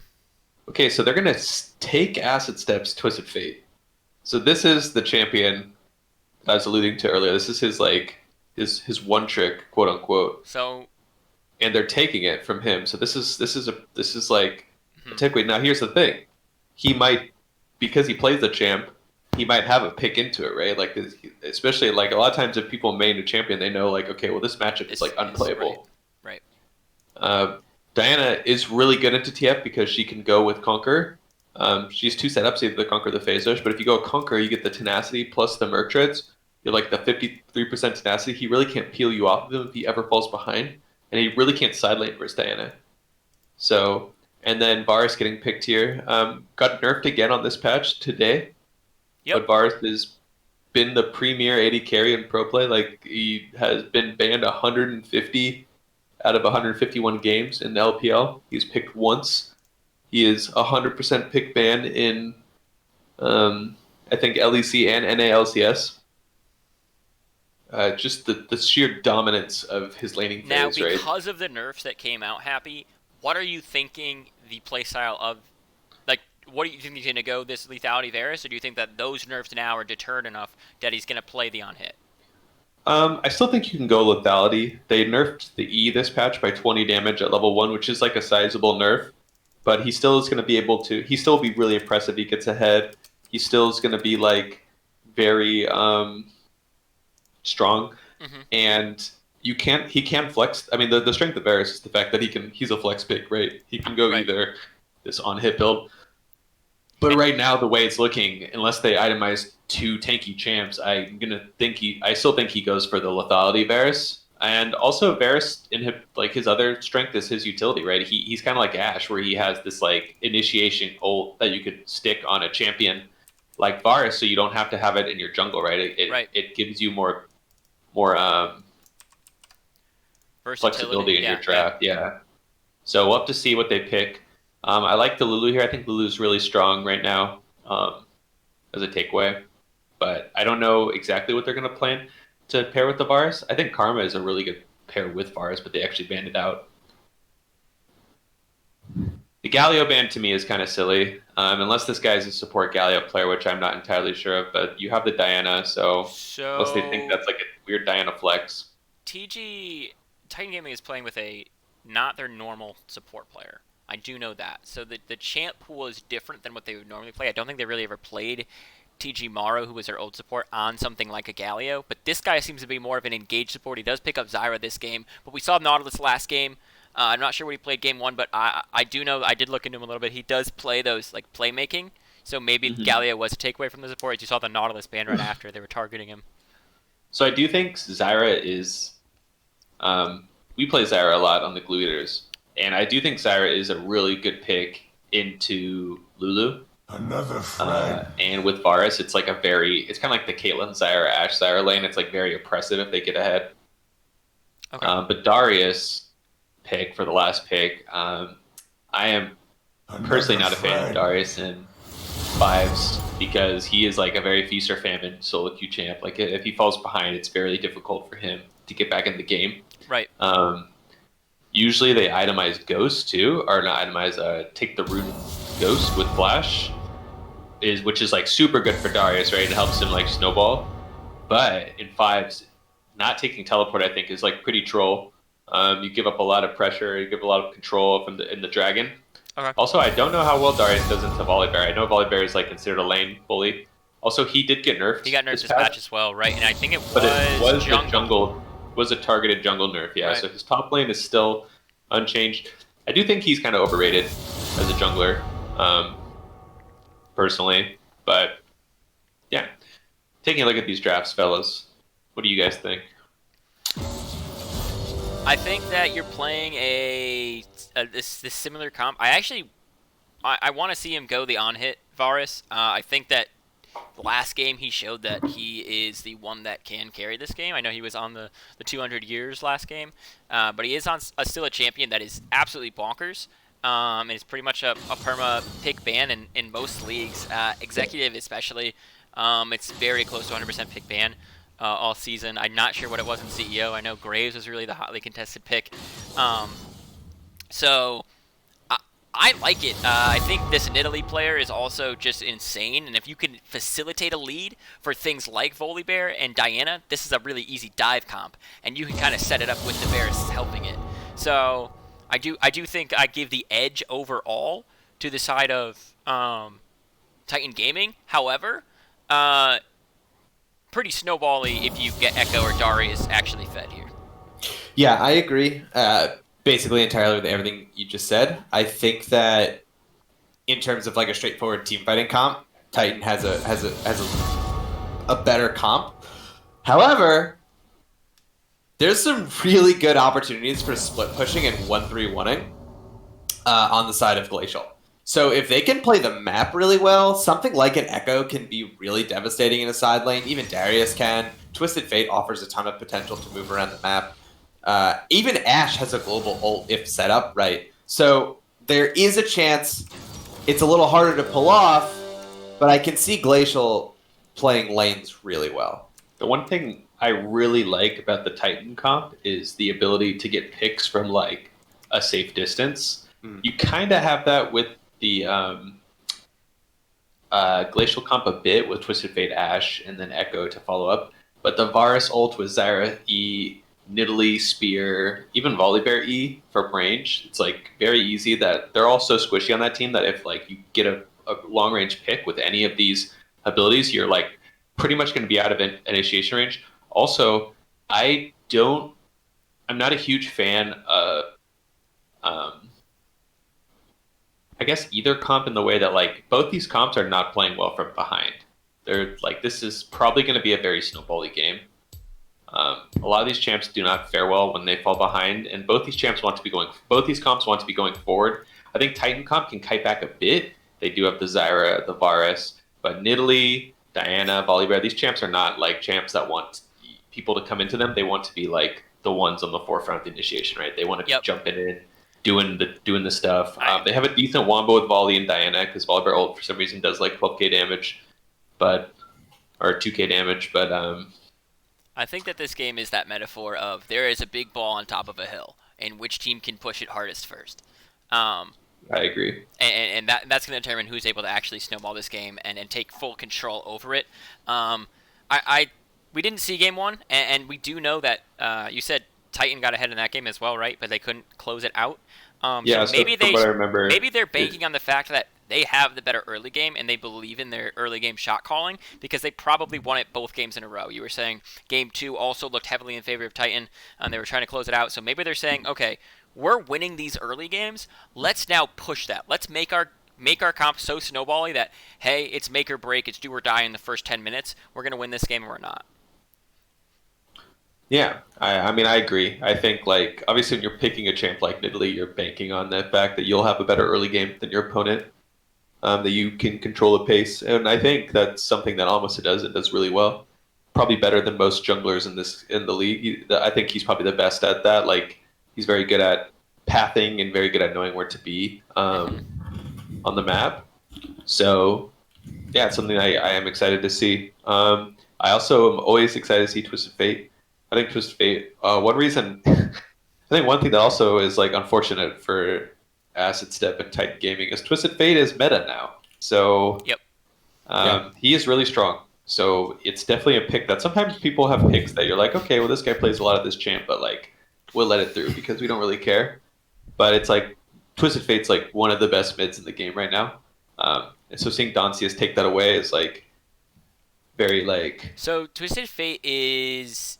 Okay, so they're gonna take Acid Steps Twisted Fate. So this is the champion I was alluding to earlier. This is his like his one trick, quote unquote. So, and they're taking it from him. So this is like a takeaway. Now here's the thing: he might, because he plays the champ, he might have a pick into it, right? Like especially like a lot of times if people main a champion, they know like, okay, well this matchup is like unplayable. Right. Diana is really good into TF because she can go with Conquer. She has 2 setups, either the Conquer or the Phase Rush, but if you go Conquer, you get the Tenacity plus the Merc Treads. You're like the 53% Tenacity. He really can't peel you off of him if he ever falls behind, and he really can't side lane versus Diana. So, and then Varus getting picked here. Got nerfed again on this patch today. Yep. But Varus has been the premier AD carry in pro play. Like, he has been banned 150 out of 151 games in the LPL. He's picked once. He is 100% pick ban in, I think, LEC and NALCS. Just the sheer dominance of his laning phase, Now, right? because of the nerfs that came out, Happy, what are you thinking the playstyle of, like, what do you think he's going to go this lethality Varus, or do you think that those nerfs now are deterred enough that he's going to play the on-hit? I still think you can go lethality. They nerfed the E this patch by 20 damage at level 1, which is like a sizable nerf. But he still is going to be able to... He still will be really impressive. He gets ahead. He still is going to be, like, very strong. Mm-hmm. And he can flex. I mean, the strength of Varus is the fact that he's a flex pick, right? He can go either this on-hit build. But right now, the way it's looking, unless they itemize 2 tanky champs, I still think he goes for the lethality Varus. And also Varus like his other strength is his utility, right? He's kind of like Ashe, where he has this like initiation ult that you could stick on a champion like Varus, so you don't have to have it in your jungle, right? Right. It gives you more Versatility. flexibility in your Yeah. draft. Yeah. So we'll have to see what they pick. I like the Lulu here. I think Lulu's really strong right now as a takeaway, but I don't know exactly what they're going to plan to pair with the Varus. I think Karma is a really good pair with Varus, but they actually banned it out. The Galio ban to me is kind of silly, unless this guy is a support Galio player, which I'm not entirely sure of, but you have the Diana, so unless they think that's like a weird Diana flex. TG Titan Gaming is playing with a not their normal support player. I do know that. So the champ pool is different than what they would normally play. I don't think they really ever played TG Morrow, who was their old support, on something like a Galio. But this guy seems to be more of an engaged support. He does pick up Zyra this game. But we saw Nautilus last game. I'm not sure what he played game one, but I do know, I did look into him a little bit. He does play those like playmaking. So maybe Galio was a takeaway from the support. As you saw the Nautilus ban right after. They were targeting him. So I do think Zyra is... we play Zyra a lot on the Glue Eaters. And I do think Zyra is a really good pick into Lulu. Another friend. And with Varus, it's like it's kind of like the Caitlyn Zyra, Ashe Zyra lane. It's like very oppressive if they get ahead. Okay. But Darius pick for the last pick, I am personally not a fan of Darius in fives because he is like a very feast or famine solo queue champ. Like if he falls behind, it's very difficult for him to get back in the game. Right. Usually they itemize Ghost too, or not itemize, take the rune Ghost with Flash, which is like super good for Darius, right? It helps him like snowball. But in fives, not taking teleport, I think, is like pretty troll. You give up a lot of pressure, you give a lot of control in the dragon. Okay. Also, I don't know how well Darius does into Volibear. I know Volibear is like considered a lane bully. Also, he did get nerfed. He got nerfed this match as well, right? And I think it was a targeted jungle nerf, yeah. Right. So his top lane is still unchanged. I do think he's kind of overrated as a jungler, personally. But yeah, taking a look at these drafts, fellas, what do you guys think? I think that you're playing this similar comp. I want to see him go the on-hit Varus. I think that last game he showed that he is the one that can carry this game. I know he was on the 200 years last game, but he is on still a champion that is absolutely bonkers. And it's pretty much a perma pick ban in most leagues, executive especially. It's very close to 100% pick ban all season. I'm not sure what it was in CEO. I know Graves was really the hotly contested pick. So I like it. I think this Nidalee player is also just insane, and if you can facilitate a lead for things like Volibear and Diana, this is a really easy dive comp, and you can kind of set it up with the Varus helping it. So I do think I give the edge overall to the side of Titan Gaming. However, pretty snowbally if you get Echo or Darius actually fed here. Yeah, I agree. Basically entirely with everything you just said. I think that in terms of like a straightforward team fighting comp, Titan has a better comp. However, there's some really good opportunities for split pushing and 1-3-1ing on the side of Glacial. So if they can play the map really well, something like an Echo can be really devastating in a side lane. Even Darius can. Twisted Fate offers a ton of potential to move around the map. Even Ashe has a global ult if set up right. So there is a chance it's a little harder to pull off, but I can see Glacial playing lanes really well. The one thing I really like about the Titan comp is the ability to get picks from like a safe distance. You kind of have that with the Glacial comp a bit with Twisted Fate Ashe and then Echo to follow up. But the Varus ult with Zyra E, Nidalee, Spear, even Volibear E from range, it's like very easy that they're all so squishy on that team that if like you get a long range pick with any of these abilities, you're like pretty much going to be out of initiation range. Also, I'm not a huge fan of I guess either comp in the way that like both these comps are not playing well from behind. They're like, this is probably going to be a very snowbally game. A a lot of these champs do not fare well when they fall behind, and both these comps want to be going forward. I think Titan comp can kite back a bit. They do have the Zyra, the Varus, but Nidalee, Diana, Volibear, these champs are not like champs that want people to come into them. They want to be like the ones on the forefront of the initiation, right? They want to be jumping in, doing the stuff. They have a decent wombo with Volley and Diana because Volibear ult for some reason does like 12k damage, or 2k damage, but I think that this game is that metaphor of there is a big ball on top of a hill, and which team can push it hardest first. I agree. And that's going to determine who's able to actually snowball this game and take full control over it. We didn't see game one, and we do know that you said Titan got ahead in that game as well, right? But they couldn't close it out. Yeah, so maybe from what I remember, maybe they're banking on the fact that they have the better early game and they believe in their early game shot calling because they probably won it both games in a row. You were saying game 2 also looked heavily in favor of Titan, and they were trying to close it out. So maybe they're saying, okay, we're winning these early games. Let's now push that. Let's make our comp so snowbally that, hey, it's make or break, it's do or die in the first 10 minutes. We're going to win this game or we're not. Yeah, I mean, I agree. I think, like, obviously when you're picking a champ like Nidalee, you're banking on the fact that you'll have a better early game than your opponent, that you can control the pace. And I think that's something that Almost does. It does really well. Probably better than most junglers in the league. I think he's probably the best at that. Like, he's very good at pathing and very good at knowing where to be on the map. So, yeah, it's something I am excited to see. I also am always excited to see Twisted Fate. I think Twisted Fate, one reason, I think one thing that also is like unfortunate for Acid Step and Titan Gaming is Twisted Fate is meta now. So he is really strong. So it's definitely a pick that sometimes people have picks that you're like, okay, well, this guy plays a lot of this champ, but like we'll let it through because we don't really care. But it's like Twisted Fate's like one of the best mids in the game right now. And so seeing Doncius take that away is like very like... So Twisted Fate is...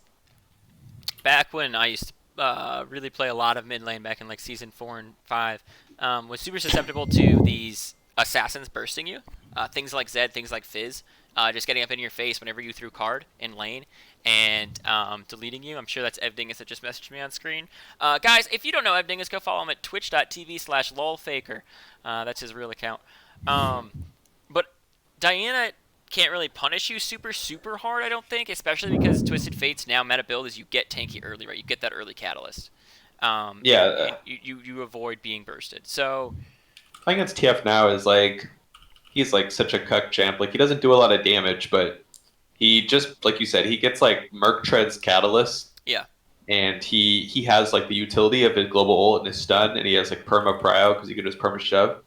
Back when I used to really play a lot of mid lane back in like season 4 and 5, was super susceptible to these assassins bursting you. Things like Zed, things like Fizz, just getting up in your face whenever you threw card in lane and deleting you. I'm sure that's Evdingus that just messaged me on screen. Guys, if you don't know Evdingus, go follow him at twitch.tv/lolfaker. That's his real account. But Diana can't really punish you super hard, I don't think, especially because Twisted Fate's now meta build is you get tanky early, right? You get that early catalyst. And you avoid being bursted. So playing against TF now is like he's like such a cuck champ. Like he doesn't do a lot of damage, but he just, like you said, he gets like Merc Tread's catalyst. Yeah. And he has like the utility of his global ult and his stun, and he has like perma prio because he can just perma shove.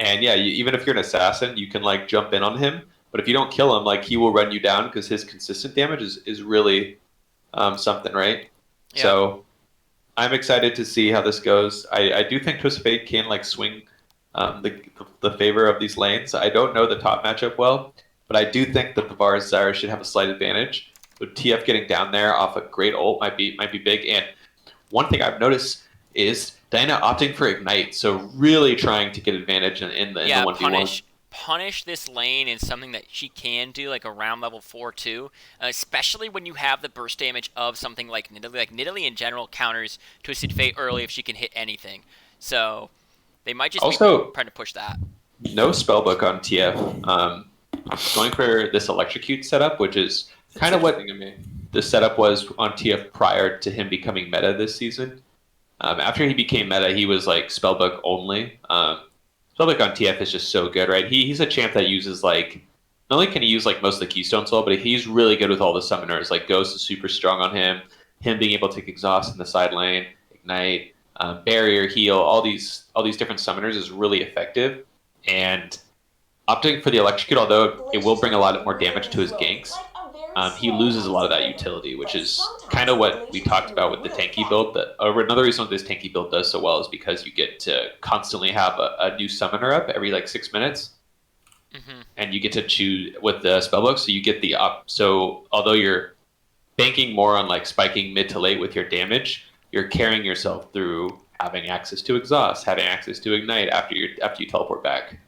And yeah, even if you're an assassin, you can like jump in on him. But if you don't kill him, like he will run you down because his consistent damage is really something, right? Yeah. So I'm excited to see how this goes. I do think Twisted Fate can like swing the favor of these lanes. I don't know the top matchup well, but I do think that the Varus Zyra should have a slight advantage. But TF getting down there off a great ult might be big. And one thing I've noticed is Diana opting for Ignite, so really trying to get advantage in the 1v1. Punish this lane is something that she can do, like around level 4 too, especially when you have the burst damage of something like Nidalee. Like Nidalee in general counters Twisted Fate early if she can hit anything. So they might just also be trying to push that. No spellbook on TF. Going for this electrocute setup, which is kind of what the setup was on TF prior to him becoming meta this season. After he became meta, he was like spellbook only. Spellbook on TF is just so good, right? He's a champ that uses like, not only can he use like most of the keystones well, but he's really good with all the summoners. Like Ghost is super strong on him. Him being able to exhaust in the side lane, Ignite, barrier, heal, all these different summoners is really effective. And opting for the electrocute, although it will bring a lot more damage to his ganks, he loses a lot of that utility, which is kind of what we talked about with the tanky build. Another reason why this tanky build does so well is because you get to constantly have a new summoner up every like 6 minutes, and you get to choose with the spellbook, so you get the up. So although you're banking more on like spiking mid to late with your damage, you're carrying yourself through having access to exhaust, having access to ignite after you teleport back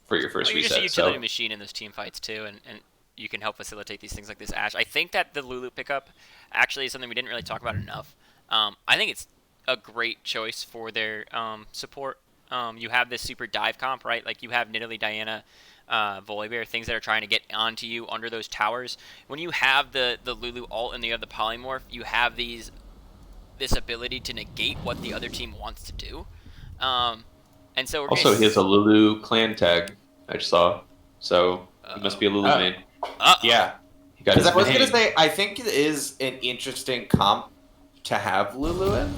for your first reset. You're just a utility machine in those team fights too, and you can help facilitate these things like this, Ash. I think that the Lulu pickup actually is something we didn't really talk about enough. I think it's a great choice for their support. You have this super dive comp, right? Like you have Nidalee, Diana, Volibear, things that are trying to get onto you under those towers. When you have the Lulu ult and you have the polymorph, you have this ability to negate what the other team wants to do. And so also, he has a Lulu clan tag, I just saw. So he must be a Lulu main. Yeah. He got his Because I was main. going to say, I think it is an interesting comp to have Lulu in.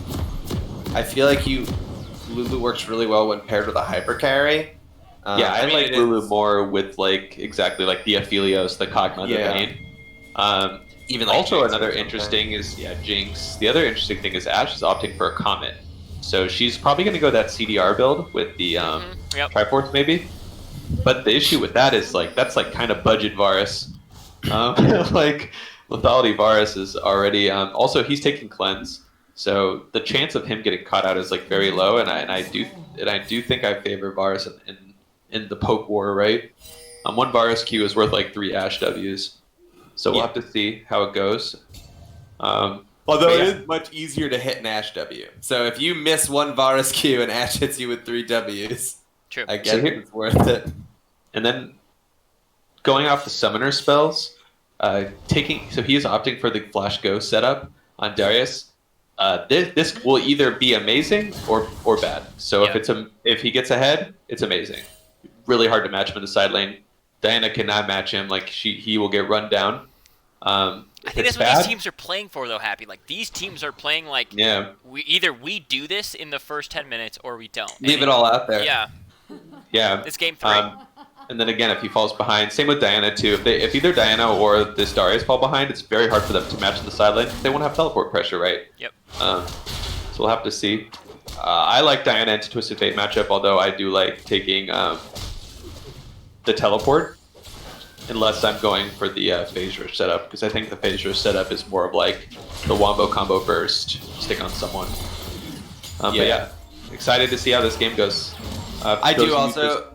I feel like Lulu works really well when paired with a hyper carry. Yeah, I like Lulu more with exactly like the Aphelios, the Kog'Maw, the main. Even like also Jinx another or something. interesting is Jinx. The other interesting thing is Ashe is opting for a Comet. So she's probably going to go that CDR build with the Triforce maybe. But the issue with that is that's kind of budget Varus. Like Lethality Varus is already also he's taking cleanse. So the chance of him getting caught out is very low, and I do think I favor Varus in the poke war, right? One Varus Q is worth 3 Ashe Ws. So we'll have to see how it goes. Although it is much easier to hit an Ashe W. So if you miss one Varus Q and Ashe hits you with 3 Ws, True. I guess it's worth it. And then going off the summoner spells, so he is opting for the Flash Go setup on Darius. This will either be amazing or bad. So if he gets ahead, it's amazing. Really hard to match him in the side lane. Diana cannot match him. He will get run down. I think that's what these teams are playing for, though, Happy. These teams are playing we do this in the first 10 minutes or we don't. Leave it all out there. Yeah. Yeah. It's game 3. And then again, if he falls behind, same with Diana too. If either Diana or this Darius fall behind, it's very hard for them to match in the side lane. They won't have teleport pressure, right? Yep. So we'll have to see. I like Diana into Twisted Fate matchup, although I do like taking the teleport, unless I'm going for the Phase Rush setup, because I think the Phase Rush setup is more of the Wombo combo burst, stick on someone. But yeah, excited to see how this game goes. I do also...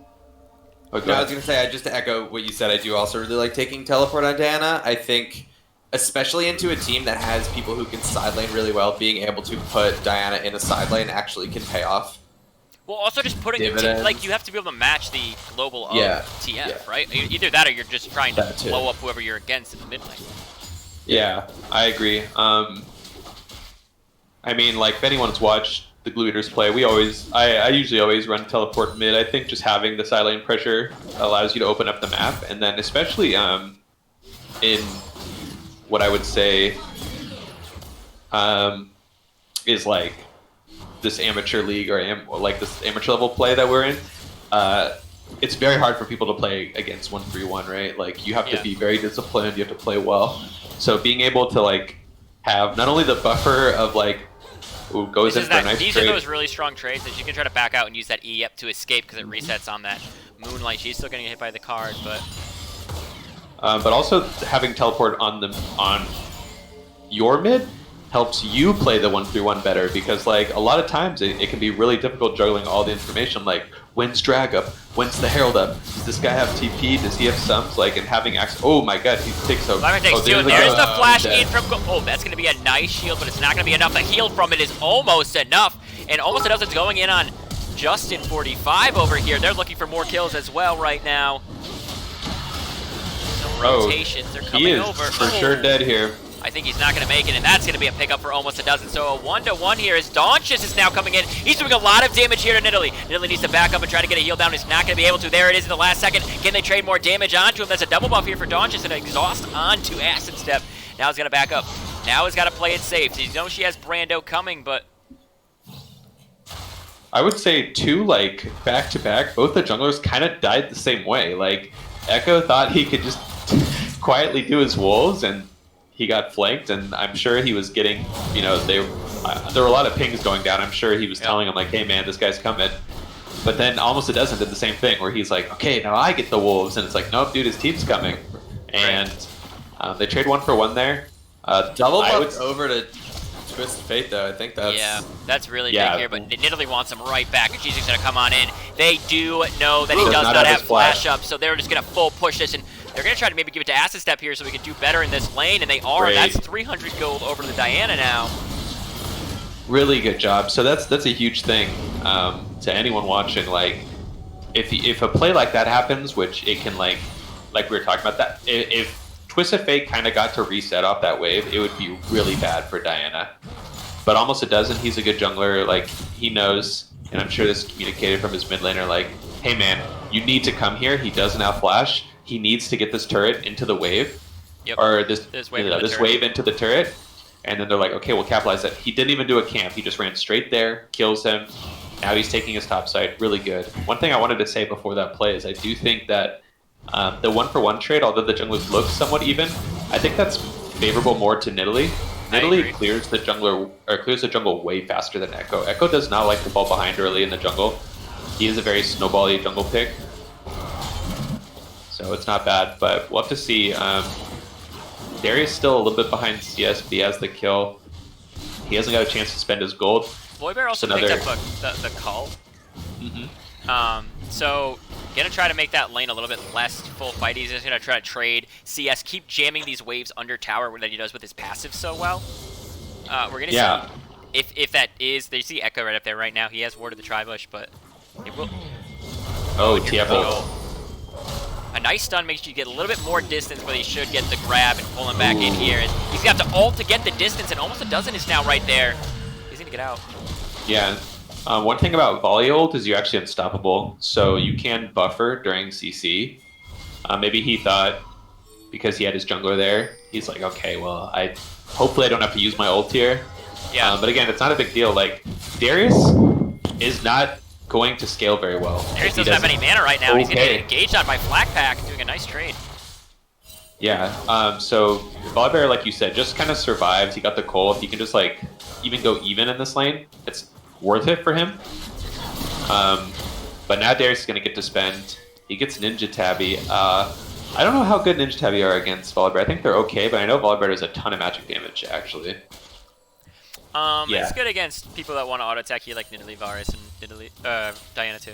I was going to say, just to echo what you said, I do also really like taking teleport on Diana. I think, especially into a team that has people who can side lane really well, being able to put Diana in a side lane actually can pay off. Well, also just putting it you have to be able to match the global of TF, right? Either that or you're just trying to blow up whoever you're against in the mid lane. Yeah, I agree. I mean, if anyone's watched the Glue Eaters play, I usually always run teleport mid. I think just having the side lane pressure allows you to open up the map, and then especially in what I would say is this amateur league or this amateur level play that we're in. It's very hard for people to play against 1-3-1, right? You have to be very disciplined. You have to play well. So being able to have not only the buffer of who goes in for a nice These trade. are those really strong trades that you can try to back out and use that E up to escape because it resets on that Moonlight. She's still getting hit by the card, but also having teleport on your mid helps you play the 1-3-1 better, because a lot of times it can be really difficult juggling all the information, when's drag up, when's the herald up, does this guy have TP, does he have sums, and having access. Oh my god, he takes a... there's the flash in from... Oh, that's going to be a nice shield, but it's not going to be enough. The heal from it is almost enough, and almost enough is going in on Justin 45 over here. They're looking for more kills as well right now. Some rotations are coming over. He is for sure dead here. I think he's not going to make it, and that's going to be a pickup for almost a dozen. So a 1-to-1 here as Donchus is now coming in. He's doing a lot of damage here to Nidalee. Nidalee needs to back up and try to get a heal down. He's not going to be able to. There it is in the last second. Can they trade more damage onto him? That's a double buff here for Donchus and an exhaust onto Acid Step. Now he's going to back up. Now he's got to play it safe. He knows she has Brando coming, but... I would say, too, back-to-back, both the junglers kind of died the same way. Echo thought he could just quietly do his wolves, and he got flanked, and I'm sure he was getting, there were a lot of pings going down. I'm sure he was telling him, hey, man, this guy's coming. But then almost a dozen did the same thing, where he's okay, now I get the wolves. And it's nope, dude, his team's coming. And they trade 1-for-1 there. Double buff over to Twisted Fate, though. I think that's... Yeah, that's really big here, but Nidalee wants him right back, and she's just going to come on in. They do know that he does not have flash up, so they're just going to full push this, and They're going to try to maybe give it to Acid Step here so we can do better in this lane, and they are. Great. That's 300 gold over to Diana now. Really good job. So that's a huge thing to anyone watching. Like, if a play like that happens, which it can like we were talking about that, if Twisted Fate kind of got to reset off that wave, it would be really bad for Diana. But almost it doesn't. He's a good jungler. Like, he knows, and I'm sure this is communicated from his mid laner. Like, hey man, you need to come here. He doesn't have flash. He needs to get this turret into the wave, or this wave into the turret. And then they're like, okay, we'll capitalize that. He didn't even do a camp. He just ran straight there, kills him. Now he's taking his top side. Really good. One thing I wanted to say before that play is I do think that the 1-for-1 trade, although the junglers look somewhat even, I think that's favorable more to Nidalee. Nidalee clears the jungle way faster than Echo. Echo does not like to fall behind early in the jungle. He is a very snowbally jungle pick. So it's not bad, but we'll have to see. Darius still a little bit behind CS, but he has the kill. He hasn't got a chance to spend his gold. Voidbear also picked up the call. So gonna try to make that lane a little bit less full fight. He's just gonna try to trade CS, keep jamming these waves under tower that he does with his passive so well. We're gonna see if that is. They see Echo right up there right now. He has warded the Tribush, but it will. Oh, TF. A nice stun makes you get a little bit more distance, but he should get the grab and pull him back in here. And he's got to ult to get the distance, and almost a dozen is now right there. He's gonna get out. Yeah. One thing about volley ult is you're actually unstoppable, so you can buffer during CC. Maybe he thought because he had his jungler there, he's like, okay, well, hopefully I don't have to use my ult here. Yeah. But again, it's not a big deal. Like, Darius is not going to scale very well. Darius doesn't have any mana right now. He's gonna get engaged on by Flak Pack, doing a nice trade. Yeah. So Volibear, like you said, just kind of survives. He got the coal. If he can just like even go even in this lane, it's worth it for him. But now Darius is gonna get to spend. He gets Ninja Tabby. I don't know how good Ninja Tabby are against Volibear. I think they're okay, but I know Volibear does a ton of magic damage actually. It's good against people that want to auto attack you, like Nidalee, Varus, and Diana too.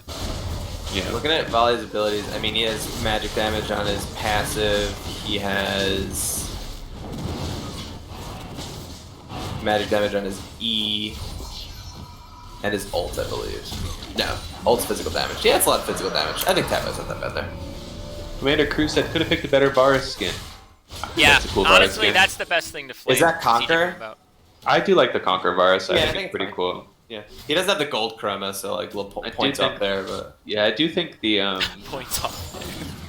Yeah. Looking at Volley's abilities, I mean, he has magic damage on his passive. He has magic damage on his E and his ult, I believe. No, ult's physical damage. Yeah, it's a lot of physical damage. I think Tabbo's not that bad there. Commander Cruz said could have picked a better Varus skin. Yeah, that's a cool honestly, that's the best thing to flame. Is that Conquer? I do like the Conquer Varus. Yeah, I think it's pretty cool. Yeah, he does have the gold chroma, so like little points up there, but yeah, I do think the points up.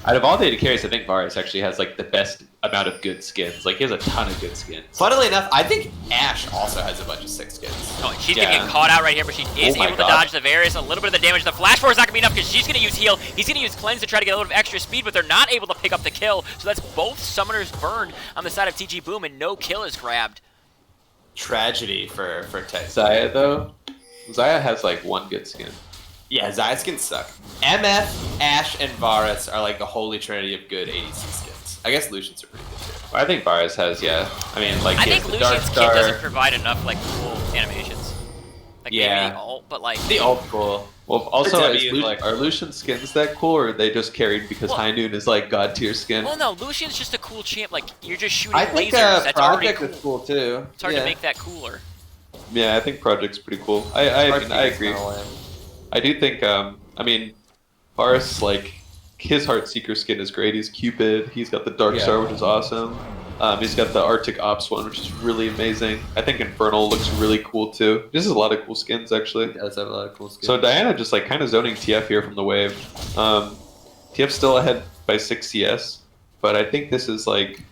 Out of all the carries, I think Varus actually has like the best amount of good skins. Like he has a ton of good skins. Funnily enough, I think Ashe also has a bunch of sick skins. Oh, she's gonna get caught out right here, but she is able to dodge the Varus. A little bit of the damage. The Flash Force is not gonna be enough because she's gonna use heal. He's gonna use cleanse to try to get a little bit of extra speed, but they're not able to pick up the kill. So that's both summoners burned on the side of TG Boom, and no kill is grabbed. Tragedy for Tech. Xayah though, Xayah has like one good skin. Yeah, Xayah skins suck. MF, Ashe, and Varus are like the holy trinity of good ADC skins. I guess Lucian's are pretty good too. I think Varus has, yeah. I mean, like I think Lucian's kit doesn't provide enough like cool animations. Like maybe the ult, but like the ult cool. Well, also, are Lucian skins that cool, or are they just carried because High Noon is like god tier skin? Well, no, Lucian's just a cool champ. Like you're just shooting lasers. I think That's Project already is cool too. It's hard to make that cooler. Yeah, I think Project's pretty cool. I agree. I do think, I mean, Varus, like, his Heartseeker skin is great. He's Cupid. He's got the Dark Star, which is awesome. He's got the Arctic Ops one, which is really amazing. I think Infernal looks really cool, too. This is a lot of cool skins, actually. He does have a lot of cool skins. So Diana just, like, kind of zoning TF here from the wave. TF's still ahead by 6 CS, but I think this is, like,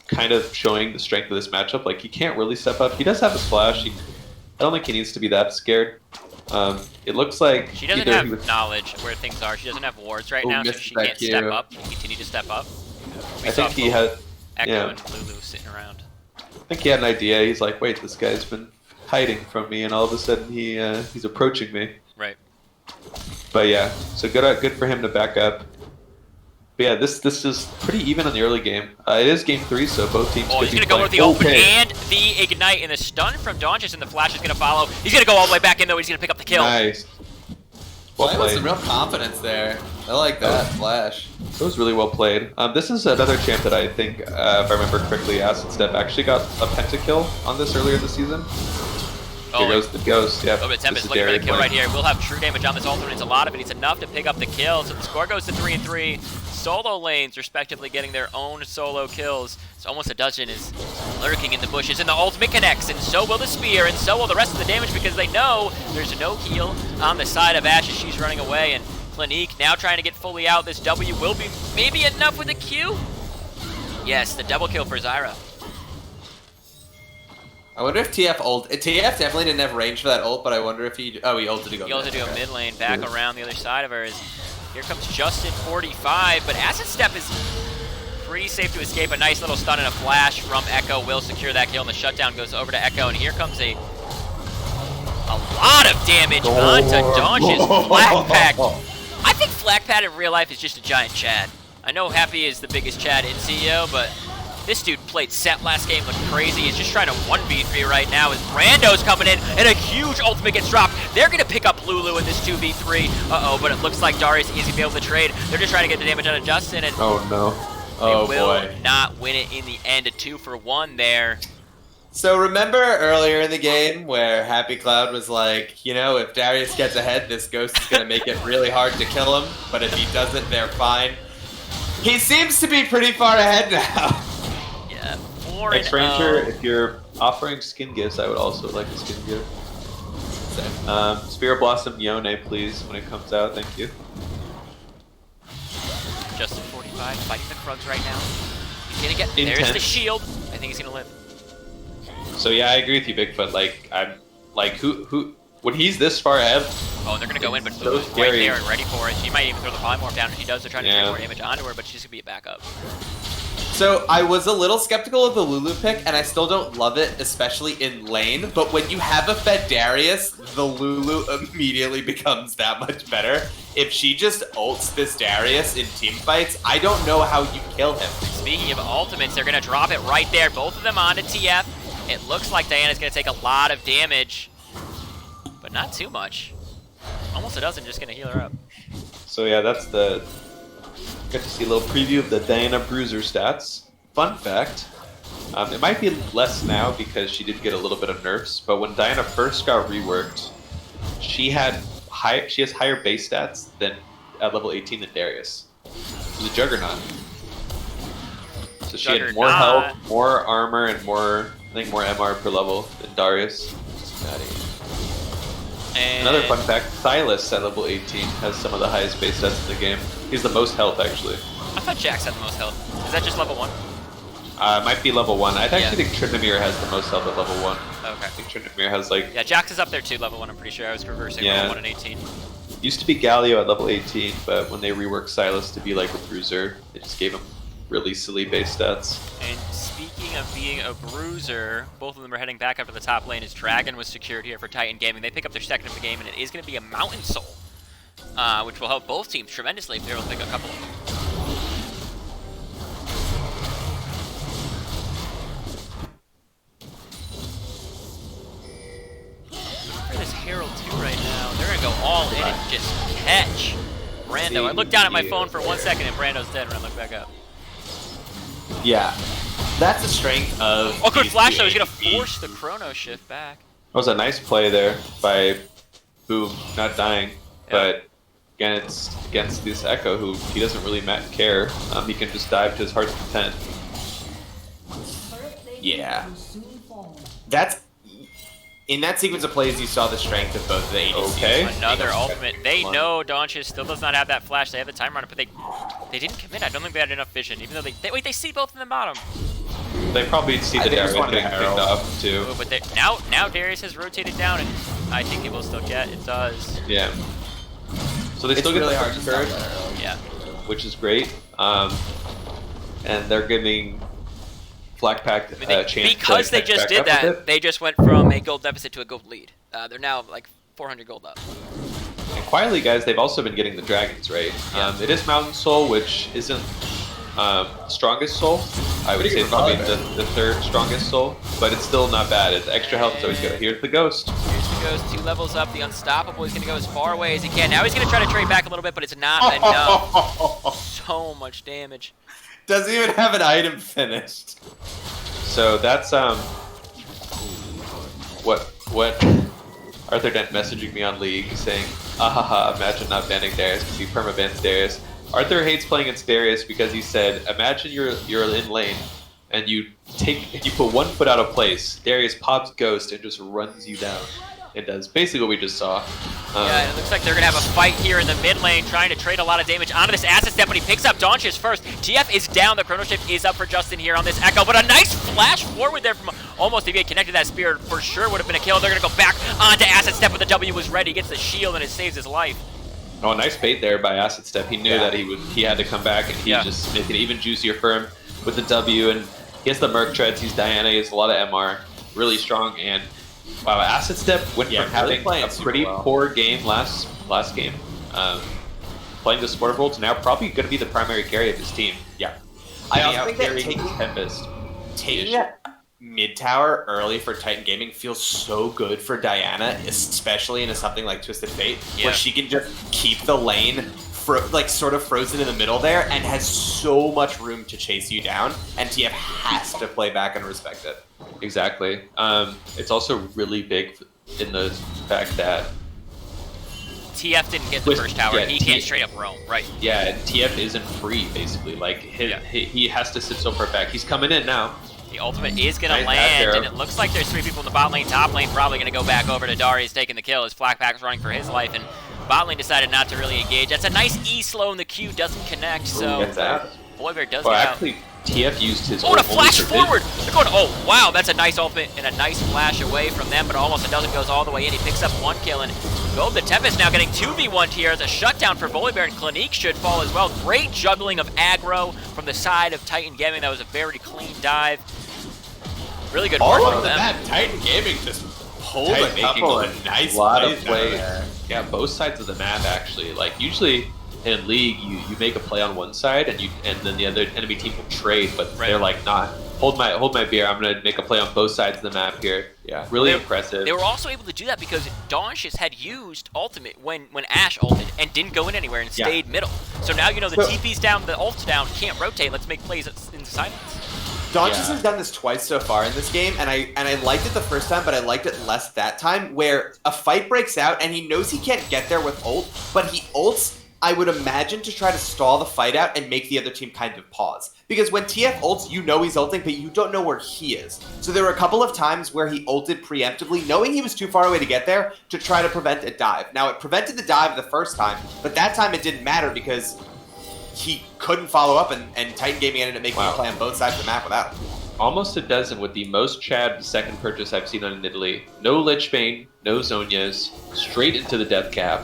kind of showing the strength of this matchup. Like, he can't really step up. He does have his flash. I don't think he needs to be that scared. It looks like she doesn't have knowledge of where things are. She doesn't have wards right now, so she can't step up. She can continue to step up. I think he had Echo and Lulu sitting around. I think he had an idea. He's like, wait, this guy's been hiding from me, and all of a sudden he's approaching me. Right. But yeah, so good for him to back up. But yeah, this is pretty even in the early game. It is game 3, so both teams. Oh, he's gonna go with the open and the ignite, and the stun from Dauntless, and the flash is gonna follow. He's gonna go all the way back in though. He's gonna pick up the kill. Nice. Well played. Some real confidence there. I like that flash. So it was really well played. This is another champ that I think, if I remember correctly, Acid Step actually got a pentakill on this earlier this season. Here goes the Ghost. Yep. Oh, but Tempest looking for the kill right here. We'll have true damage on this ultimate. It's a lot of it. It's enough to pick up the kill. So the score goes to 3-3. Solo lanes, respectively, getting their own solo kills. It's almost a dozen is lurking in the bushes, and the ultimate connects, and so will the spear, and so will the rest of the damage because they know there's no heal on the side of Ash as she's running away. And Clinique now trying to get fully out. This W will be maybe enough with a Q. Yes, the double kill for Zyra. I wonder if TF ult. TF definitely didn't have range for that ult, but I wonder if he. Oh, he ulted to go. He ulted to go mid lane, back around the other side of her. Here comes Justin 45, but Acid Step is pretty safe to escape. A nice little stun and a flash from Echo will secure that kill, and the shutdown goes over to Echo. And here comes a lot of damage onto Donch's Flak Pack. I think Flak Pad in real life is just a giant Chad. I know Happy is the biggest Chad in CEO, but this dude played set last game, looked crazy. He's just trying to 1v3 right now as Brando's coming in, and a huge ultimate gets dropped. They're going to pick up Lulu in this 2v3. Uh-oh, but it looks like Darius is going to be able to trade. They're just trying to get the damage out of Justin, and oh no. Oh, they will boy. not win it in the end. A 2-for-1 there. So remember earlier in the game where Happy Cloud was like, you know, if Darius gets ahead, this Ghost is going to make it really hard to kill him, but if he doesn't, they're fine. He seems to be pretty far ahead now. Yeah, X-Ranger, if you're offering skin gifts, I would also like a skin gift. Spirit Blossom Yone, please, when it comes out. Thank you. Justin 45 fighting the Krugs right now. He's going to get, Intense. there's the shield. I think he's going to live. So yeah, I agree with you, Bigfoot. Who when he's this far ahead? Oh, and they're going to go in, but so Lulu's right scary. there and ready for it. She might even throw the polymorph down if she does. They're trying to do more damage onto her, but she's going to be a backup. So I was a little skeptical of the Lulu pick, and I still don't love it, especially in lane. But when you have a fed Darius, the Lulu immediately becomes that much better. If she just ults this Darius in team fights, I don't know how you kill him. Speaking of ultimates, they're going to drop it right there. Both of them onto TF. It looks like Diana's going to take a lot of damage, but not too much. Almost a dozen, just going to heal her up. So yeah, that's the. Got to see a little preview of the Diana Bruiser stats. Fun fact, it might be less now because she did get a little bit of nerfs, but when Diana first got reworked, she has higher base stats than at level 18 than Darius. She's a Juggernaut. So she had more health, more armor, and more, I think, more MR per level than Darius. And another fun fact, Silas at level 18 has some of the highest base stats in the game. He's the most health, actually. I thought Jax had the most health. Is that just level 1? Might be level 1. I actually think Tryndamere has the most health at level 1. Okay. I think Tryndamere has like... Yeah, Jax is up there too, level 1, I'm pretty sure. I was reversing level 1 and 18. Used to be Galio at level 18, but when they reworked Silas to be like a bruiser, they just gave him really silly base stats. And speaking of being a bruiser, both of them are heading back up to the top lane as Dragon was secured here for Titan Gaming. They pick up their second of the game, and it is going to be a Mountain Soul, which will help both teams tremendously if they're able to pick a couple of them. For this Herald 2 right now, they're going to go all in and just catch Brando. I looked down at my phone for 1 second, and Brando's dead when I look back up. Yeah. That's the strength of... Oh, good flash though. He's going to force the Chrono Shift back. That was a nice play there by Boom, not dying. But again, it's against this Echo who he doesn't really care. He can just dive to his heart's content. Yeah. That's... In that sequence of plays, you saw the strength of both the ADCs. Okay. Another ultimate. They know Donchis still does not have that flash. They have the time runner, but they didn't commit. I don't think they had enough vision, even though they see both in the bottom. They probably see the Darius getting picked off too. Ooh, but now Darius has rotated down, and I think it will still get. It does. Yeah. So they still get really the hard to stop third, that. Yeah. which is great. And they're giving Flak Pack a chance because to they catch just back did up a that. bit. They just went from a gold deficit to a gold lead. They're now like 400 gold up. And quietly, guys, they've also been getting the dragons, right? Yeah. It is Mountain Soul, which isn't strongest soul. I would say probably the third strongest soul, but it's still not bad. It's extra health, so he's good. Here's the Ghost. Here's the Ghost, 2 levels up. The Unstoppable is going to go as far away as he can. Now he's going to try to trade back a little bit, but it's not enough. so much damage. Doesn't even have an item finished. So that's what Arthur Dent messaging me on League saying, ahaha, imagine not banning Darius because he perma-bans Darius. Arthur hates playing against Darius because he said, imagine you're in lane and you put 1 foot out of place, Darius pops Ghost and just runs you down. It does basically what we just saw. Yeah, and it looks like they're going to have a fight here in the mid lane, trying to trade a lot of damage onto this Acid Step, but he picks up Donchis first. TF is down. The Chrono Shift is up for Justin here on this Echo, but a nice flash forward there from almost, if he had connected that spear, for sure would have been a kill. They're going to go back onto Acid Step, but the W was ready. He gets the shield, and it saves his life. Oh, nice bait there by Acid Step. He knew that he had to come back, and he just make it even juicier for him with the W, and he has the Merc Treads. He's Diana. He has a lot of MR. Really strong, and wow, Acid Step went from having a pretty poor game last game, playing the support role, to now probably going to be the primary carry of his team. Yeah. I also think that taking that mid tower early for Titan Gaming feels so good for Diana, especially into something like Twisted Fate, where she can just keep the lane sort of frozen in the middle there and has so much room to chase you down, and TF has to play back and respect it. Exactly. It's also really big in the fact that TF didn't get the first tower. He can't straight up roam, right? Yeah, and TF isn't free, basically. Like, he has to sit so far back. He's coming in now. The ultimate is going to land, and it looks like there's 3 people in the bot lane. Top lane probably going to go back over to Darius taking the kill as Flakpack's running for his life, and bot lane decided not to really engage. That's a nice E slow, and the Q doesn't connect, so Boybear does get out. Actually, TF used his and a flash forward! They're going, oh wow, that's a nice ultimate and a nice flash away from them, but almost a dozen goes all the way in. He picks up 1 kill, and Gold the Tempest now getting 2v1 here as a shutdown for Boybear, and Clinique should fall as well. Great juggling of aggro from the side of Titan Gaming. That was a very clean dive. Really good work from them. Titan Gaming just pulled a couple of nice plays. Yeah, both sides of the map actually. Like usually in League, you make a play on one side and then the other enemy team will trade, but they're like, nah, hold my beer. I'm gonna make a play on both sides of the map here. Yeah, really impressive. They were also able to do that because Donchis had used ultimate when Ashe ulted and didn't go in anywhere and stayed middle. So now you know the TP's down, the ult's down, can't rotate. Let's make plays in silence. Donchis has done this twice so far in this game, and I liked it the first time, but I liked it less that time, where a fight breaks out and he knows he can't get there with ult, but he ults, I would imagine, to try to stall the fight out and make the other team kind of pause. Because when TF ults, you know he's ulting, but you don't know where he is. So there were a couple of times where he ulted preemptively, knowing he was too far away to get there, to try to prevent a dive. Now, it prevented the dive the first time, but that time it didn't matter because he couldn't follow up, and Titan Gaming ended up making a play on both sides of the map without him. Almost a dozen with the most Chad second purchase I've seen on Italy. No Lich Bane, no Zonias, straight into the death cap.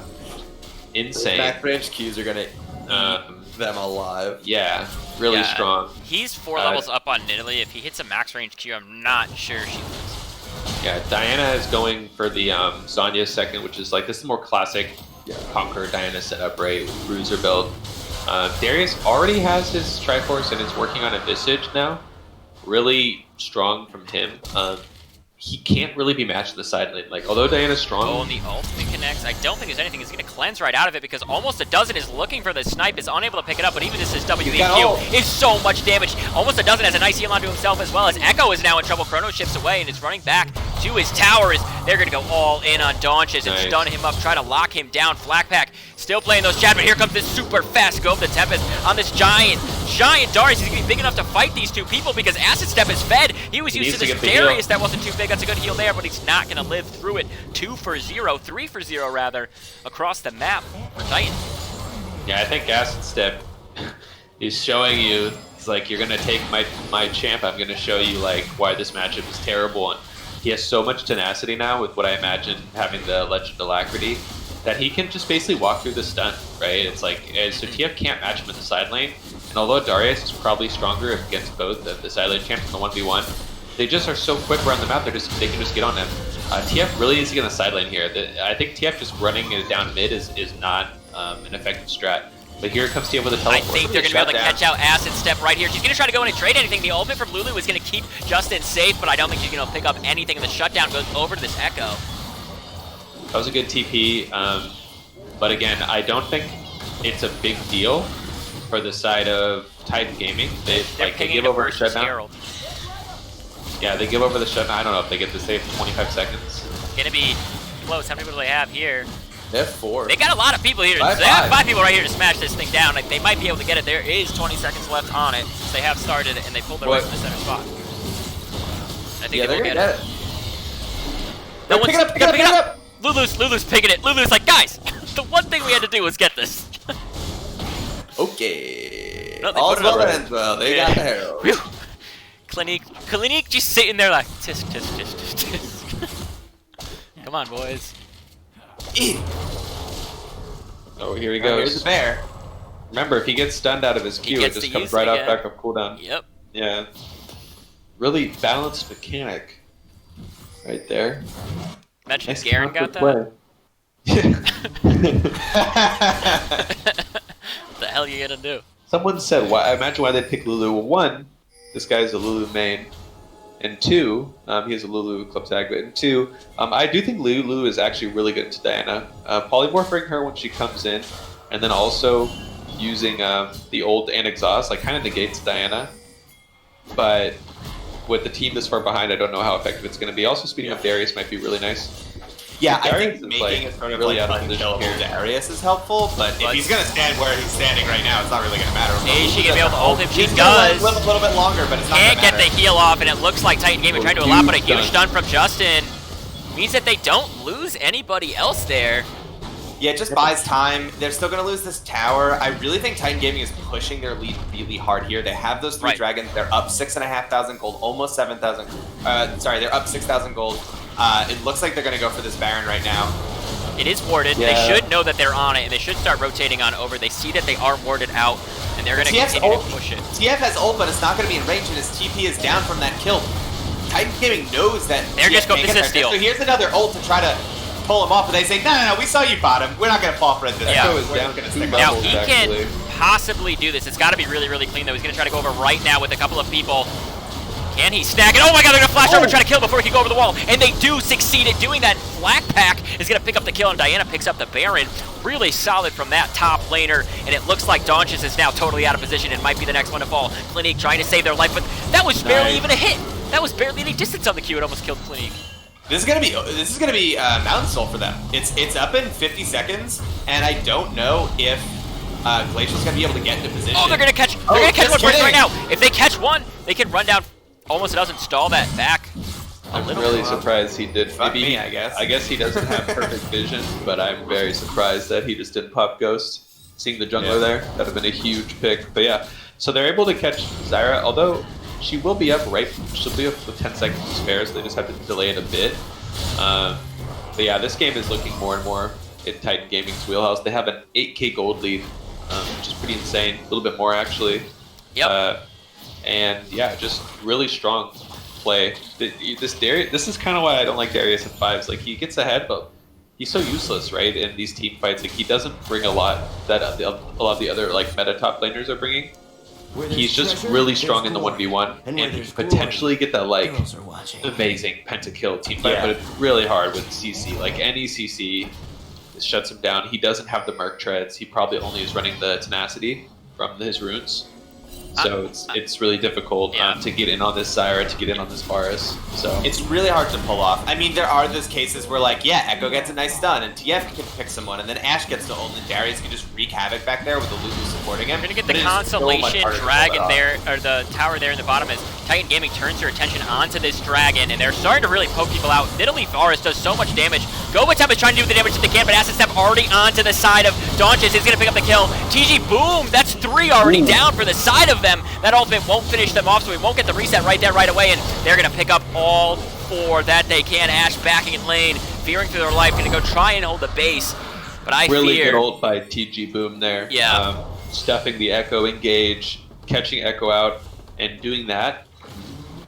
Insane. Back branch Qs are gonna eat them alive. Yeah, really strong. He's 4 levels up on Italy. If he hits a max range Q, I'm not sure she lives. Yeah, Diana is going for the Zhonya second, which is like, this is the more classic Conqueror Diana setup, right? Bruiser build. Darius already has his Triforce and is working on a Visage now. Really strong from him. He can't really be matched in the side lane. Like, although Diana's strong. Oh, and the ultimate connects. I don't think there's anything. He's going to cleanse right out of it because almost a dozen is looking for the snipe, is unable to pick it up, but even this is WEQ is so much damage. Almost a dozen has a nice heal onto himself as well, as Echo is now in trouble. Chrono shifts away and is running back to his towers. They're going to go all in on Donchis and stun him up, try to lock him down. Flakpack still playing those Chad, but here comes this super fast Go of the Tempest on this giant Darius. He's going to be big enough to fight these 2 people because Acid Step is fed. He was used to this Darius that wasn't too big. That's a good heal there, but he's not going to live through it. 2 for 0, 3 for 0 rather, across the map for Titan. Yeah, I think Acid Step is showing you, it's like, you're going to take my champ, I'm going to show you like why this matchup is terrible. And he has so much tenacity now with what I imagine having the Legend Alacrity, that he can just basically walk through the stun, right? It's like, so TF can't match him in the side lane, and although Darius is probably stronger against both the side lane champs and the 1v1, they just are so quick around the map, they can just get on them. TF really needs to get on the side lane here. I think TF just running it down mid is not an effective strat. But here comes TF with a teleport. I think they're going to be able to catch out Acid Step right here. She's going to try to go in and trade anything. The ultimate from Lulu is going to keep Justin safe, but I don't think she's going to pick up anything, and the shutdown goes over to this Echo. That was a good TP, but again, I don't think it's a big deal for the side of Titan Gaming. They give over a shutdown. Herald. Yeah, they give over the shutdown. I don't know if they get to save 25 seconds. Gonna be close. How many people do they have here? They have 4. They got a lot of people here. Five, They have five. 5 people right here to smash this thing down. Like, they might be able to get it. There is 20 seconds left on it. They have started it, and they pulled their way from the center spot. I think Yeah, they will they're get gonna it. get it. No Pick one's it up, pick it up, pick pick it up. Lulu's picking it. Lulu's like, guys, the one thing we had to do was get this. Okay. No, they All's put it well up. that ends well. They Yeah. got the Herald. Whew. Clinique just sitting there like, tisk, tisk, tisk, tisk, tisk. Come on, boys. Oh, here he Oh, here's goes. the bear. Remember, if he gets stunned out of his He Q, it gets just to comes use right it off again. back of cooldown. Yep. Yeah. Really balanced mechanic. Right there. Imagine Nice Garen got that. counter play. What the hell are you gonna do? Someone said, "Why?" Imagine why they pick Lulu. Well, one, this guy's a Lulu main, and two, he has a Lulu club tag. But and two, I do think Lulu is actually really good to Diana. Polymorphing her when she comes in, and then also using the ult and exhaust like kind of negates Diana. But with the team this far behind, I don't know how effective it's going to be. Also, speeding up Darius might be really nice. Yeah, I Darius think is, making like, it sort of really like out of position unkillable here. Darius is helpful, but if he's gonna stand where he's standing right now, it's not really gonna matter. Is she gonna be able to ult him? She She's gonna does. live a little bit longer, but it's not Can't gonna get the matter. heal off, and it looks like Titan Gaming Oh, trying to do a lot, but a huge huge stun. stun from Justin means that they don't lose anybody else there. Yeah, it just buys time. They're still gonna lose this tower. I really think Titan Gaming is pushing their lead really hard here. They have those 3 Right. dragons. They're up 6,500 gold, almost 7,000. Sorry, they're up 6,000 gold. It looks like they're gonna go for this Baron right now. It is warded. Yeah. They should know that they're on it, and they should start rotating on over. They see that they are warded out, and they're going to TF's continue ult- to push it. TF has ult, but it's not going to be in range, and his TP is down from that kill. Titan Gaming knows that. They're just going can't to get this there. steal. So here's another ult to try to pull him off, but they say, no, we saw you bottom. We're not going to fall for it this Yeah. time. Echo is We're down going to two stick Now, levels, he actually. can possibly do this. It's got to be really, really clean, though. He's going to try to go over right now with a couple of people. Can he stack it? Oh my god, they're going to flash over and try to kill before he can go over the wall. And they do succeed at doing that. Black Pack is going to pick up the kill, and Diana picks up the Baron. Really solid from that top laner. And it looks like Donchis is now totally out of position and might be the next one to fall. Clinique trying to save their life, but that was barely Nice. even a hit. That was barely any distance on the Q. It almost killed Clinique. This is gonna be Mountain Soul for them. It's up in 50 seconds, and I don't know if Glacial's gonna be able to get into position. Oh, they're gonna catch. They're Oh, gonna catch just one person kidding. right now. If they catch one, they can run down. Almost doesn't stall that back. I'm really surprised he did. Fuck Maybe me, I guess. I guess he doesn't have perfect vision, but I'm very surprised that he just didn't pop Ghost. Seeing the jungler there, that'd have been a huge pick. But yeah, so they're able to catch Zyra, although she will be up right. She'll be up with 10 seconds to spare, so they just have to delay it a bit. But yeah, this game is looking more and more in Titan Gaming's wheelhouse. They have an 8k gold lead, which is pretty insane. A little bit more actually. Yep. And yeah, just really strong play. This is kind of why I don't like Darius in 5s. Like, he gets ahead, but he's so useless, right? In these team fights, like, he doesn't bring a lot that a lot of the other like meta top laners are bringing. He's just really strong in the 1v1, and he can potentially get that like amazing pentakill team fight, Yeah. but it's really hard with CC. Like, any CC shuts him down. He doesn't have the Merc treads. He probably only is running the tenacity from his runes. So it's really difficult Yeah. to get in on this Zyra, to get in on this Varus. So It's really hard to pull off. I mean, there are those cases where, like, yeah, Echo gets a nice stun, and TF can pick someone, and then Ashe gets the ult, and Darius can just wreak havoc back there with the Lulu supporting him. We're gonna get But the it is so much Constellation harder to pull Dragon it off. there, or the tower there in the bottom as Titan Gaming turns their attention onto this dragon, and they're starting to really poke people out. Nidalee Varus does so much damage. Gobetep is trying to do the damage that they can, but Acid Step already onto the side of Donchis is gonna pick up the kill. TG, boom! That's 3 already down for the side of them. That ultimate won't finish them off, so we won't get the reset right there right away, and they're gonna pick up all 4 that they can. Ashe backing in lane, fearing for their life, gonna go try and hold the base. But I really fear... good ult by TG Boom there. Yeah. Stuffing the Echo engage, catching Echo out, and doing that.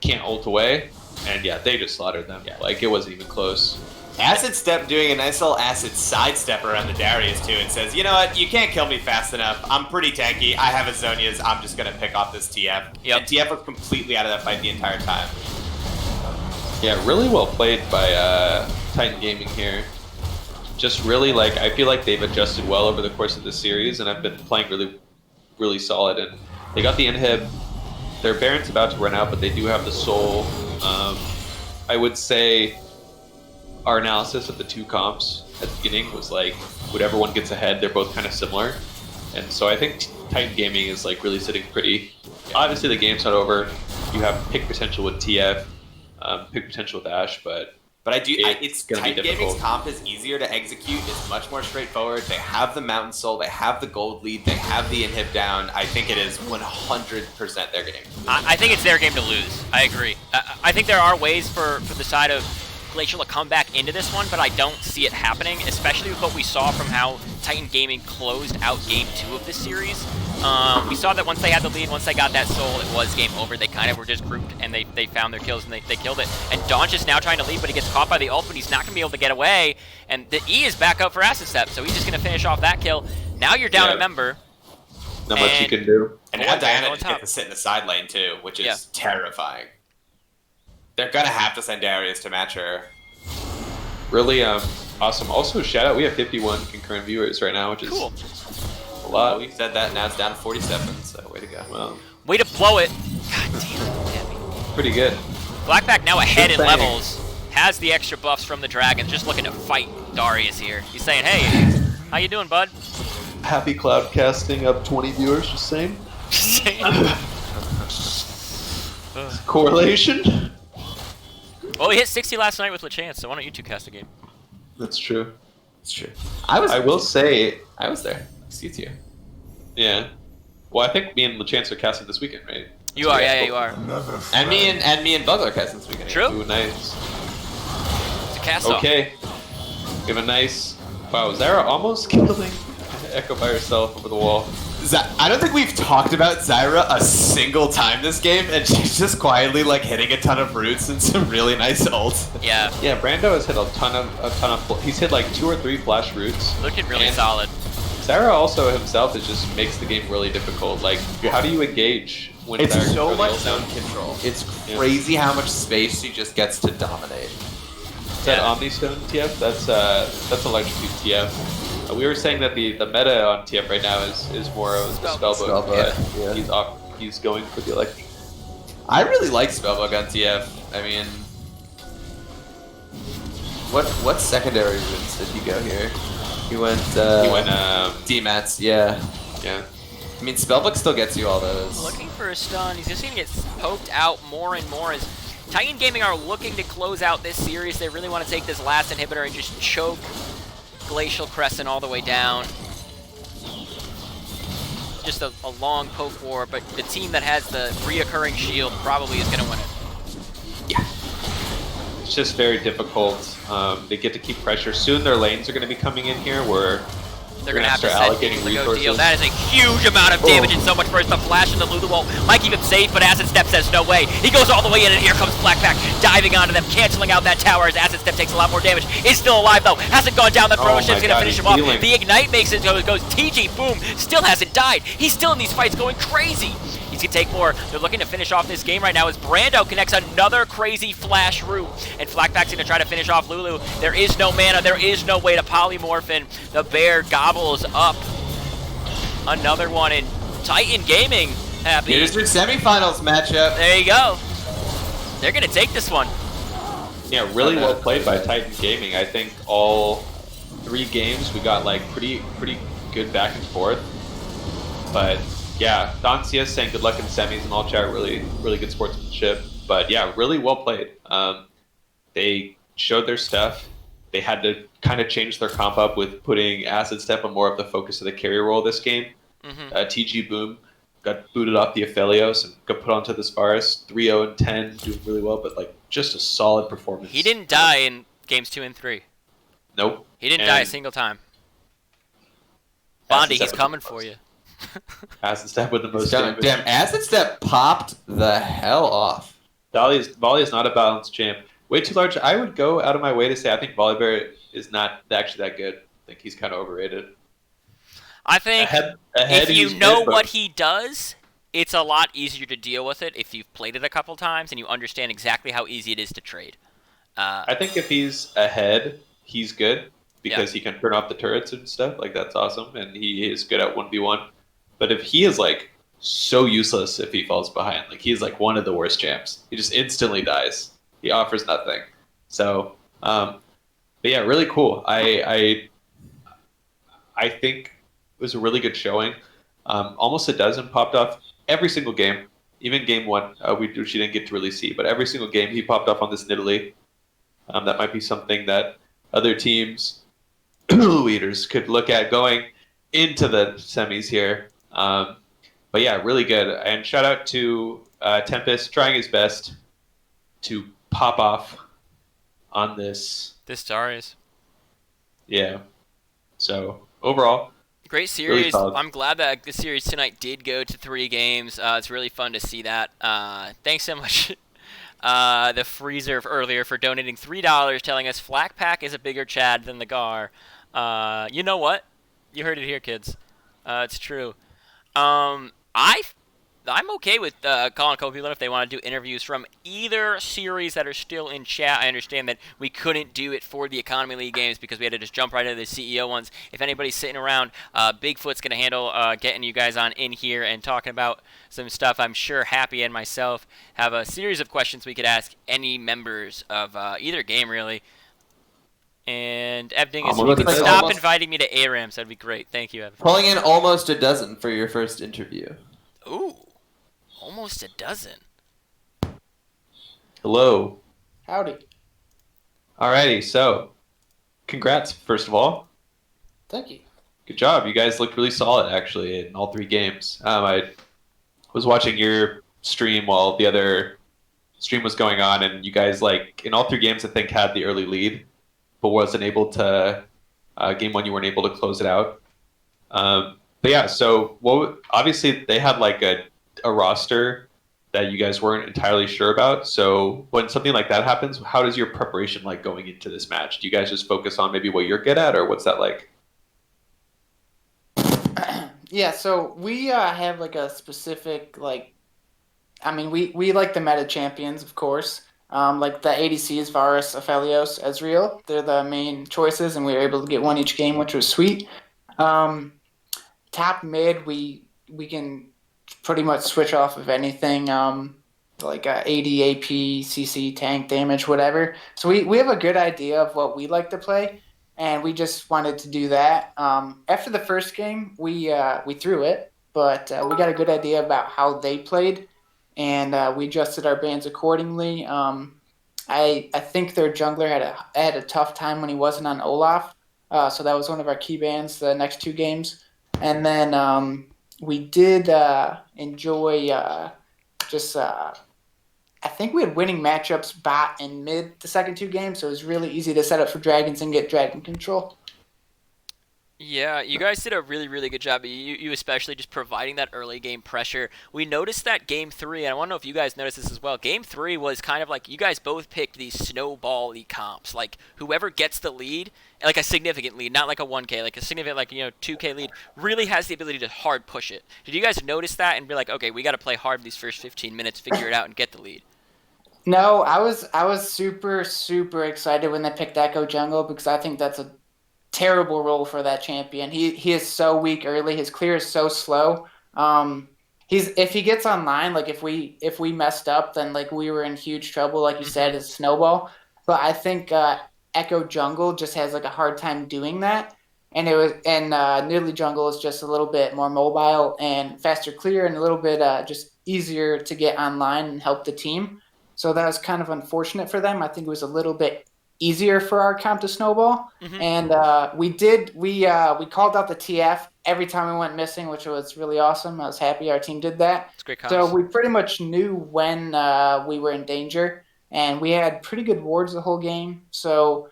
Can't ult away. And yeah, they just slaughtered them. Yeah. Like, it wasn't even close. Acid Step doing a nice little acid sidestep around the Darius too, and says, you know what, you can't kill me fast enough. I'm pretty tanky. I have a Zonia's. I'm just gonna pick off this TF. Yep. And TF was completely out of that fight the entire time. Yeah, really well played by Titan Gaming here. Just really, like, I feel like they've adjusted well over the course of this series, and I've been playing really really solid. And they got the inhib. Their Baron's about to run out, but they do have the soul. I would say our analysis of the two comps at the beginning was like, whatever one gets ahead, they're both kind of similar. And so I think Titan Gaming is like really sitting pretty. Obviously, the game's not over. You have pick potential with TF, pick potential with Ash, but it's gonna be Titan Gaming's difficult. comp is easier to execute. It's much more straightforward. They have the Mountain Soul. They have the gold lead. They have the inhib down. I think it is 100% their game. I think it's their game to lose. I agree. I think there are ways for the side of Glacial to come back into this one, but I don't see it happening, especially with what we saw from how Titan Gaming closed out Game 2 of this series. We saw that once they had the lead, once they got that soul, it was game over. They kind of were just grouped, and they found their kills, and they killed it. And Daunch is now trying to lead, but he gets caught by the ult, but he's not going to be able to get away. And the E is back up for Acid Step, so he's just going to finish off that kill. Now you're down a member. Not much you can do. And Well, now Diana on just top. gets to sit in the side lane too, which is terrifying. They're gonna have to send Darius to match her. Really awesome. Also, shout out, we have 51 concurrent viewers right now, which is Cool. a lot. We said that, now it's down to 47, so way to go. Well, Way to blow it. God damn it, Debbie. pretty good. Blackback now ahead in Good thing. levels. Has the extra buffs from the Dragon, just looking to fight Darius here. He's saying, hey, how you doing, bud? Happy Cloudcasting up 20 viewers, just saying. Correlation? Well, he hit 60 last night with LeChance, so why don't you two cast a game? That's true. It's true. I will say, I was there. Excuse you. yeah. Well, I think me and LeChance are casting this weekend, right? You are, yeah, you are. Another And me friend. and me and Bugler cast this weekend. True. Ooh, nice. It's a cast off. Okay. We have a nice... Wow, Zara almost killing Echo by herself over the wall. I don't think we've talked about Zyra a single time this game, and she's just quietly like hitting a ton of roots and some really nice ults. Yeah, Yeah, Brando has hit a ton of... He's hit like 2 or 3 flash roots. looking really And- solid. Zara also himself is just makes the game really difficult. Like, how do you engage when It's Zara so can much throw the zone ult down? control. It's crazy how much space she just gets to dominate. Is that Omnistone TF? That's Electrocute TF. We were saying that the meta on TF right now is more of the Spellbook. Spellbook, He's going for the Electric. I really like Spellbook on TF. I mean, what secondary routes did he go here? He went D-Mats, yeah. Yeah. I mean, Spellbook still gets you all those. Looking for a stun. He's just going to get poked out more and more as Titan Gaming are looking to close out this series. They really want to take this last inhibitor and just choke Glacial Crescent all the way down. Just a long poke war, but the team that has the reoccurring shield probably is going to win it. It's just very difficult. They get to keep pressure. Soon their lanes are going to be coming in here where They're going to have to start set allocating people to go resources. deal. That is a huge amount of damage and so much burst. The flash and the Lulu ult might keep him safe, but Acid Step says no way. He goes all the way in, and here comes Blackback diving onto them, canceling out that tower as Acid Step takes a lot more damage. Is still alive, though. Hasn't gone down. The throw Oh shift's my going to God, finish he's him off. healing. The Ignite makes it goes TG, boom. Still hasn't died. He's still in these fights going crazy. He's going to take more. They're looking to finish off this game right now as Brando connects another crazy flash route. And Blackback's going to try to finish off Lulu. There is no mana. There is no way to polymorph, and the bear gobbles up another one in Titan Gaming. Happy. Here's your semifinals matchup. There you go. They're going to take this one. Yeah, really well played by Titan Gaming. I think all 3 games we got like pretty good back and forth. But yeah, Dancia saying good luck in semis and all chat, really good sportsmanship. But yeah, really well played. They showed their stuff. They had to kind of change their comp up with putting Acid Step on more of the focus of the carry role this game. TG Boom got booted off the Aphelios and got put onto this Varus. 3-0 and 10, doing really well, but like just a solid performance. He didn't die in games 2 and 3. Nope. He didn't die a single time. Bondi, he's coming for you. Acid Step with the most damage. Damn, Acid Step popped the hell off. Volley is not a balanced champ. Way too large. I would go out of my way to say I think Volibear is not actually that good. I think he's kind of overrated. I think Ahead if you he's know good, but- what he does, it's a lot easier to deal with it if you've played it a couple times and you understand exactly how easy it is to trade. I think if he's ahead, he's good because he can turn off the turrets and stuff. Like that's awesome, and he is good at 1v1. But if he is like so useless if he falls behind, like he's like one of the worst champs. He just instantly dies. He offers nothing. So, but yeah, really cool. I think it was a really good showing. Almost a dozen popped off every single game. Even game one, which you didn't get to really see, but every single game he popped off on this Nidalee. That might be something that other teams, leaders, could look at going into the semis here. But yeah, really good. And shout out to Tempest trying his best to pop off on this. This Darius. Yeah. So overall, Great really series. solid. I'm glad that the series tonight did go to 3 games. It's really fun to see that. Thanks so much, the Freezer earlier, for donating $3, telling us Flak Pack is a bigger Chad than the Gar. You know what? You heard it here, kids. It's true. I'm okay with calling a couple people if they want to do interviews from either series that are still in chat. I understand that we couldn't do it for the Economy League games because we had to just jump right into the CEO ones. If anybody's sitting around, Bigfoot's going to handle getting you guys on in here and talking about some stuff. I'm sure Happy and myself have a series of questions we could ask any members of either game, really. And Evding, if you could stop inviting me to ARAMs, that'd be great. Thank you, Ev. Pulling in almost a dozen for your first interview. Ooh, almost a dozen. Hello. Howdy. Alrighty, so congrats, first of all. Thank you. Good job. You guys looked really solid, actually, in all 3 games. I was watching your stream while the other stream was going on, and you guys, like, in all 3 games, I think, had the early lead, but wasn't able to, game 1, you weren't able to close it out. But yeah, so obviously they had, like, a roster that you guys weren't entirely sure about. So when something like that happens, how does your preparation like going into this match? Do you guys just focus on maybe what you're good at, or what's that like? Yeah, so we have like a specific we like the meta champions, of course. Like the ADCs, Varus, Aphelios, Ezreal. They're the main choices, and we were able to get one each game, which was sweet. Top mid, we can pretty much switch off of anything, like AD, AP, CC, tank, damage, whatever. So we have a good idea of what we like to play, and we just wanted to do that. After the first game, we threw it, but we got a good idea about how they played, and we adjusted our bans accordingly. I think their jungler had a tough time when he wasn't on Olaf, so that was one of our key bans the next 2 games. And then we did enjoy I think we had winning matchups bot and mid the second 2 games, so it was really easy to set up for dragons and get dragon control. Yeah, you guys did a really, really good job. You especially just providing that early game pressure. We noticed that game 3, and I want to know if you guys noticed this as well. Game 3 was kind of like you guys both picked these snowball-y comps. Like whoever gets the lead, like a significant lead, not like a 1K, like a significant 2K lead, really has the ability to hard push it. Did you guys notice that and be like, okay, we got to play hard these first 15 minutes, figure it out, and get the lead? No, I was super, super excited when they picked Echo Jungle because I think that's a terrible role for that champion. He is so weak early. His clear is so slow. If he gets online, like if we messed up, then like we were in huge trouble. Like you said, it's snowball. But I think Echo Jungle just has like a hard time doing that. And Nidalee Jungle is just a little bit more mobile and faster clear and a little bit just easier to get online and help the team. So that was kind of unfortunate for them. I think it was a little bit easier for our comp to snowball. And we called out the TF every time we went missing, which was really awesome. I was happy our team did that. It's great. So we pretty much knew when we were in danger, and we had pretty good wards the whole game. So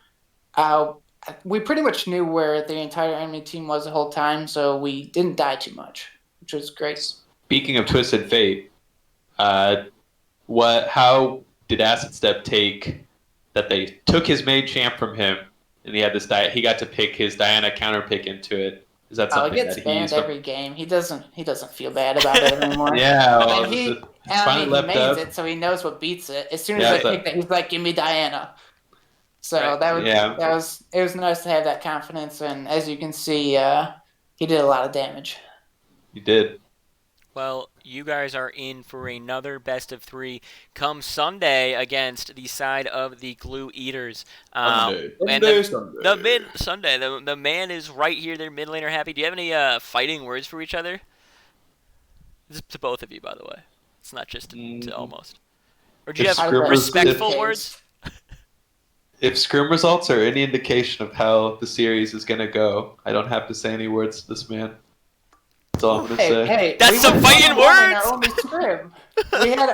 we pretty much knew where the entire enemy team was the whole time, so we didn't die too much, which was great. Speaking of Twisted Fate, how did Acid Step take that they took his main champ from him, and he had this he got to pick his Diana counter pick into it? Is that something he gets that banned every game? He doesn't feel bad about it anymore. Yeah, well, he mains it, so he knows what beats it. As soon as I pick that, he's like, "Give me Diana." So it was nice to have that confidence, and as you can see, he did a lot of damage. You did. Well, you guys are in for another best of 3 come Sunday against the side of the Glue Eaters. Sunday. And the man is right here. Their mid laner happy. Do you have any fighting words for each other? This is to both of you, by the way. It's not just to almost. Or do you If have Scrim respectful if- words? If scrim results are any indication of how the series is gonna go, I don't have to say any words to this man. That's all I'm gonna say. Hey, That's we some went fighting 1-1 in words! our only scrim.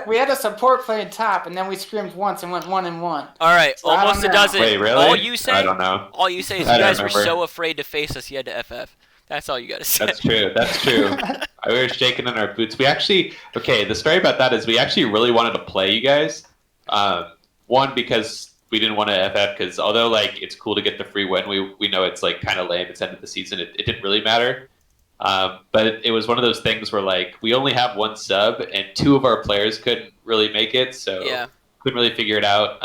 we had a support playing top, and then we scrimmed once and went 1-1. All right, So I almost a don't know. dozen. Wait, really? All you say, I don't know. All you say is I you don't guys were remember. so afraid to face us, you had to FF. That's all you got to say. That's true. That's true. We were shaking in our boots. We actually, okay, the story about that is we actually really wanted to play you guys. One, because we didn't want to FF, because although like it's cool to get the free win, we know it's like kind of lame. It's end of the season. It didn't really matter. But it was one of those things where like we only have one sub and 2 of our players couldn't really make it, so Yeah. couldn't really figure it out.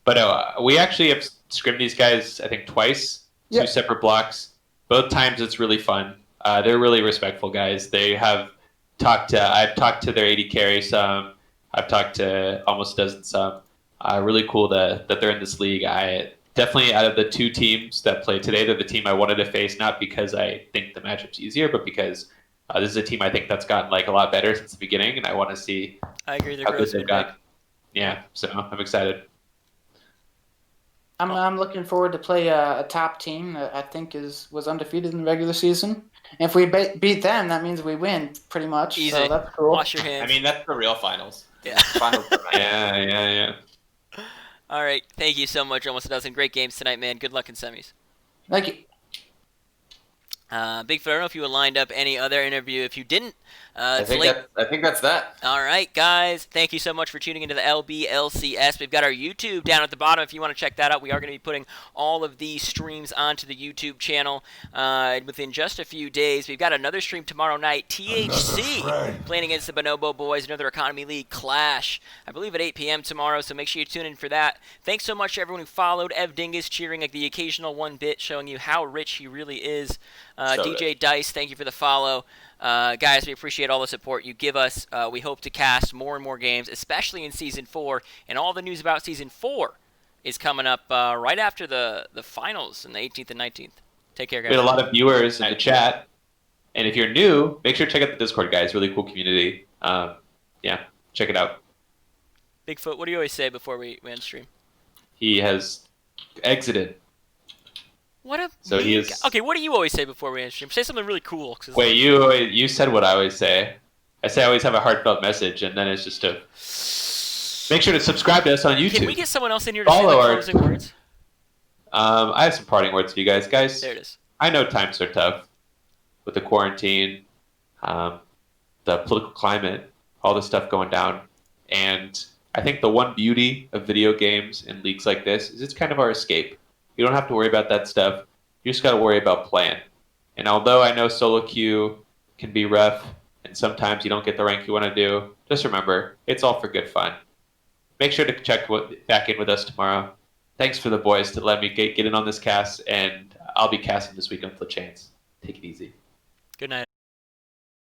But no, we actually have scrimmed these guys I think twice, 2 Yep. separate blocks. Both times it's really fun. They're really respectful guys. I've talked to their AD carry some. I've talked to almost a dozen some. Really cool that they're in this league. I definitely, out of the 2 teams that played today, they're the team I wanted to face, not because I think the matchup's easier, but because this is a team I think that's gotten like a lot better since the beginning, and I want to see I agree. Their how growth's good been they've big. got. Yeah, so I'm excited. I'm looking forward to play a top team that I think was undefeated in the regular season. And if we beat them, that means we win pretty much. Easy. So that's cool. Wash your hands. I mean, that's the real finals. Yeah. Finals are nice. Yeah. All right. Thank you so much. Almost a dozen great games tonight, man. Good luck in semis. Thank you. Bigfoot, I don't know if you lined up any other interview. If you didn't, I it's think late. that's that. All right, guys. Thank you so much for tuning into the LBLCS. We've got our YouTube down at the bottom if you want to check that out. We are going to be putting all of these streams onto the YouTube channel within just a few days. We've got another stream tomorrow night. THC playing against the Bonobo Boys, another Economy League clash. I believe at 8 p.m. tomorrow, so make sure you tune in for that. Thanks so much to everyone who followed. Ev Dingus cheering like the occasional 1-bit, showing you how rich he really is. DJ Dice, thank you for the follow. Guys, we appreciate all the support you give us. We hope to cast more and more games, especially in Season 4. And all the news about Season 4 is coming up right after the finals on the 18th and 19th. Take care, guys. We had a lot of viewers in the chat. And if you're new, make sure to check out the Discord, guys. Really cool community. Yeah, check it out. Bigfoot, what do you always say before we end stream? He has exited. What a So he is. Okay, what do you always say before we end stream? Say something really cool. Wait, you said what I always say. I say I always have a heartfelt message, and then it's just to make sure to subscribe to us on YouTube. Can we get someone else in here to Follow say our- the closing words? I have some parting words for you guys. Guys, There it is. I know times are tough with the quarantine, the political climate, all the stuff going down, and I think the one beauty of video games and leagues like this is it's kind of our escape. You don't have to worry about that stuff. You just got to worry about playing. And although I know solo queue can be rough and sometimes you don't get the rank you want to do, just remember, it's all for good fun. Make sure to check back in with us tomorrow. Thanks for the boys to let me get in on this cast, and I'll be casting this weekend with a chance. Take it easy. Good night.